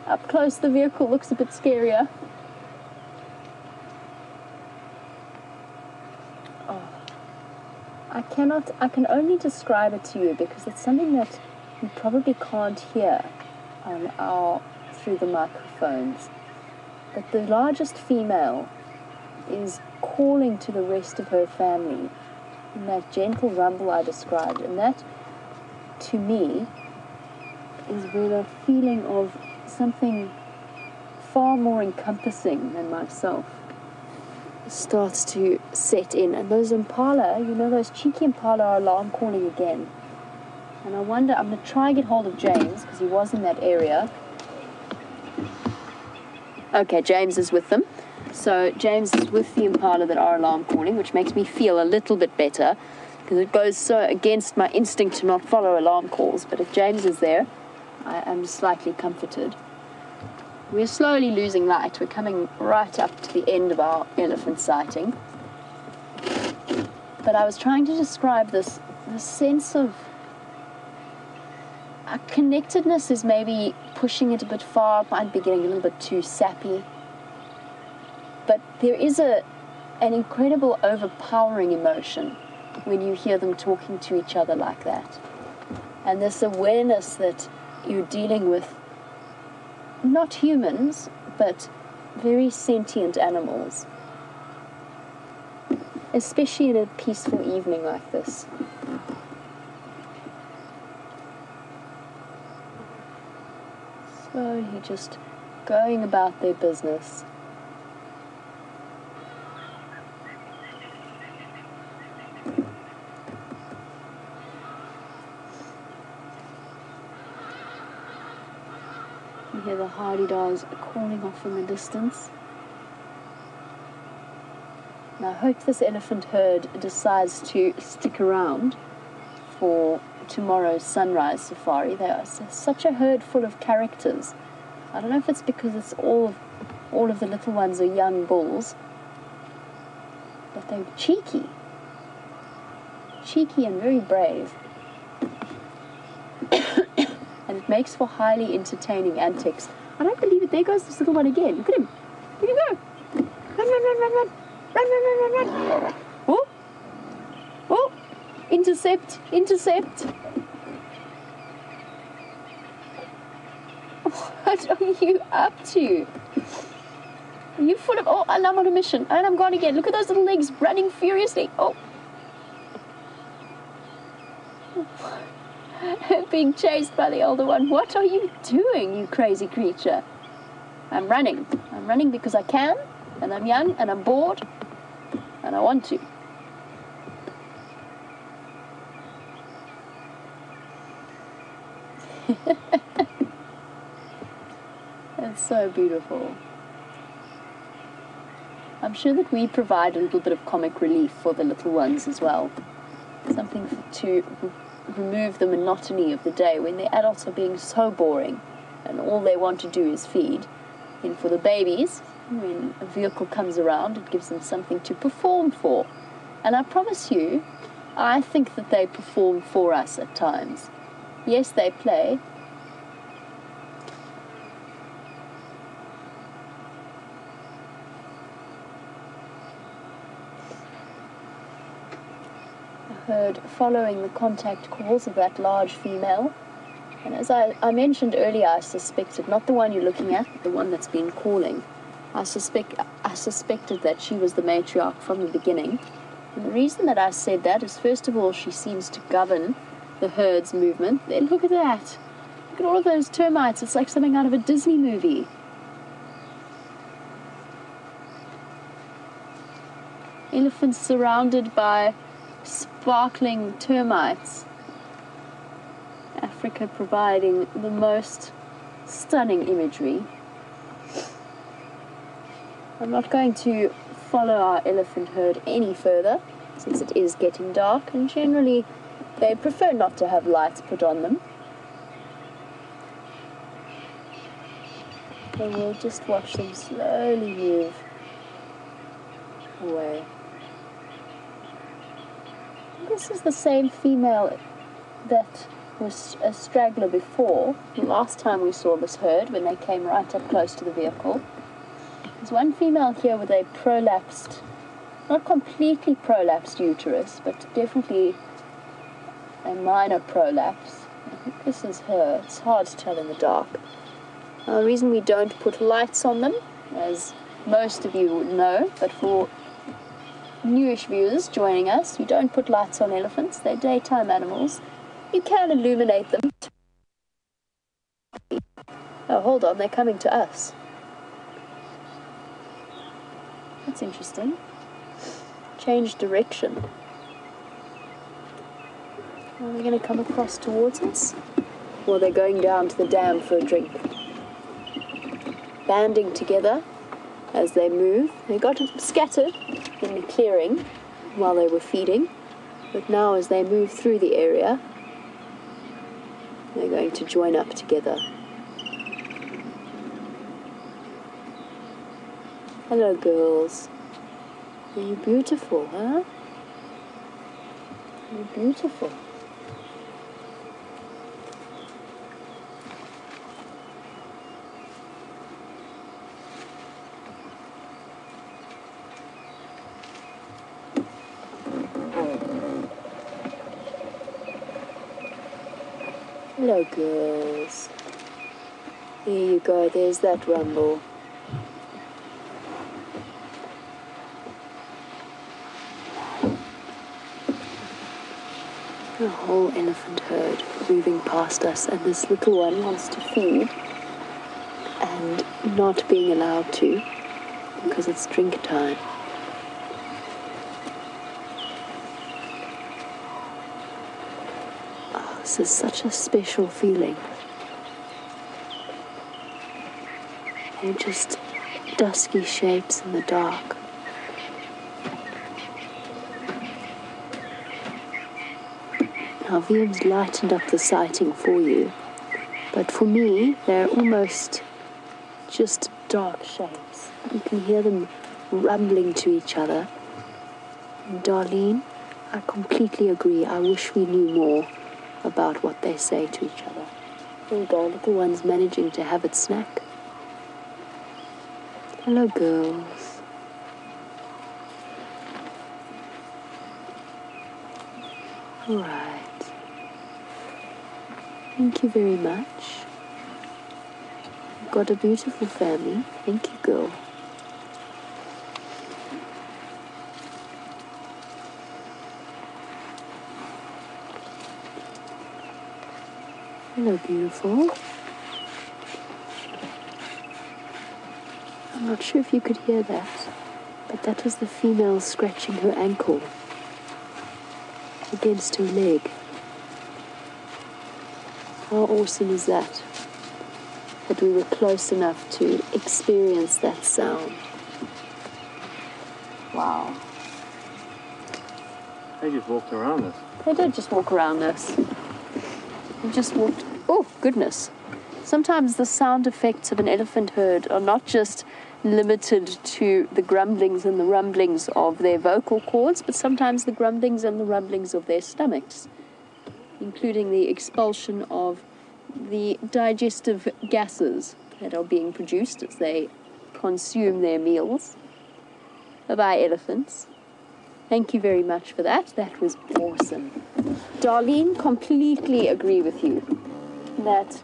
Up close, the vehicle looks a bit scarier. Oh. I can only describe it to you because it's something that you probably can't hear through the microphones. But the largest female is calling to the rest of her family in that gentle rumble I described, and that, to me, is where the feeling of something far more encompassing than myself starts to set in. And those impala, those cheeky impala are alarm calling again. And I wonder, I'm going to try and get hold of James, because he was in that area. Okay, James is with them. So James is with the impala that are alarm calling, which makes me feel a little bit better, because it goes so against my instinct to not follow alarm calls. But if James is there, I am slightly comforted. We're slowly losing light. We're coming right up to the end of our elephant sighting. But I was trying to describe this sense of connectedness is maybe pushing it a bit far. It might be getting a little bit too sappy. But there is an incredible overpowering emotion when you hear them talking to each other like that. And this awareness that you're dealing with not humans, but very sentient animals. Especially in a peaceful evening like this. Slowly just going about their business. You hear the hardy-dogs calling off in the distance. And I hope this elephant herd decides to stick around for tomorrow's sunrise safari. They are such a herd full of characters. I don't know if it's because it's all of the little ones are young bulls, but they're cheeky and very brave. And it makes for highly entertaining antics. I don't believe it. There goes this little one again. Look at him. Look at him go. Run, run, run, run, run. Run, run, run, run, run. Oh. Oh. Intercept. Intercept. What are you up to? Are you full of... Oh, and I'm on a mission. And I'm gone again. Look at those little legs running furiously. Oh. Being chased by the older one. What are you doing, you crazy creature? I'm running. I'm running because I can, and I'm young, and I'm bored, and I want to. It's so beautiful. I'm sure that we provide a little bit of comic relief for the little ones as well. Something to remove the monotony of the day when the adults are being so boring and all they want to do is feed. And for the babies, when a vehicle comes around, it gives them something to perform for. And I promise you, I think that they perform for us at times. Yes, they play. Heard following the contact calls of that large female, and as I mentioned earlier, I suspected, not the one you're looking at, but the one that's been calling, I suspected that she was the matriarch from the beginning. And the reason that I said that is, first of all, she seems to govern the herd's movement. Then look at that, look at all of those termites. It's like something out of a Disney movie. Elephants surrounded by sparkling termites. Africa providing the most stunning imagery. I'm not going to follow our elephant herd any further since it is getting dark, and generally they prefer not to have lights put on them. So we'll just watch them slowly move away. This is the same female that was a straggler before. The last time we saw this herd, when they came right up close to the vehicle. There's one female here with a prolapsed, not completely prolapsed uterus, but definitely a minor prolapse. I think this is her. It's hard to tell in the dark. The reason we don't put lights on them, as most of you would know, but for newish viewers joining us, you don't put lights on elephants. They're daytime animals. You can illuminate them. Oh, hold on, they're coming to us. That's interesting. Change direction. Are they going to come across towards us? Or they're going down to the dam for a drink. Banding together as they move. They got scattered in the clearing while they were feeding, but now as they move through the area, they're going to join up together. Hello, girls. Are you beautiful, huh? You're beautiful. Hello, girls. There you go, there's that rumble. A whole elephant herd moving past us, and this little one wants to feed and not being allowed to because it's drink time. Oh, this is such a special feeling. They're just dusky shapes in the dark. Now, VM's lightened up the sighting for you, but for me, they're almost just dark shapes. You can hear them rumbling to each other. And Darlene, I completely agree. I wish we knew more about what they say to each other. There you go, little one's managing to have its snack. Hello, girls. All right. Thank you very much. You've got a beautiful family. Thank you, girl. Hello, beautiful. I'm not sure if you could hear that, but that was the female scratching her ankle against her leg. How awesome is that? That we were close enough to experience that sound. Wow. They just walked around us. They did just walk around us. They just walked. Oh, goodness. Sometimes the sound effects of an elephant herd are not just limited to the grumblings and the rumblings of their vocal cords, but sometimes the grumblings and the rumblings of their stomachs, including the expulsion of the digestive gases that are being produced as they consume their meals by elephants. Thank you very much for that. That was awesome. Darlene, completely agree with you that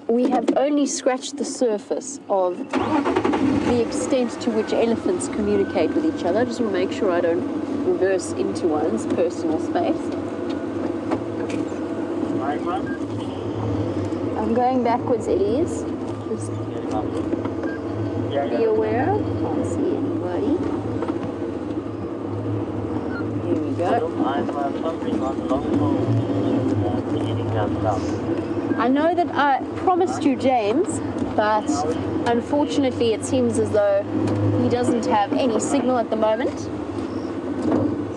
we have only scratched the surface of the extent to which elephants communicate with each other. I just want to make sure I don't reverse into one's personal space. I'm going backwards, ellies. Just be aware. Can't see anybody. Here we go. I'm something on long hole, beginning that stuff. I know that I promised you James, but unfortunately it seems as though he doesn't have any signal at the moment.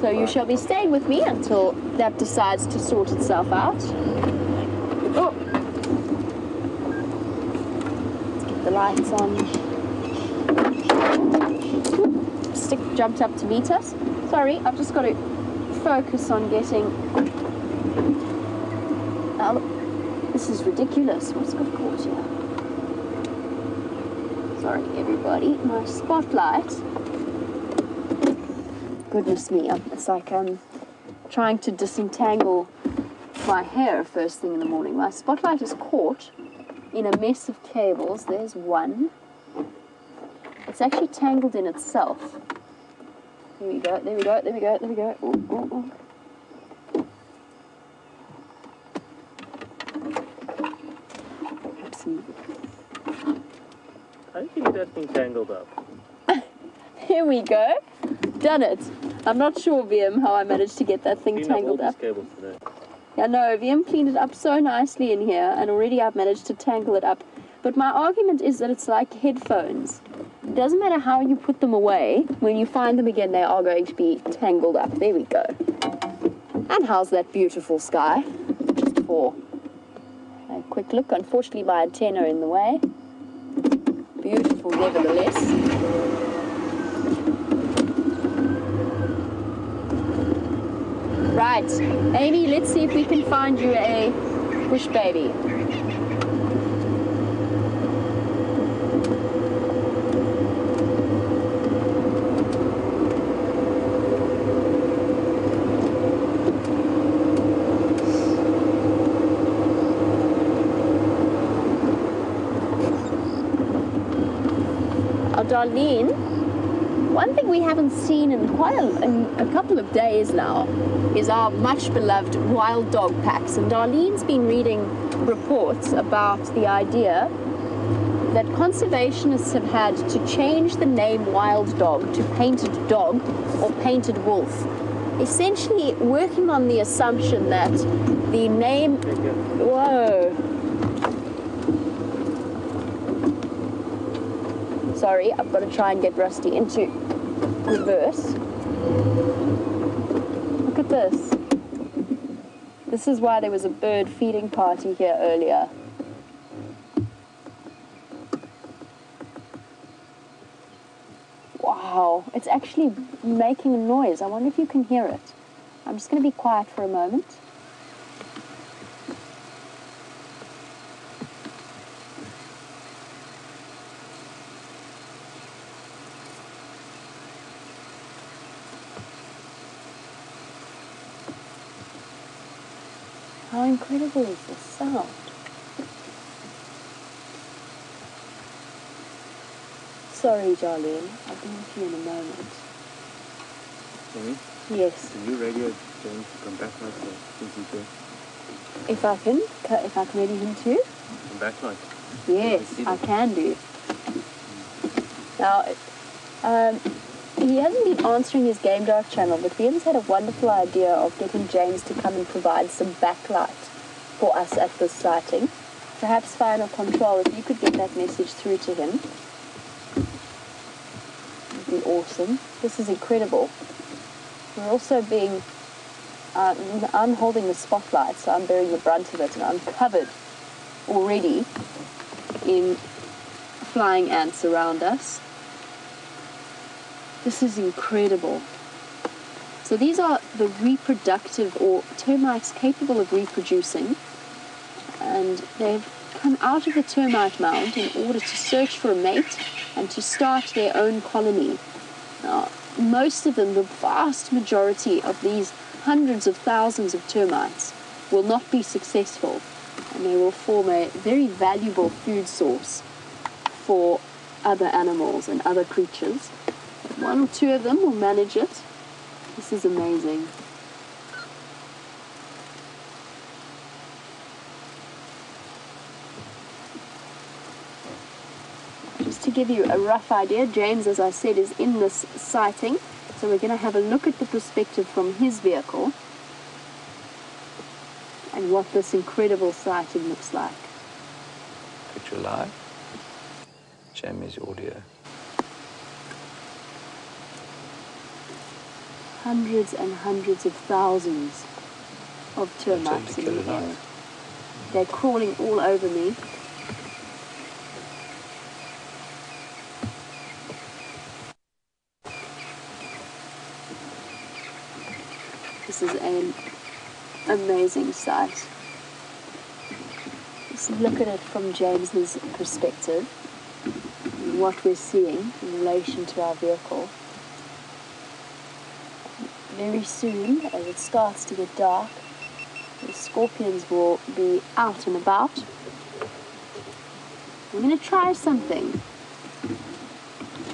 So you shall be staying with me until that decides to sort itself out. Oh. Let's get the lights on. Stick jumped up to meet us. Sorry, I've just got to focus on getting... Now, this is ridiculous. What's got caught here? Sorry, everybody. My spotlight. Goodness me, it's like I'm trying to disentangle my hair first thing in the morning. My spotlight is caught in a mess of cables. There's one. It's actually tangled in itself. There we go, there we go, there we go, there we go. Ooh, ooh, ooh. How do you think that thing tangled up? Here we go. Done it. I'm not sure, VM, how I managed to get that thing Clean up all tangled these up. cables today. Yeah, no, VM cleaned it up so nicely in here, and already I've managed to tangle it up. But my argument is that it's like headphones. It doesn't matter how you put them away, when you find them again, they are going to be tangled up. There we go. And how's that beautiful sky? Just for a quick look. Unfortunately, my antenna in the way. Beautiful, nevertheless. Right, Amy, let's see if we can find you a bush baby. Darlene, one thing we haven't seen in a couple of days now is our much beloved wild dog packs. And Darlene's been reading reports about the idea that conservationists have had to change the name wild dog to painted dog or painted wolf. Essentially working on the assumption that the name... Whoa. Sorry, I've got to try and get Rusty into reverse. Look at this. This is why there was a bird feeding party here earlier. Wow, it's actually making a noise. I wonder if you can hear it. I'm just going to be quiet for a moment. How incredible is this sound? Sorry, Darlene. I'll be with you in a moment. Amy? Yes. Can you radio James to come back like that? If I can ready him to? Come back like. Yes, I can do. Now, he hasn't been answering his Game Drive channel, but VM's had a wonderful idea of getting James to come and provide some backlight for us at this sighting. Perhaps Final Control, if you could get that message through to him. It would be awesome. This is incredible. We're also being... I'm holding the spotlight, so I'm bearing the brunt of it, and I'm covered already in flying ants around us. This is incredible. So these are the reproductive or termites capable of reproducing, and they've come out of the termite mound in order to search for a mate and to start their own colony. Now, most of them, the vast majority of these hundreds of thousands of termites will not be successful, and they will form a very valuable food source for other animals and other creatures. One or two of them will manage it. This is amazing. Just to give you a rough idea, James, as I said, is in this sighting. So we're going to have a look at the perspective from his vehicle and what this incredible sighting looks like. Picture live. Jamie's audio. Hundreds and hundreds of thousands of termites in the air. They're crawling all over me. This is an amazing sight. Just look at it from James's perspective, what we're seeing in relation to our vehicle. Very soon, as it starts to get dark, the scorpions will be out and about. We're going to try something.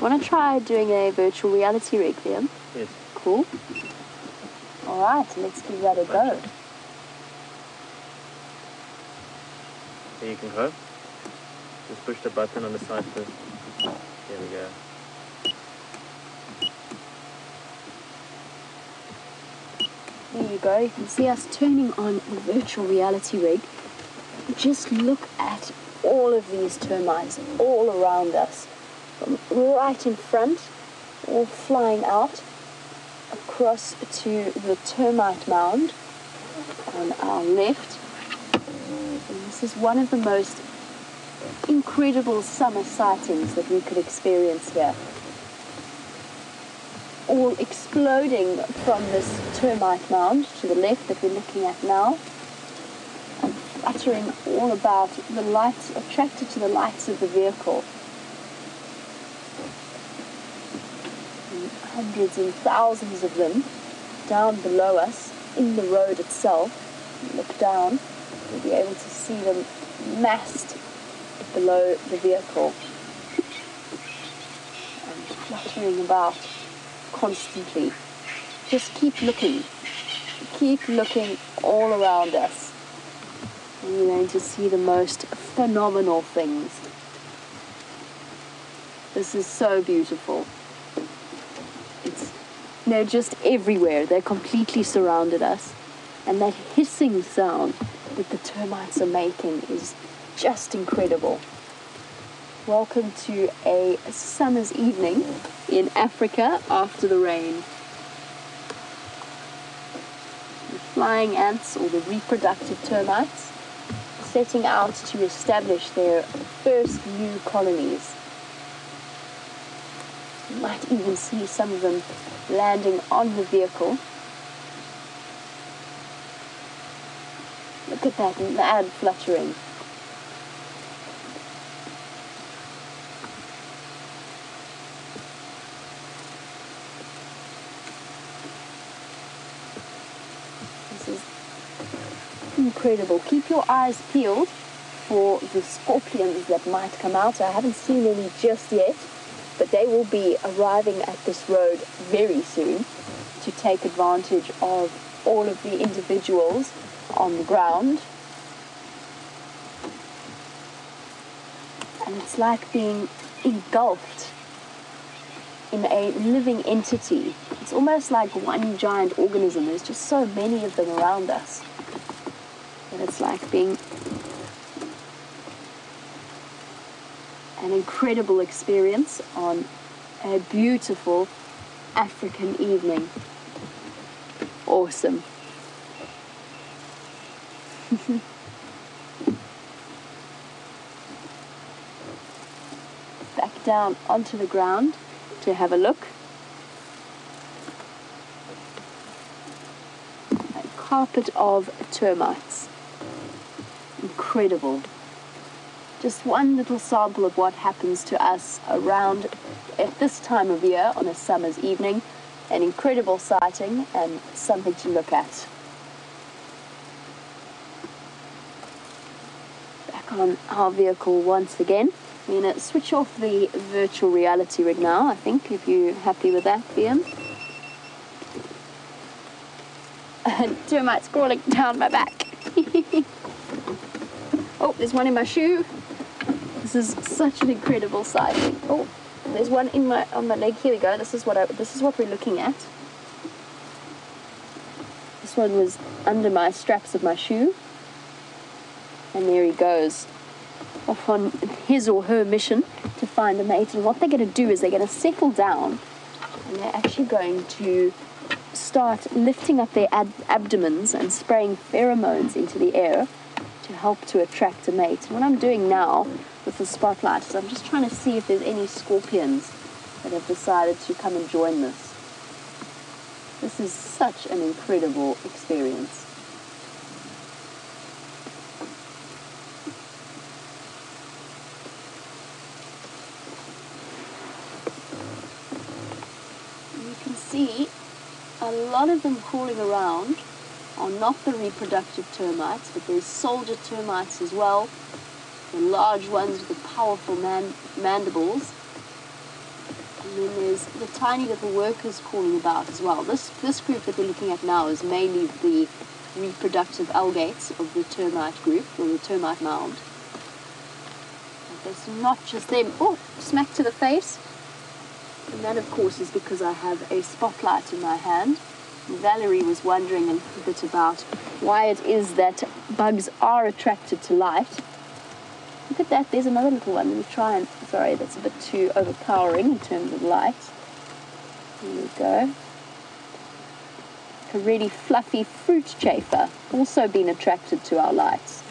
Want to try doing a virtual reality rig, Liam? Yes. Cool. Alright, let's give that a go. There you can go. Just push the button on the side first. There we go. There you go. You can see us turning on the virtual reality rig. Just look at all of these termites all around us. From right in front, all flying out, across to the termite mound on our left. And this is one of the most incredible summer sightings that we could experience here. All exploding from this termite mound to the left that we're looking at now, and fluttering all about, the lights, attracted to the lights of the vehicle. And hundreds and thousands of them down below us in the road itself. Look down, you'll be able to see them massed below the vehicle and fluttering about constantly. Just keep looking all around us, and you're going to see the most phenomenal things. This is so beautiful. They're just everywhere. They're completely surrounded us, and that hissing sound that the termites are making is just incredible. Welcome to a summer's evening in Africa after the rain. The flying ants, or the reproductive termites, setting out to establish their first new colonies. You might even see some of them landing on the vehicle. Look at that mad fluttering. Incredible. Keep your eyes peeled for the scorpions that might come out. I haven't seen any just yet, but they will be arriving at this road very soon to take advantage of all of the individuals on the ground. And it's like being engulfed in a living entity. It's almost like one giant organism. There's just so many of them around us. And it's like being an incredible experience on a beautiful African evening. Awesome. Back down onto the ground to have a look. A carpet of termites. Incredible. Just one little sample of what happens to us around at this time of year on a summer's evening. An incredible sighting and something to look at. Back on our vehicle once again. We're going to switch off the virtual reality rig now, I think, if you're happy with that, Liam. And termites crawling down my back. Oh, there's one in my shoe. This is such an incredible sighting. Oh, there's one on my leg. Here we go. This is what we're looking at. This one was under my straps of my shoe. And there he goes, off on his or her mission to find a mate. And what they're going to do is they're going to settle down, and they're actually going to start lifting up their abdomens and spraying pheromones into the air to help to attract a mate. And what I'm doing now with the spotlight is I'm just trying to see if there's any scorpions that have decided to come and join this. This is such an incredible experience. You can see a lot of them crawling around are not the reproductive termites, but there's soldier termites as well. The large ones with the powerful mandibles. And then there's the tiny little workers crawling about as well. This group that we're looking at now is mainly the reproductive algates of the termite group, or the termite mound. But there's not just them. Oh, smack to the face. And that, of course, is because I have a spotlight in my hand. Valerie was wondering a bit about why it is that bugs are attracted to light. Look at that, there's another little one. Let me try and, sorry, that's a bit too overpowering in terms of light. There we go. A really fluffy fruit chafer, also been attracted to our lights.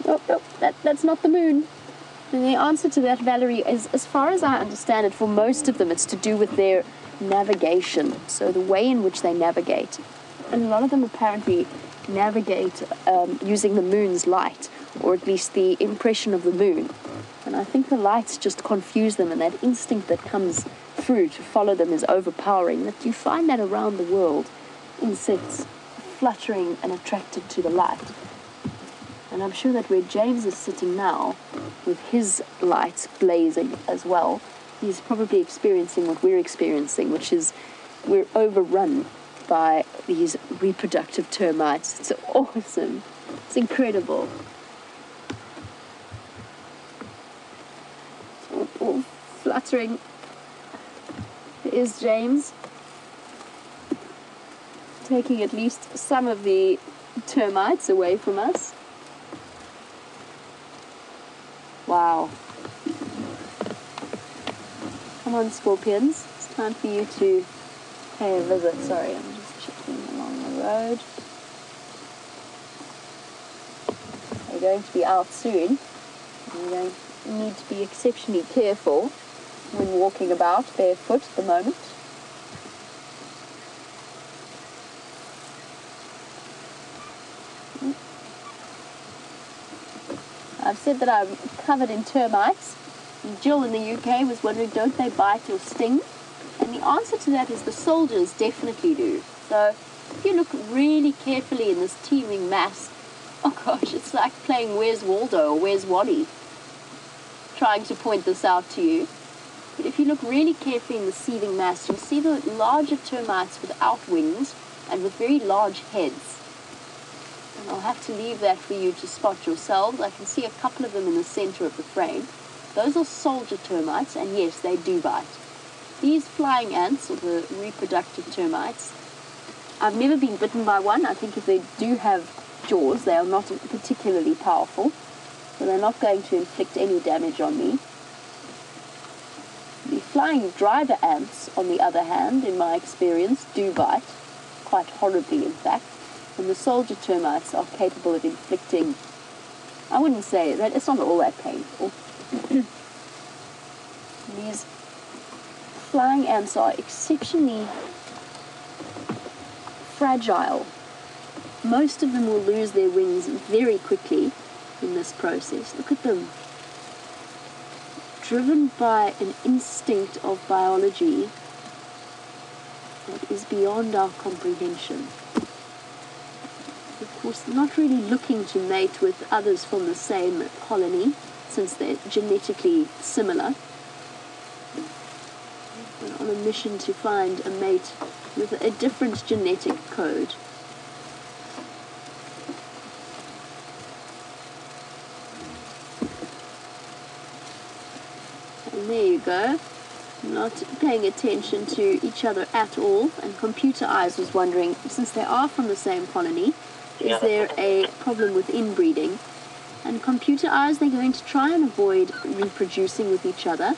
Oh, no, that's not the moon. And the answer to that, Valerie, is, as far as I understand it, for most of them, it's to do with their navigation. So the way in which they navigate. And a lot of them apparently navigate using the moon's light, or at least the impression of the moon. And I think the lights just confuse them, and that instinct that comes through to follow them is overpowering. That you find that around the world, insects fluttering and attracted to the light. And I'm sure that where James is sitting now, with his lights blazing as well, he's probably experiencing what we're experiencing, which is we're overrun by these reproductive termites. It's awesome. It's incredible. It's all fluttering. There's James, taking at least some of the termites away from us. Wow. Come on, scorpions. It's time for you to pay a visit. Sorry, I'm just checking along the road. We're going to be out soon. We're going to need to be exceptionally careful when walking about barefoot at the moment. I've said that I'm covered in termites. Jill in the UK was wondering, don't they bite or sting? And the answer to that is the soldiers definitely do. So if you look really carefully in this teeming mass, oh gosh, it's like playing Where's Waldo or Where's Wally, trying to point this out to you. But if you look really carefully in the seething mass, you'll see the larger termites without wings and with very large heads. And I'll have to leave that for you to spot yourselves. I can see a couple of them in the center of the frame. Those are soldier termites, and yes, they do bite. These flying ants, or the reproductive termites, I've never been bitten by one. I think if they do have jaws, they are not particularly powerful, so they're not going to inflict any damage on me. The flying driver ants, on the other hand, in my experience, do bite, quite horribly in fact. And the soldier termites are capable of inflicting, I wouldn't say that, it's not all that painful. These flying ants are exceptionally fragile. Most of them will lose their wings very quickly in this process. Look at them. Driven by an instinct of biology that is beyond our comprehension. Of course, not really looking to mate with others from the same colony, since they're genetically similar. But on a mission to find a mate with a different genetic code. And there you go. Not paying attention to each other at all. And Computer Eyes was wondering, since they are from the same colony, is there a problem with inbreeding? And Computer Eyes, they're going to try and avoid reproducing with each other.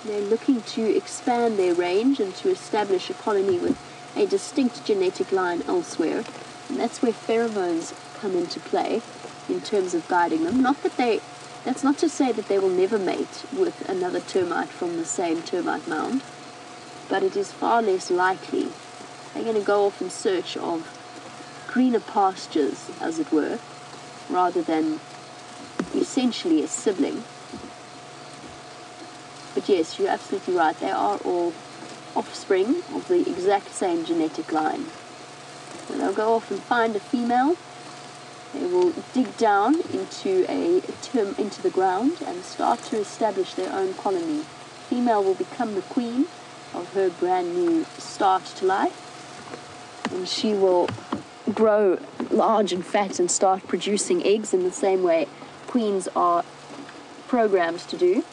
They're looking to expand their range and to establish a colony with a distinct genetic line elsewhere. And that's where pheromones come into play in terms of guiding them. That's not to say that they will never mate with another termite from the same termite mound. but it is far less likely. They're going to go off in search of greener pastures, as it were, rather than essentially a sibling. But yes, you're absolutely right. They are all offspring of the exact same genetic line. So they'll go off and find a female. They will dig down into the ground and start to establish their own colony. Female will become the queen of her brand new start to life, and she will grow large and fat and start producing eggs in the same way queens are programmed to do.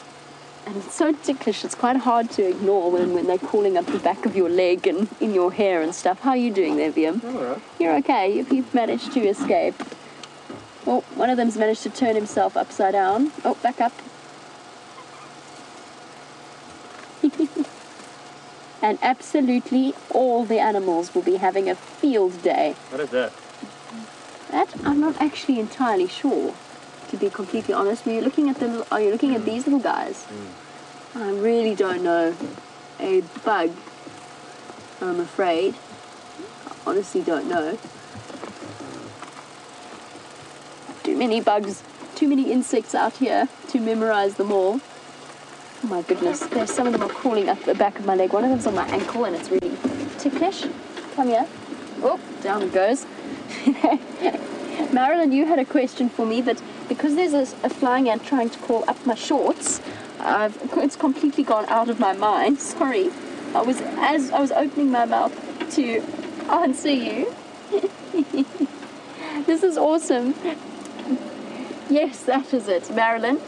And it's so ticklish, it's quite hard to ignore when they're crawling up the back of your leg and in your hair and stuff. How are you doing there, Viam? All right. You're okay, you've managed to escape. Oh, one of them's managed to turn himself upside down. Oh, back up. And absolutely all the animals will be having a field day. What is that? That I'm not actually entirely sure, to be completely honest. Are you looking at these little guys? I really don't know. A bug, I'm afraid. I honestly don't know. Too many bugs, too many insects out here to memorize them all. Oh my goodness, there's some of them are crawling up the back of my leg. One of them's on my ankle and it's really ticklish. Come here. Oh, down it goes. Marilyn, you had a question for me, but because there's a flying ant trying to crawl up my shorts, it's completely gone out of my mind. Sorry. As I was opening my mouth to answer you. This is awesome. Yes, that is it, Marilyn.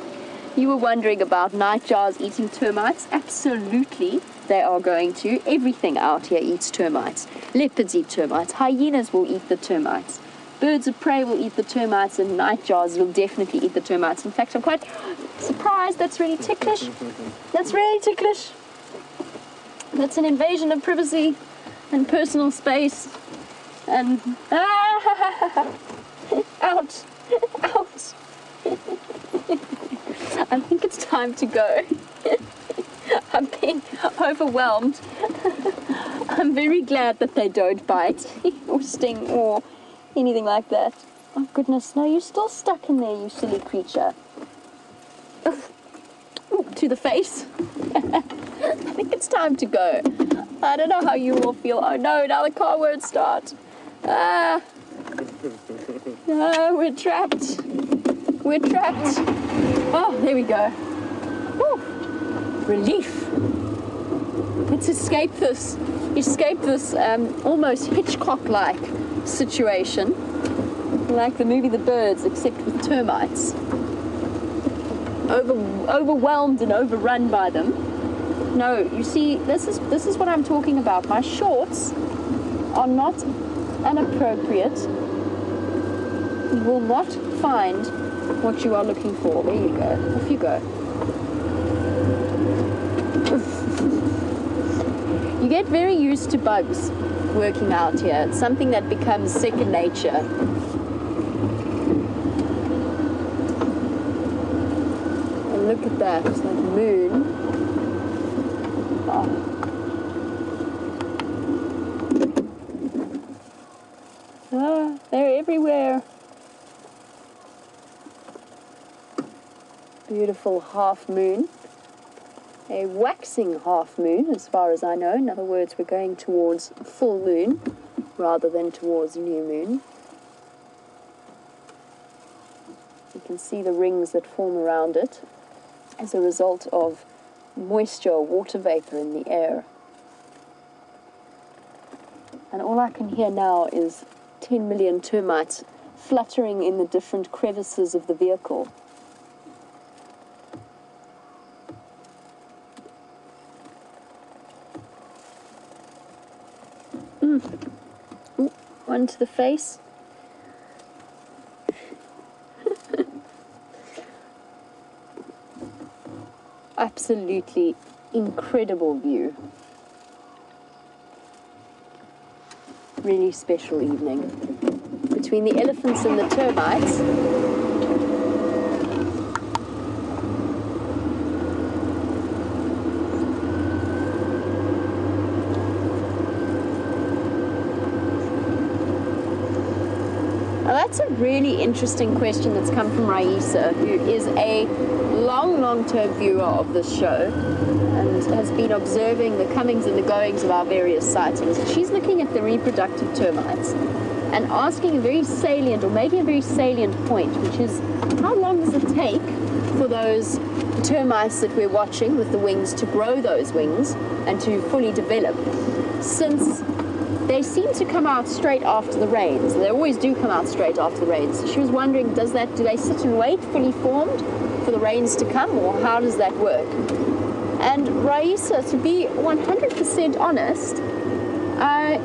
You were wondering about nightjars eating termites. Absolutely, they are going to. Everything out here eats termites. Leopards eat termites. Hyenas will eat the termites. Birds of prey will eat the termites, and nightjars will definitely eat the termites. In fact, I'm quite surprised. That's really ticklish. That's really ticklish. That's an invasion of privacy and personal space. And out, out. I think it's time to go. I'm being overwhelmed. I'm very glad that they don't bite or sting or anything like that. Oh goodness, no, you're still stuck in there, you silly creature. Ooh, to the face. I think it's time to go. I don't know how you all feel. Oh no, now the car won't start. No, we're trapped. We're trapped. Oh, there we go. Woo. Relief. Let's escape this almost Hitchcock-like situation, like the movie The Birds, except with termites. Overwhelmed and overrun by them. No, you see, this is what I'm talking about. My shorts are not inappropriate. You will not find what you are looking for. There you go. Off you go. You get very used to bugs working out here. It's something that becomes second nature. And look at that, it's like moon. Oh. Ah, they're everywhere. Beautiful half moon. A waxing half moon, as far as I know. In other words, we're going towards full moon rather than towards new moon. You can see the rings that form around it as a result of moisture, water vapor in the air. And all I can hear now is 10 million termites fluttering in the different crevices of the vehicle. Ooh, one to the face. Absolutely incredible view. Really special evening. Between the elephants and the termites, that's a really interesting question that's come from Raisa, who is a long-term viewer of this show and has been observing the comings and the goings of our various sightings. She's looking at the reproductive termites and asking a very salient, or making a very salient point, which is, how long does it take for those termites that we're watching with the wings to grow those wings and to fully develop, since they seem to come out straight after the rains. They always do come out straight after the rains. So she was wondering, do they sit and wait fully formed for the rains to come, or how does that work? And Raisa, to be 100% honest, I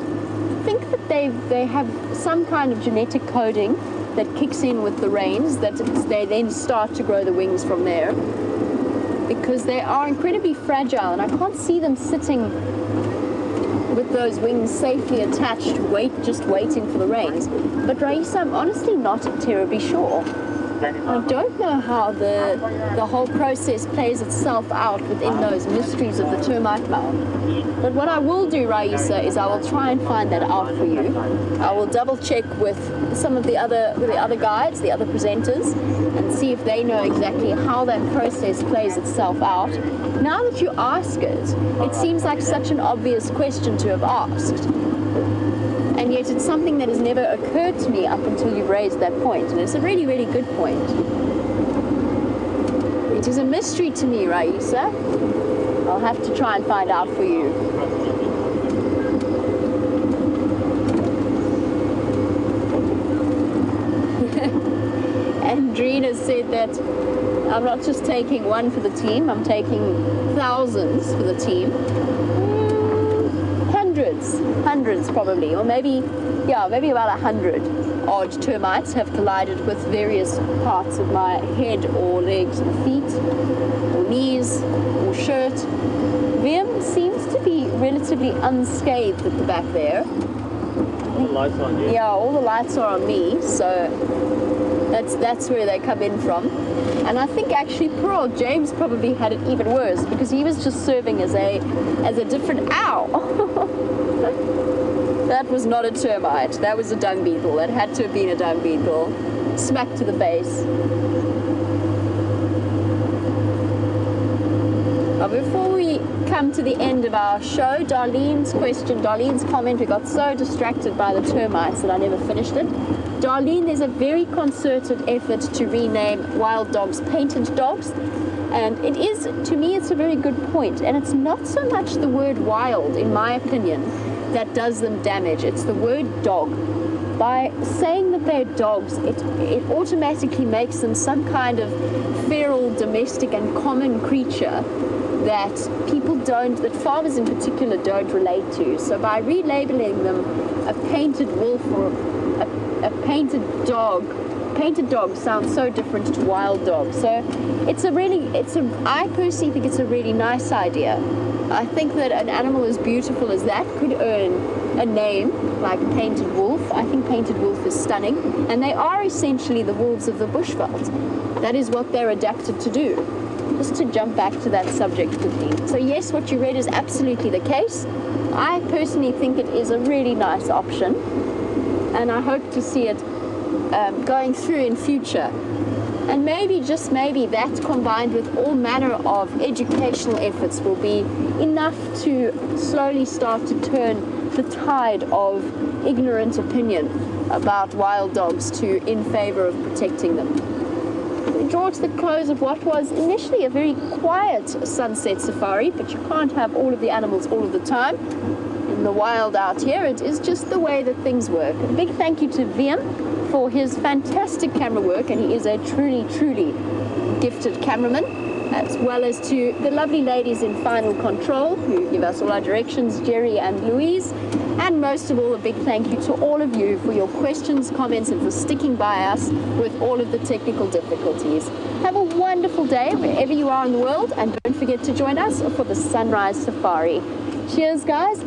think that they have some kind of genetic coding that kicks in with the rains, that they then start to grow the wings from there, because they are incredibly fragile, and I can't see them sitting with those wings safely attached, just waiting for the rains. But Raisa, I'm honestly not terribly sure. I don't know how the whole process plays itself out within those mysteries of the termite mound. But what I will do, Raisa, is I will try and find that out for you. I will double check with some of the other guides, the other presenters, and see if they know exactly how that process plays itself out. Now that you ask it, it seems like such an obvious question to have asked. And yet it's something that has never occurred to me up until you've raised that point. And it's a really, really good point. It is a mystery to me, Raisa. I'll have to try and find out for you. Andrina said that I'm not just taking one for the team, I'm taking thousands for the team. Hundreds probably, or maybe about 100 odd termites have collided with various parts of my head or legs or feet or knees or shirt. Vim seems to be relatively unscathed at the back there. All the lights are on you. Yeah, all the lights are on me, so that's where they come in from. And I think actually poor old James probably had it even worse, because he was just serving as a different That was not a termite, that was a dung beetle. That had to have been a dung beetle. Smack to the base. Before we come to the end of our show, Darlene's comment, we got so distracted by the termites that I never finished it. Darlene, there's a very concerted effort to rename wild dogs painted dogs. And it is, to me, it's a very good point. And it's not so much the word wild, in my opinion, that does them damage. It's the word dog. By saying that they're dogs, it automatically makes them some kind of feral, domestic and common creature that that farmers in particular don't relate to. So by relabeling them a painted wolf or a painted dog sounds so different to wild dog. So I personally think it's a really nice idea. I think that an animal as beautiful as that could earn a name like painted wolf. I think painted wolf is stunning, and they are essentially the wolves of the bushveld. That is what they're adapted to do. Just to jump back to that subject quickly. So yes, what you read is absolutely the case. I personally think it is a really nice option, and I hope to see it going through in future. And maybe, just maybe, that combined with all manner of educational efforts will be enough to slowly start to turn the tide of ignorant opinion about wild dogs in favor of protecting them. We draw to the close of what was initially a very quiet sunset safari, but you can't have all of the animals all of the time in the wild out here. It is just the way that things work. A big thank you to Viam for his fantastic camera work, and he is a truly gifted cameraman, as well as to the lovely ladies in Final Control who give us all our directions, Jerry and Louise. And most of all, a big thank you to all of you for your questions, comments, and for sticking by us with all of the technical difficulties. Have a wonderful day wherever you are in the world, and don't forget to join us for the Sunrise Safari. Cheers, guys.